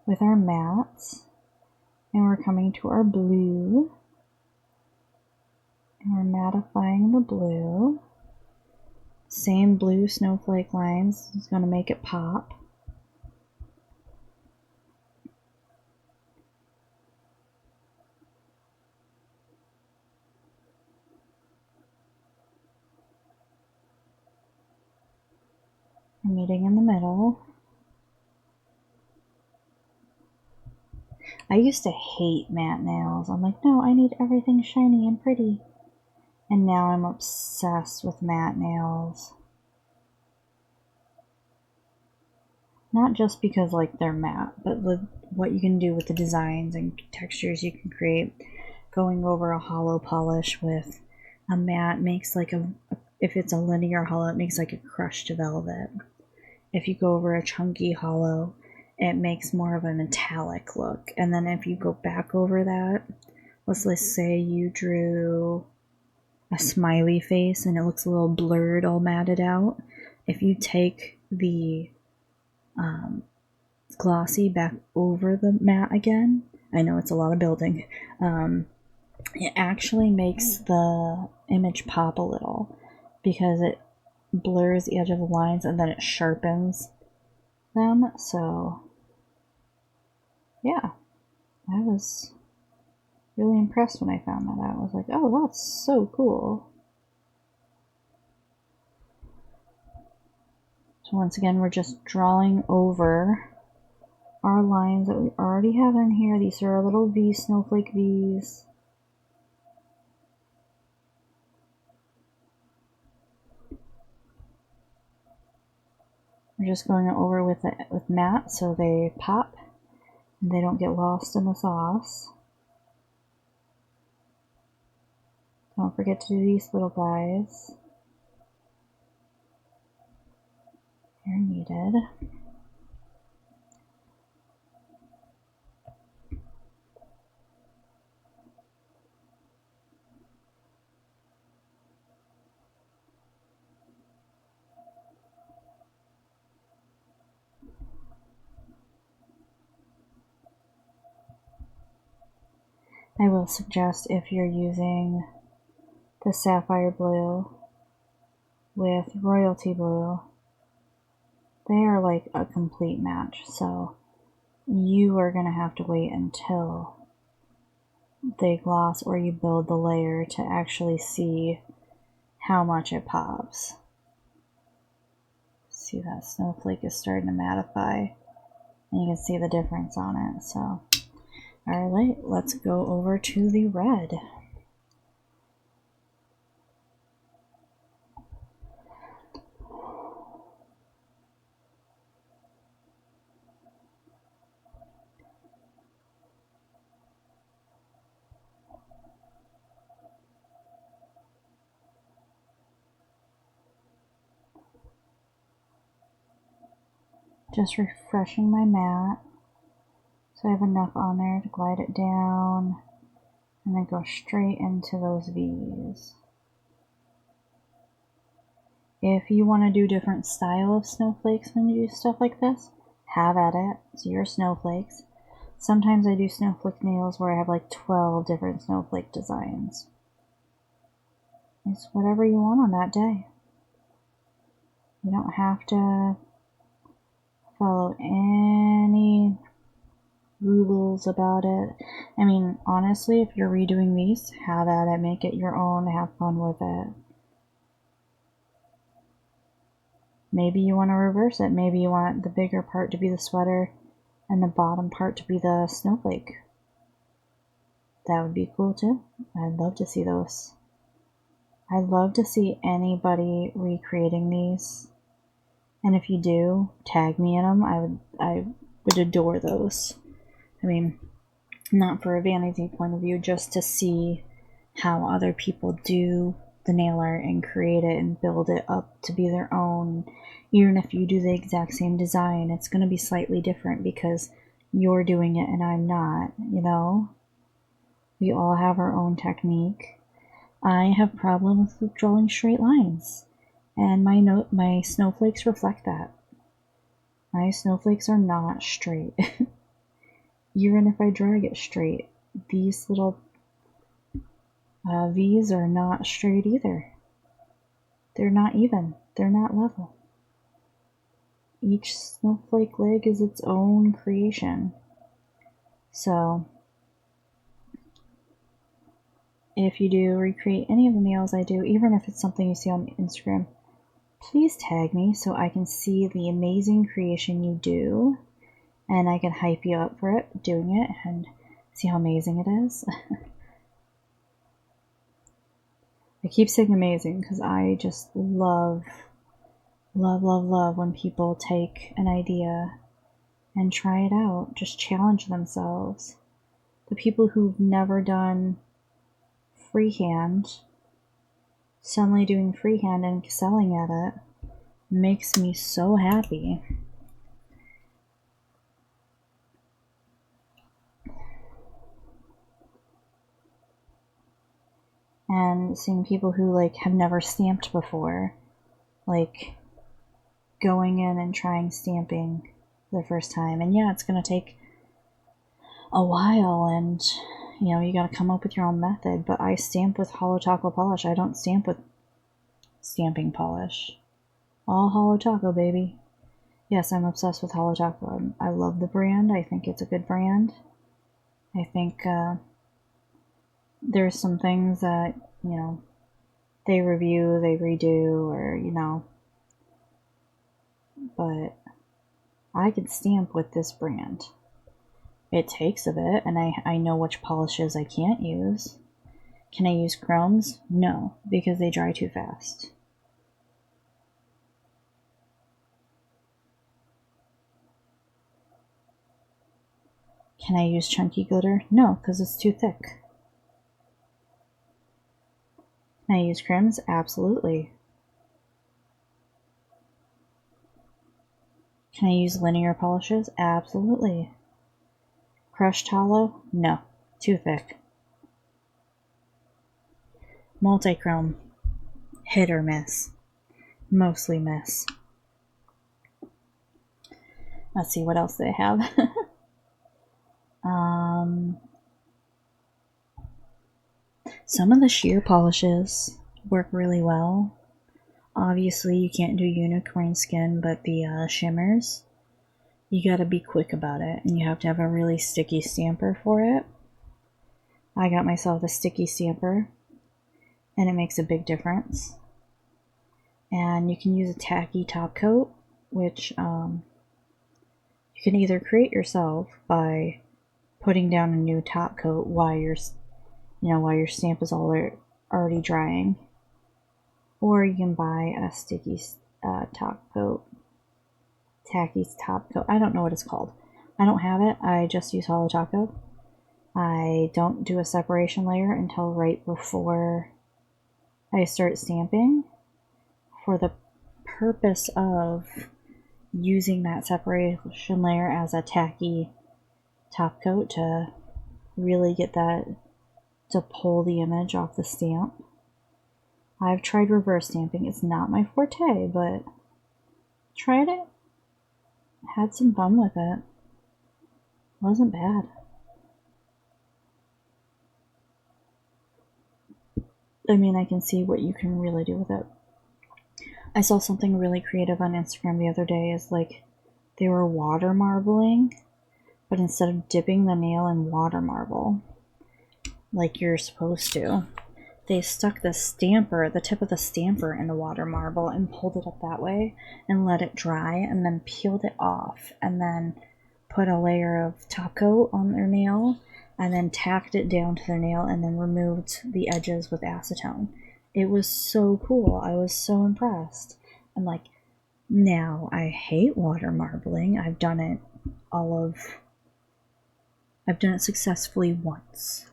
with our mats, and we're coming to our blue, and we're mattifying the blue. Same blue snowflake lines is going to make it pop. We're meeting in the middle. I used to hate matte nails. I'm like, no, I need everything shiny and pretty. And now I'm obsessed with matte nails. Not just because like they're matte, but what you can do with the designs and textures you can create. Going over a hollow polish with a matte makes like if it's a linear hollow, it makes like a crushed velvet. If you go over a chunky hollow, it makes more of a metallic look. And then if you go back over that, let's say you drew a smiley face and it looks a little blurred, all matted out. If you take the glossy back over the matte again, I know it's a lot of building, it actually makes the image pop a little because it blurs the edge of the lines and then it sharpens them. So yeah, I was really impressed when I found that out. I was like, oh, that's so cool. So once again, we're just drawing over our lines that we already have in here. These are our little V, snowflake V's. We're just going over with matte so they pop and they don't get lost in the sauce. Don't forget to do these little guys. They're needed. I will suggest if you're using the sapphire blue with royalty blue, they are like a complete match, so you are going to have to wait until they gloss or you build the layer to actually see how much it pops. See, that snowflake is starting to mattify. and you can see the difference on it. So, alright, let's go over to the red. Just refreshing my mat so I have enough on there to glide it down and then go straight into those V's. If you want to do different style of snowflakes when you do stuff like this, have at it. It's your snowflakes. Sometimes I do snowflake nails where I have like 12 different snowflake designs. It's whatever you want on that day. You don't have to follow any rules about it. I mean, honestly, if you're redoing these, have at it, make it your own, have fun with it. Maybe you want to reverse it. Maybe you want the bigger part to be the sweater and the bottom part to be the snowflake. That would be cool too. I'd love to see those. I'd love to see anybody recreating these. And if you do, tag me in them. I would adore those. I mean, not for a vanity point of view, just to see how other people do the nail art and create it and build it up to be their own. Even if you do the exact same design, it's going to be slightly different because you're doing it and I'm not, you know? We all have our own technique. I have problems with drawing straight lines, and my snowflakes reflect that. My snowflakes are not straight. Even if I drag it straight, these little V's are not straight either. They're not even. They're not level. Each snowflake leg is its own creation. So, if you do recreate any of the nails I do, even if it's something you see on Instagram, please tag me so I can see the amazing creation you do, and I can hype you up for it, doing it, and see how amazing it is. I keep saying amazing because I just love when people take an idea and try it out, just challenge themselves. The people who've never done freehand, suddenly doing freehand and excelling at it, makes me so happy. And seeing people who like have never stamped before, like going in and trying stamping the first time. And yeah, it's gonna take a while, and you know, you gotta come up with your own method, but I stamp with Holo Taco polish. I don't stamp with stamping polish. All Holo Taco, baby. Yes, I'm obsessed with Holo Taco. I love the brand. I think it's a good brand. I think there's some things that, you know, they review, they redo, or, you know, but I could stamp with this brand. It takes a bit, and I know which polishes I can't use. Can I use chromes? No, because they dry too fast. Can I use chunky glitter? No, because it's too thick. Can I use crims? Absolutely. Can I use linear polishes? Absolutely. Crushed hollow? No, too thick. Multichrome, hit or miss. Mostly miss. Let's see what else they have. Some of the sheer polishes work really well. Obviously, you can't do unicorn skin, but the shimmers, you gotta be quick about it, and you have to have a really sticky stamper for it. I got myself a sticky stamper, and it makes a big difference. And you can use a tacky top coat, which you You can either create yourself by putting down a new top coat while your stamp is already drying, or you can buy a sticky top coat, tacky top coat. I don't know what it's called. I don't have it. I just use Holo Top Coat. I don't do a separation layer until right before I start stamping, for the purpose of using that separation layer as a tacky top coat to really get that to pull the image off the stamp. I've tried reverse stamping. It's not my forte, but tried it. Had some fun with it. Wasn't bad. I mean, I can see what you can really do with it. I saw something really creative on Instagram the other day. Is like they were water marbling, but instead of dipping the nail in water marble like you're supposed to, they stuck the tip of the stamper in the water marble and pulled it up that way and let it dry, and then peeled it off, and then put a layer of top coat on their nail, and then tacked it down to their nail, and then removed the edges with acetone. It was so cool. I was so impressed. I'm like, now I hate water marbling. I've done it successfully once.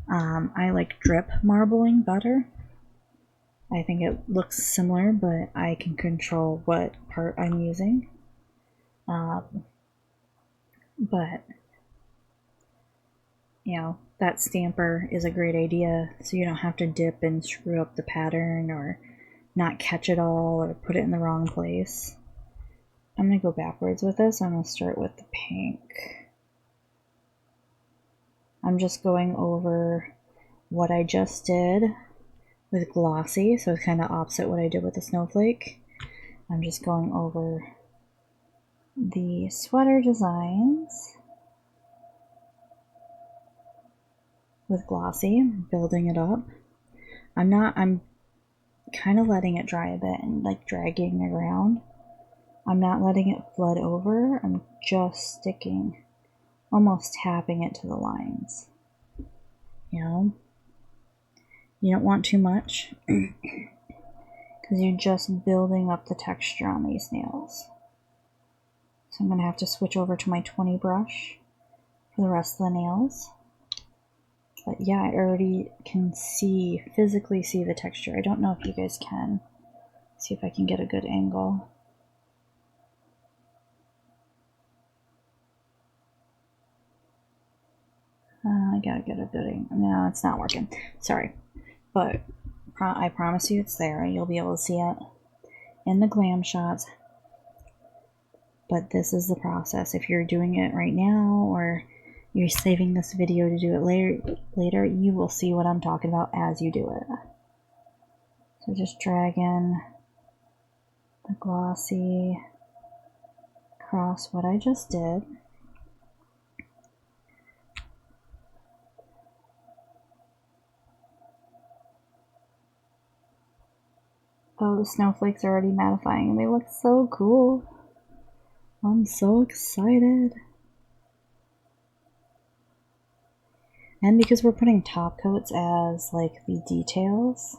I like drip marbling better. I think it looks similar, but I can control what part I'm using. But, that stamper is a great idea, so you don't have to dip and screw up the pattern or not catch it all or put it in the wrong place. I'm going to go backwards with this. I'm going to start with the pink. I'm just going over what I just did with glossy, so it's kind of opposite what I did with the snowflake. I'm just going over the sweater designs with glossy, building it up. I'm kind of letting it dry a bit and like dragging it around. I'm not letting it flood over. I'm just sticking, almost tapping it to the lines. You don't want too much because you're just building up the texture on these nails. So I'm going to have to switch over to my 20 brush for the rest of the nails. But yeah, I already can physically see the texture. I don't know if you guys can. See if I can get a good angle. I gotta get a good angle. No, it's not working. Sorry. But I promise you it's there. You'll be able to see it in the glam shots. But this is the process. If you're doing it right now, or you're saving this video to do it later, you will see what I'm talking about as you do it. So just drag in the glossy across what I just did. Oh, the snowflakes are already mattifying and they look so cool. I'm so excited. And because we're putting top coats as like the details,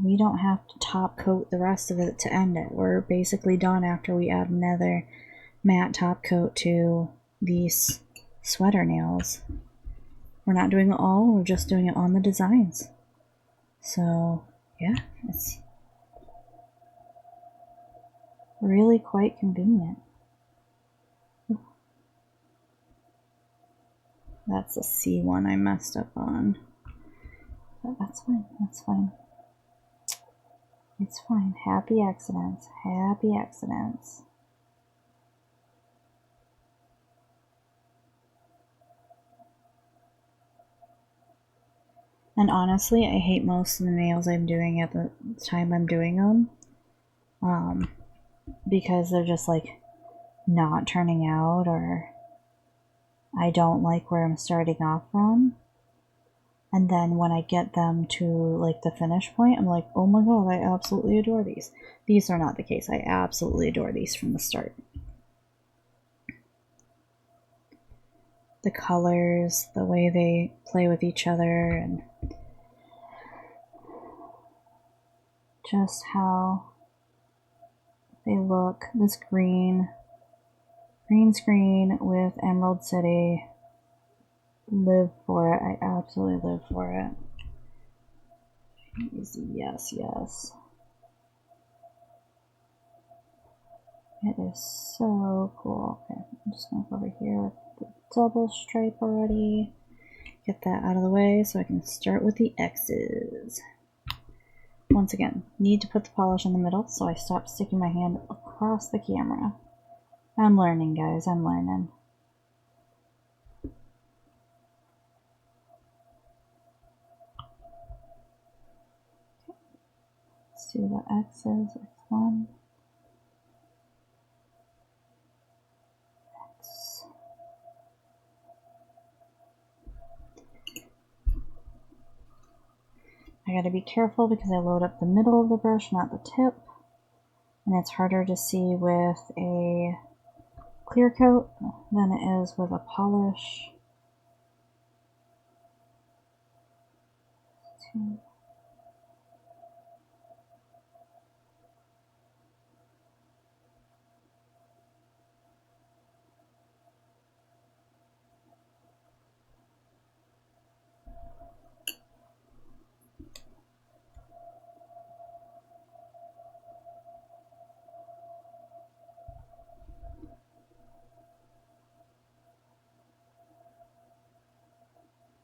we don't have to top coat the rest of it to end it. We're basically done after we add another matte top coat to these sweater nails. We're not doing it all, we're just doing it on the designs. So yeah, it's really quite convenient. That's a C one I messed up on. But that's fine, that's fine. It's fine. Happy accidents. Happy accidents. And honestly, I hate most of the nails I'm doing at the time I'm doing them. Because they're just like not turning out, or I don't like where I'm starting off from. And then when I get them to like the finish point, I'm like, oh my god, I absolutely adore these. These are not the case. I absolutely adore these from the start. the colors, the way they play with each other, and just how they look. This green screen with Emerald City. Live for it. I absolutely live for it. Yes, yes. It is so cool. Okay, I'm just going to go over here with the double stripe already. Get that out of the way so I can start with the X's. Once again, need to put the polish in the middle, so I stop sticking my hand across the camera. I'm learning, guys. I'm learning. Let's do the X's. X1. X. I gotta be careful because I load up the middle of the brush, not the tip. And it's harder to see with a clear coat than it is with a polish. Two.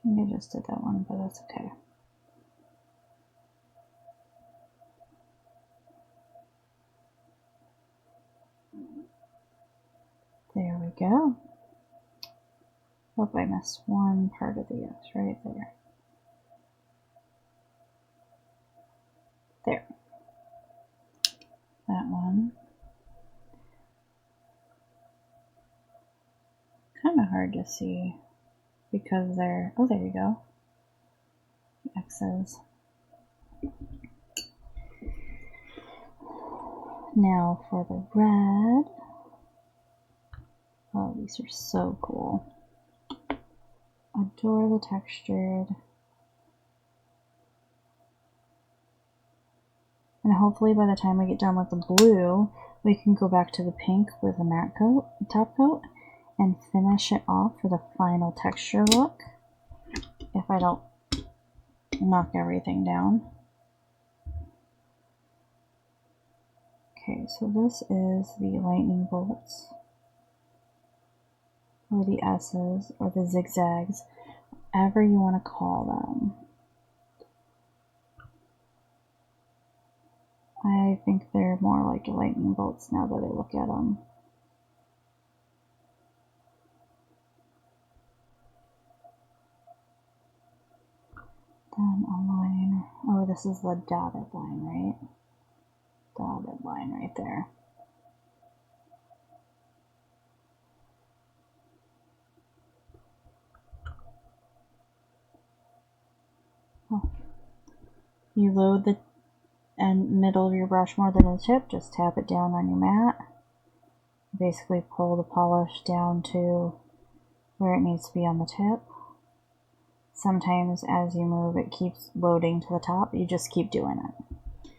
I think I just did that one, but that's okay. There we go. Hope I missed one part of the X right there. There. That one. Kind of hard to see because they're, oh, there you go. The X's. Now for the red. Oh, these are so cool. Adore the textured. And hopefully by the time we get done with the blue, we can go back to the pink with a matte coat, top coat, and finish it off for the final texture look. If I don't knock everything down. Okay, so this is the lightning bolts, or the S's, or the zigzags, whatever you want to call them. I think they're more like lightning bolts now that I look at them. Then a line. Oh, this is the dotted line, right? Dotted line right there. Oh. You load the middle of your brush more than the tip, just tap it down on your mat. Basically pull the polish down to where it needs to be on the tip. Sometimes as you move it keeps loading to the top, you just keep doing it.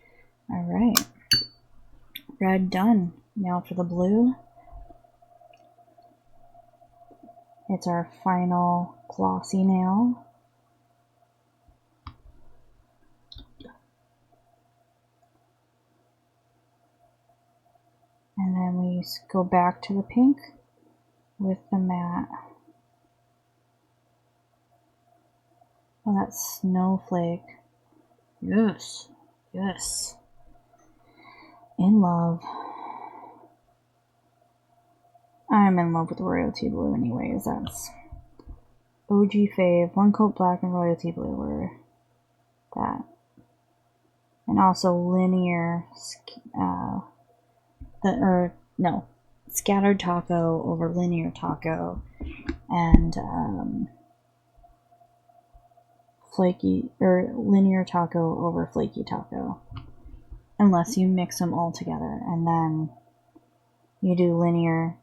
Alright, red done. Now for the blue. It's our final glossy nail. And then we go back to the pink with the matte. Oh, that's Snowflake. Yes, yes. In love. I'm in love with Royalty Blue anyways. That's OG fave. One Coat Black and Royalty Blue were that. And also linear, scattered taco over linear taco, and flaky, or linear taco over flaky taco. Unless you mix them all together, and then you do linear,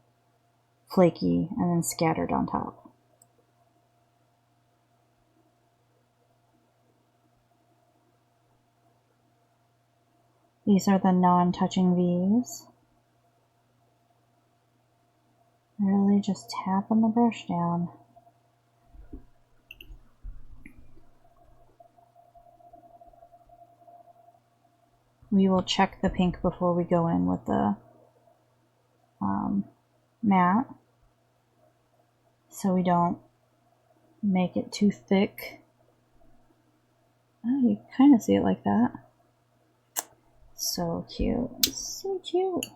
flaky, and then scattered on top. These are the non-touching V's. Really just tapping the brush down. We will check the pink before we go in with the matte, so we don't make it too thick. Oh, you kind of see it like that. So cute. So cute.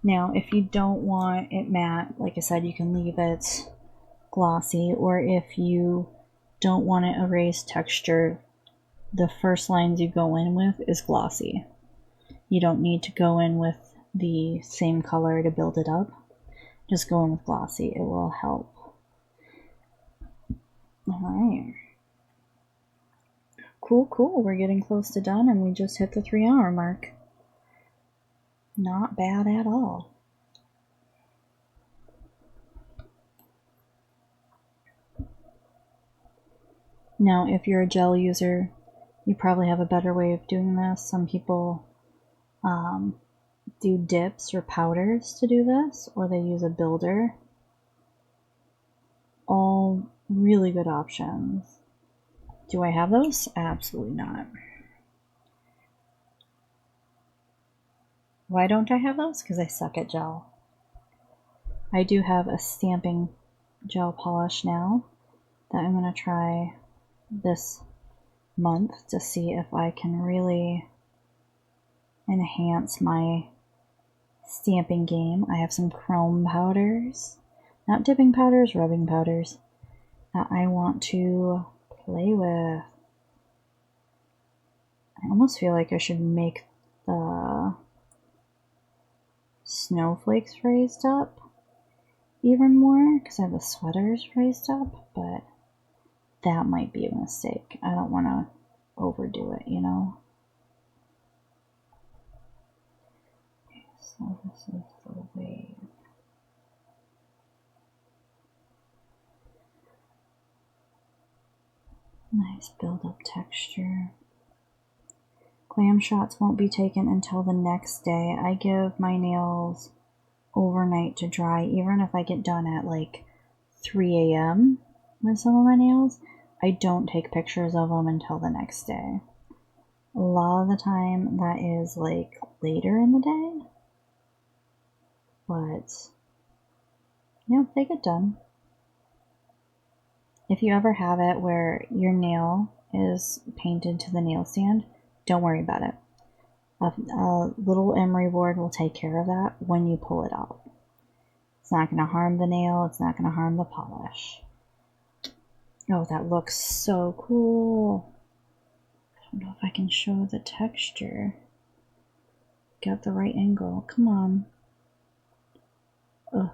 Now, if you don't want it matte, like I said, you can leave it glossy, or if you don't want it erase texture, the first lines you go in with is glossy. You don't need to go in with the same color to build it up. Just go in with glossy. It will help. Alright. Cool, cool. We're getting close to done, and we just hit the 3-hour mark. Not bad at all. Now, if you're a gel user, you probably have a better way of doing this. Some people do dips or powders to do this, or they use a builder. All really good options. Do I have those? Absolutely not. Why don't I have those? Because I suck at gel. I do have a stamping gel polish now that I'm going to try this month to see if I can really enhance my stamping game. I have some chrome powders, not dipping powders, rubbing powders, that I want to play with. I almost feel like I should make the snowflakes raised up even more, because I have the sweaters raised up, but that might be a mistake. I don't want to overdo it, you know? Okay, so this is the wave. Nice build-up texture. Glam shots won't be taken until the next day. I give my nails overnight to dry, even if I get done at like 3 a.m. with some of my nails. I don't take pictures of them until the next day. A lot of the time that is like later in the day, but yeah, they get done. If you ever have it where your nail is painted to the nail stand, don't worry about it. A little emery board will take care of that when you pull it out. It's not going to harm the nail. It's not going to harm the polish. Oh, that looks so cool. I don't know if I can show the texture. Got the right angle. Come on. Ugh.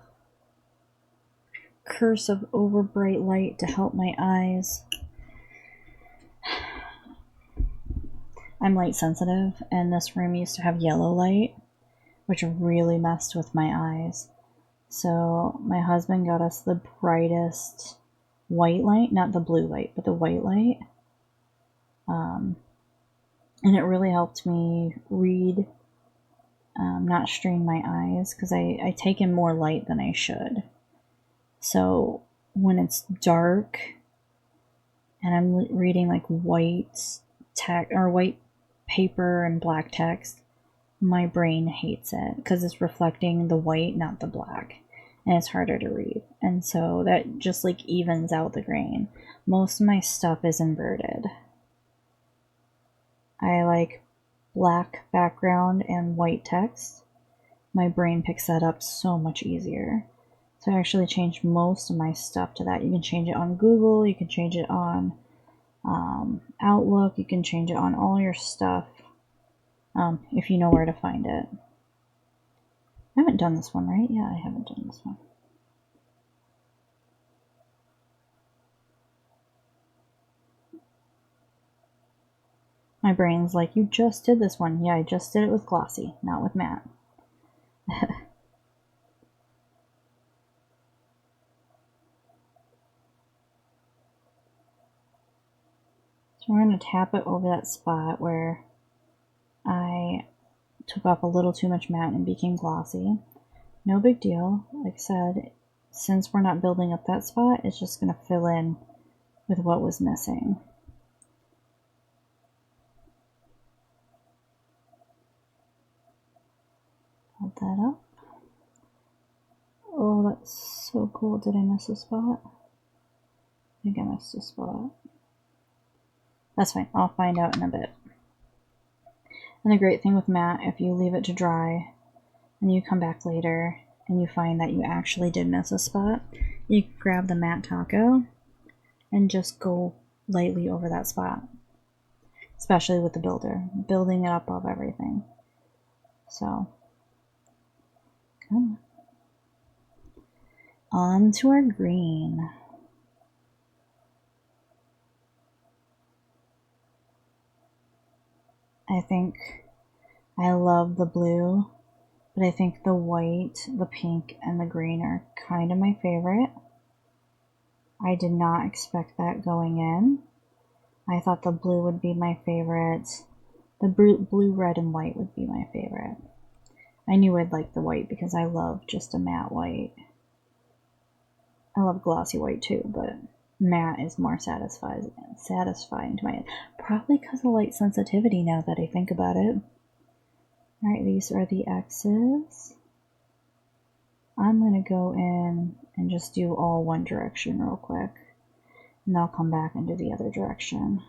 Curse of over bright light to help my eyes. I'm light sensitive, and this room used to have yellow light, which really messed with my eyes. So my husband got us the brightest white light, not the blue light, but the white light. And it really helped me read, not strain my eyes, because I take in more light than I should. So when it's dark and I'm reading like white text or white paper and black text, my brain hates it because it's reflecting the white, not the black, and it's harder to read. And so that just like evens out the grain. Most of my stuff is inverted. I like black background and white text. My brain picks that up so much easier. So I actually changed most of my stuff to that. You can change it on Google, you can change it on Outlook, you can change it on all your stuff if you know where to find it. I haven't done this one, right? Yeah, I haven't done this one. My brain's like, you just did this one. Yeah, I just did it with glossy, not with matte. So we're going to tap it over that spot where I took off a little too much matte and became glossy. No big deal. Like I said, since we're not building up that spot, it's just going to fill in with what was missing. Hold that up. Oh, that's so cool. Did I miss a spot? I think I missed a spot. That's fine. I'll find out in a bit. And the great thing with matte, if you leave it to dry and you come back later and you find that you actually did miss a spot, you can grab the matte taco and just go lightly over that spot. Especially with the builder, building it up above everything. So, good. On to our green. I think I love the blue, but I think the white, the pink, and the green are kind of my favorite. I did not expect that going in. I thought the blue would be my favorite. The blue, red, and white would be my favorite. I knew I'd like the white because I love just a matte white. I love glossy white too, but matte is more satisfying to my head. Probably because of light sensitivity now that I think about it. Alright, these are the X's. I'm going to go in and just do all one direction real quick. And I'll come back and do the other direction.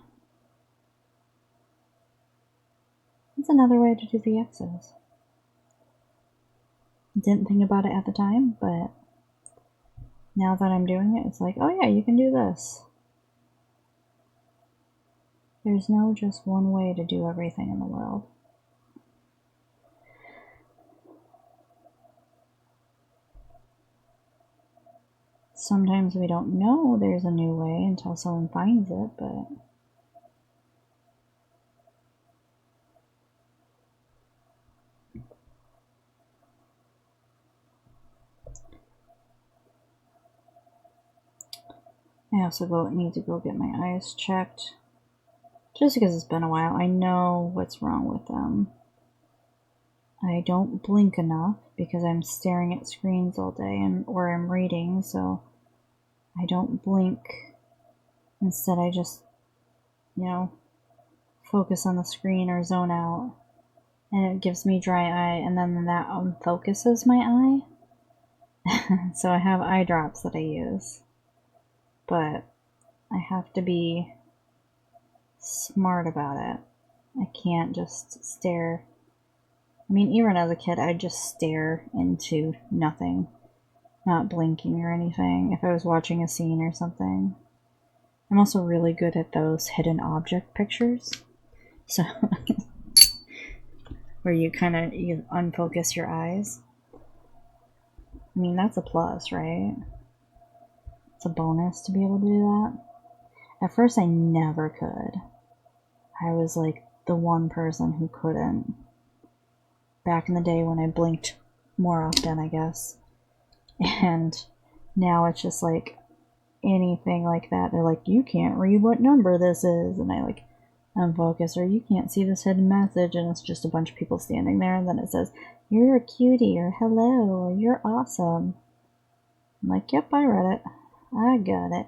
That's another way to do the X's. Didn't think about it at the time, but now that I'm doing it, it's like, oh yeah, you can do this. There's no just one way to do everything in the world. Sometimes we don't know there's a new way until someone finds it, but I also need to go get my eyes checked. Just because it's been a while, I know what's wrong with them. I don't blink enough because I'm staring at screens all day or I'm reading, so I don't blink. Instead, I just, focus on the screen or zone out. And it gives me dry eye, and then that unfocuses my eye. So I have eye drops that I use. But I have to be smart about it. I can't just stare. I mean, even as a kid, I'd just stare into nothing, not blinking or anything, if I was watching a scene or something. I'm also really good at those hidden object pictures. So, where you unfocus your eyes. I mean, that's a plus, right? It's a bonus to be able to do that. At first, I never could. I was like the one person who couldn't. Back in the day when I blinked more often, I guess. And now it's just like anything like that. They're like, you can't read what number this is. And I like unfocus, or you can't see this hidden message. And it's just a bunch of people standing there. And then it says, you're a cutie, or hello, or you're awesome. I'm like, yep, I read it. I got it.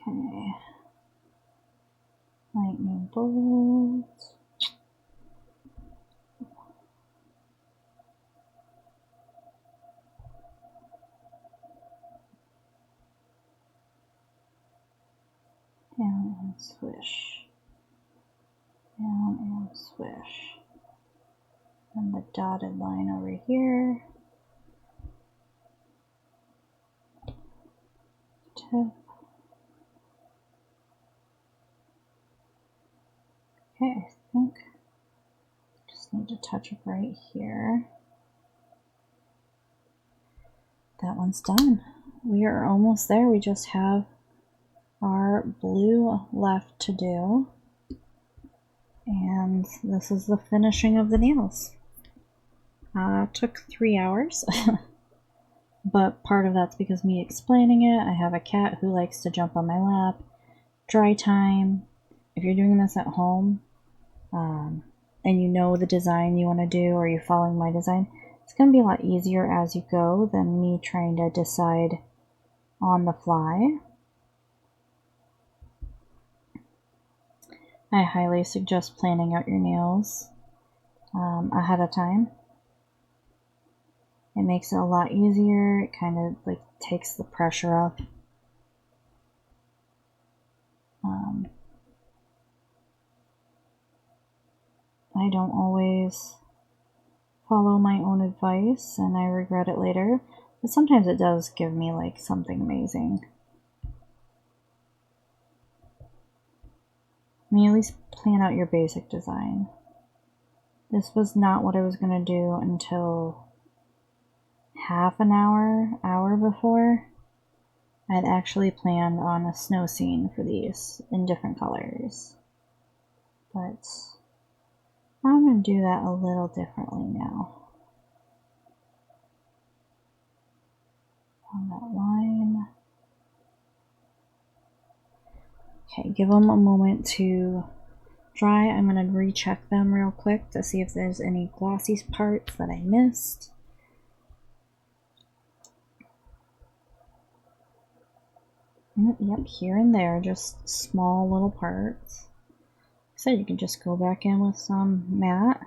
Okay. Lightning bolt. Down and swish. Down and swish. And the dotted line over here. Tip. Okay, I think just need to touch up right here. That one's done. We are almost there. We just have our blue left to do. And this is the finishing of the nails. Took 3 hours. But part of that's because me explaining it. I have a cat who likes to jump on my lap. dry time, if you're doing this at home, and you know the design you want to do, or you're following my design, it's going to be a lot easier as you go than me trying to decide on the fly. I highly suggest planning out your nails ahead of time. It makes it a lot easier. It kind of like takes the pressure off. I don't always follow my own advice and I regret it later, but sometimes it does give me like something amazing. I mean, at least plan out your basic design. This was not what I was going to do until half an hour before. I had actually planned on a snow scene for these in different colors. But I'm going to do that a little differently now. On that line. Okay, give them a moment to dry. I'm going to recheck them real quick to see if there's any glossy parts that I missed. Yep, here and there, just small little parts. So you can just go back in with some matte.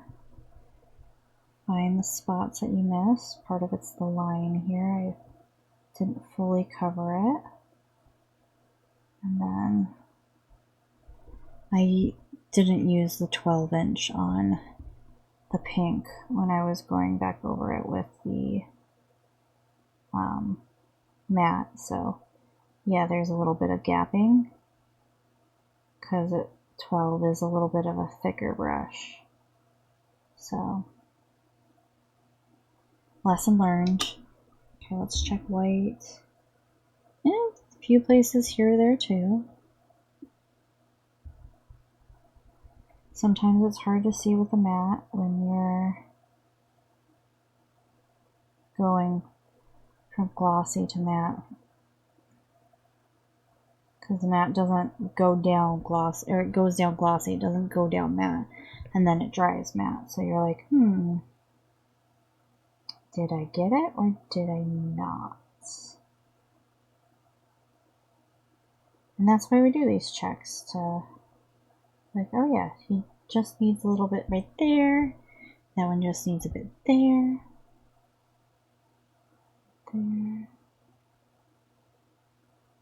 Find the spots that you missed. Part of it's the line here. I didn't fully cover it. And then I didn't use the 12-inch on the pink when I was going back over it with the matte. So yeah, there's a little bit of gapping because 12 is a little bit of a thicker brush. So lesson learned. Okay, let's check white. Yeah, a few places here or there too. Sometimes it's hard to see with the matte when you're going from glossy to matte, because the matte doesn't go down gloss, or it goes down glossy, it doesn't go down matte, and then it dries matte. So you're like, did I get it or did I not? And that's why we do these checks, to like, oh yeah, he just needs a little bit right there. That one just needs a bit there. There.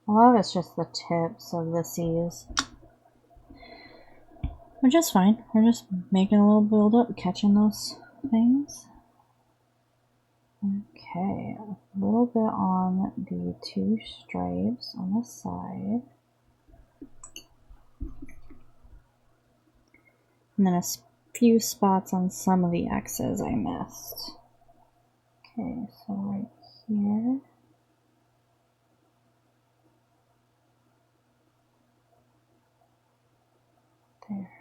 A lot of it's just the tips of the C's, which is fine. We're just making a little build up, catching those things. Okay, a little bit on the two stripes on the side. And then a few spots on some of the X's I missed. Okay, so right here. There.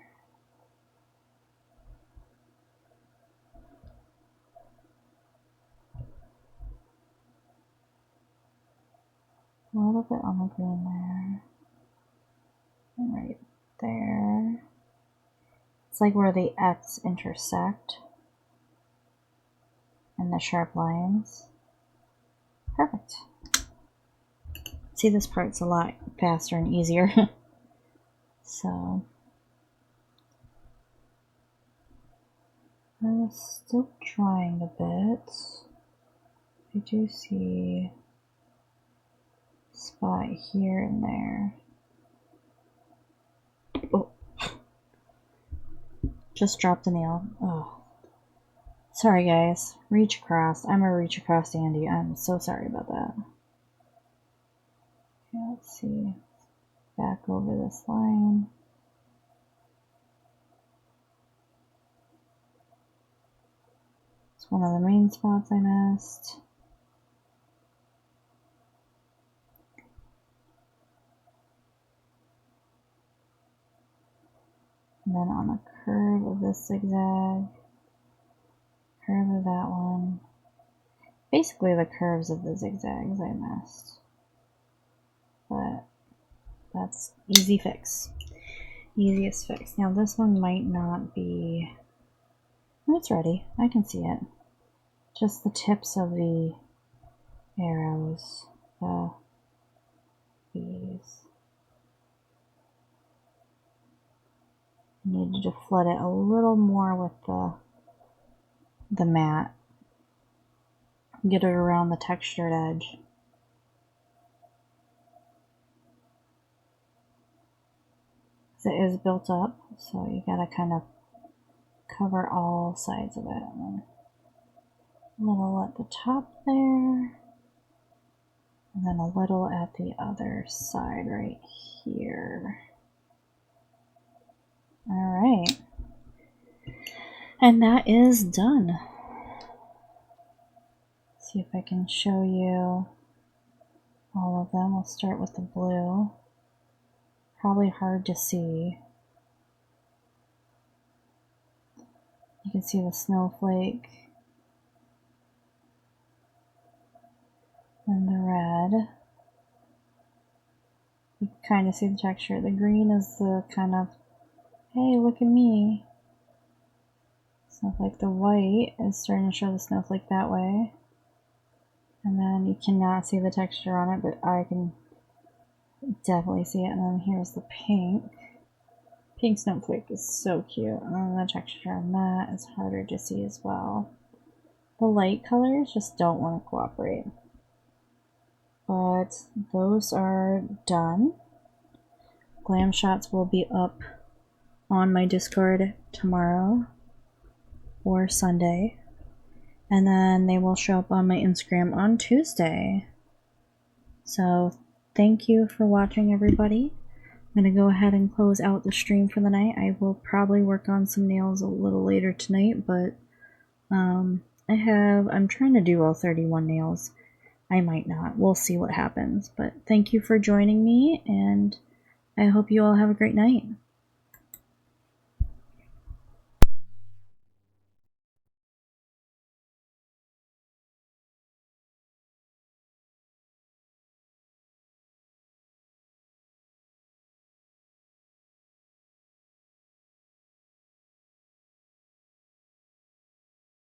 A little bit on the green there. And right there. It's like where the X intersect. And the sharp lines. Perfect. See, this part's a lot faster and easier. So I'm still trying a bit. I do see a spot here and there. Oh, just dropped a nail. Oh, sorry guys. Reach across. I'm a reach across Andy. I'm so sorry about that. Okay, let's see. Back over this line. It's one of the main spots I missed. And then on the curve of this zigzag, curve of that one. Basically the curves of the zigzags I missed. But That's easy fix. Easiest fix. Now this one might not be... Oh, it's ready. I can see it. Just the tips of the arrows. These. I need to flood it a little more with the matte. Get it around the textured edge. It is built up, so you gotta kind of cover all sides of it. And then a little at the top there, and then a little at the other side right here. Alright. And that is done. Let's see if I can show you all of them. We'll start with the blue. Probably hard to see. You can see the snowflake and the red. You can kind of see the texture. The green is the kind of, hey, look at me. Snowflake. The white is starting to show the snowflake that way. And then you cannot see the texture on it, but I can definitely see it. And then here's the pink. Pink snowflake is so cute. And then the texture on that is harder to see as well. The light colors just don't want to cooperate. But those are done. Glam shots will be up on my Discord tomorrow or Sunday. And then they will show up on my Instagram on Tuesday. So thank you for watching, everybody. I'm going to go ahead and close out the stream for the night. I will probably work on some nails a little later tonight, but I'm trying to do all 31 nails. I might not. We'll see what happens. But thank you for joining me, and I hope you all have a great night.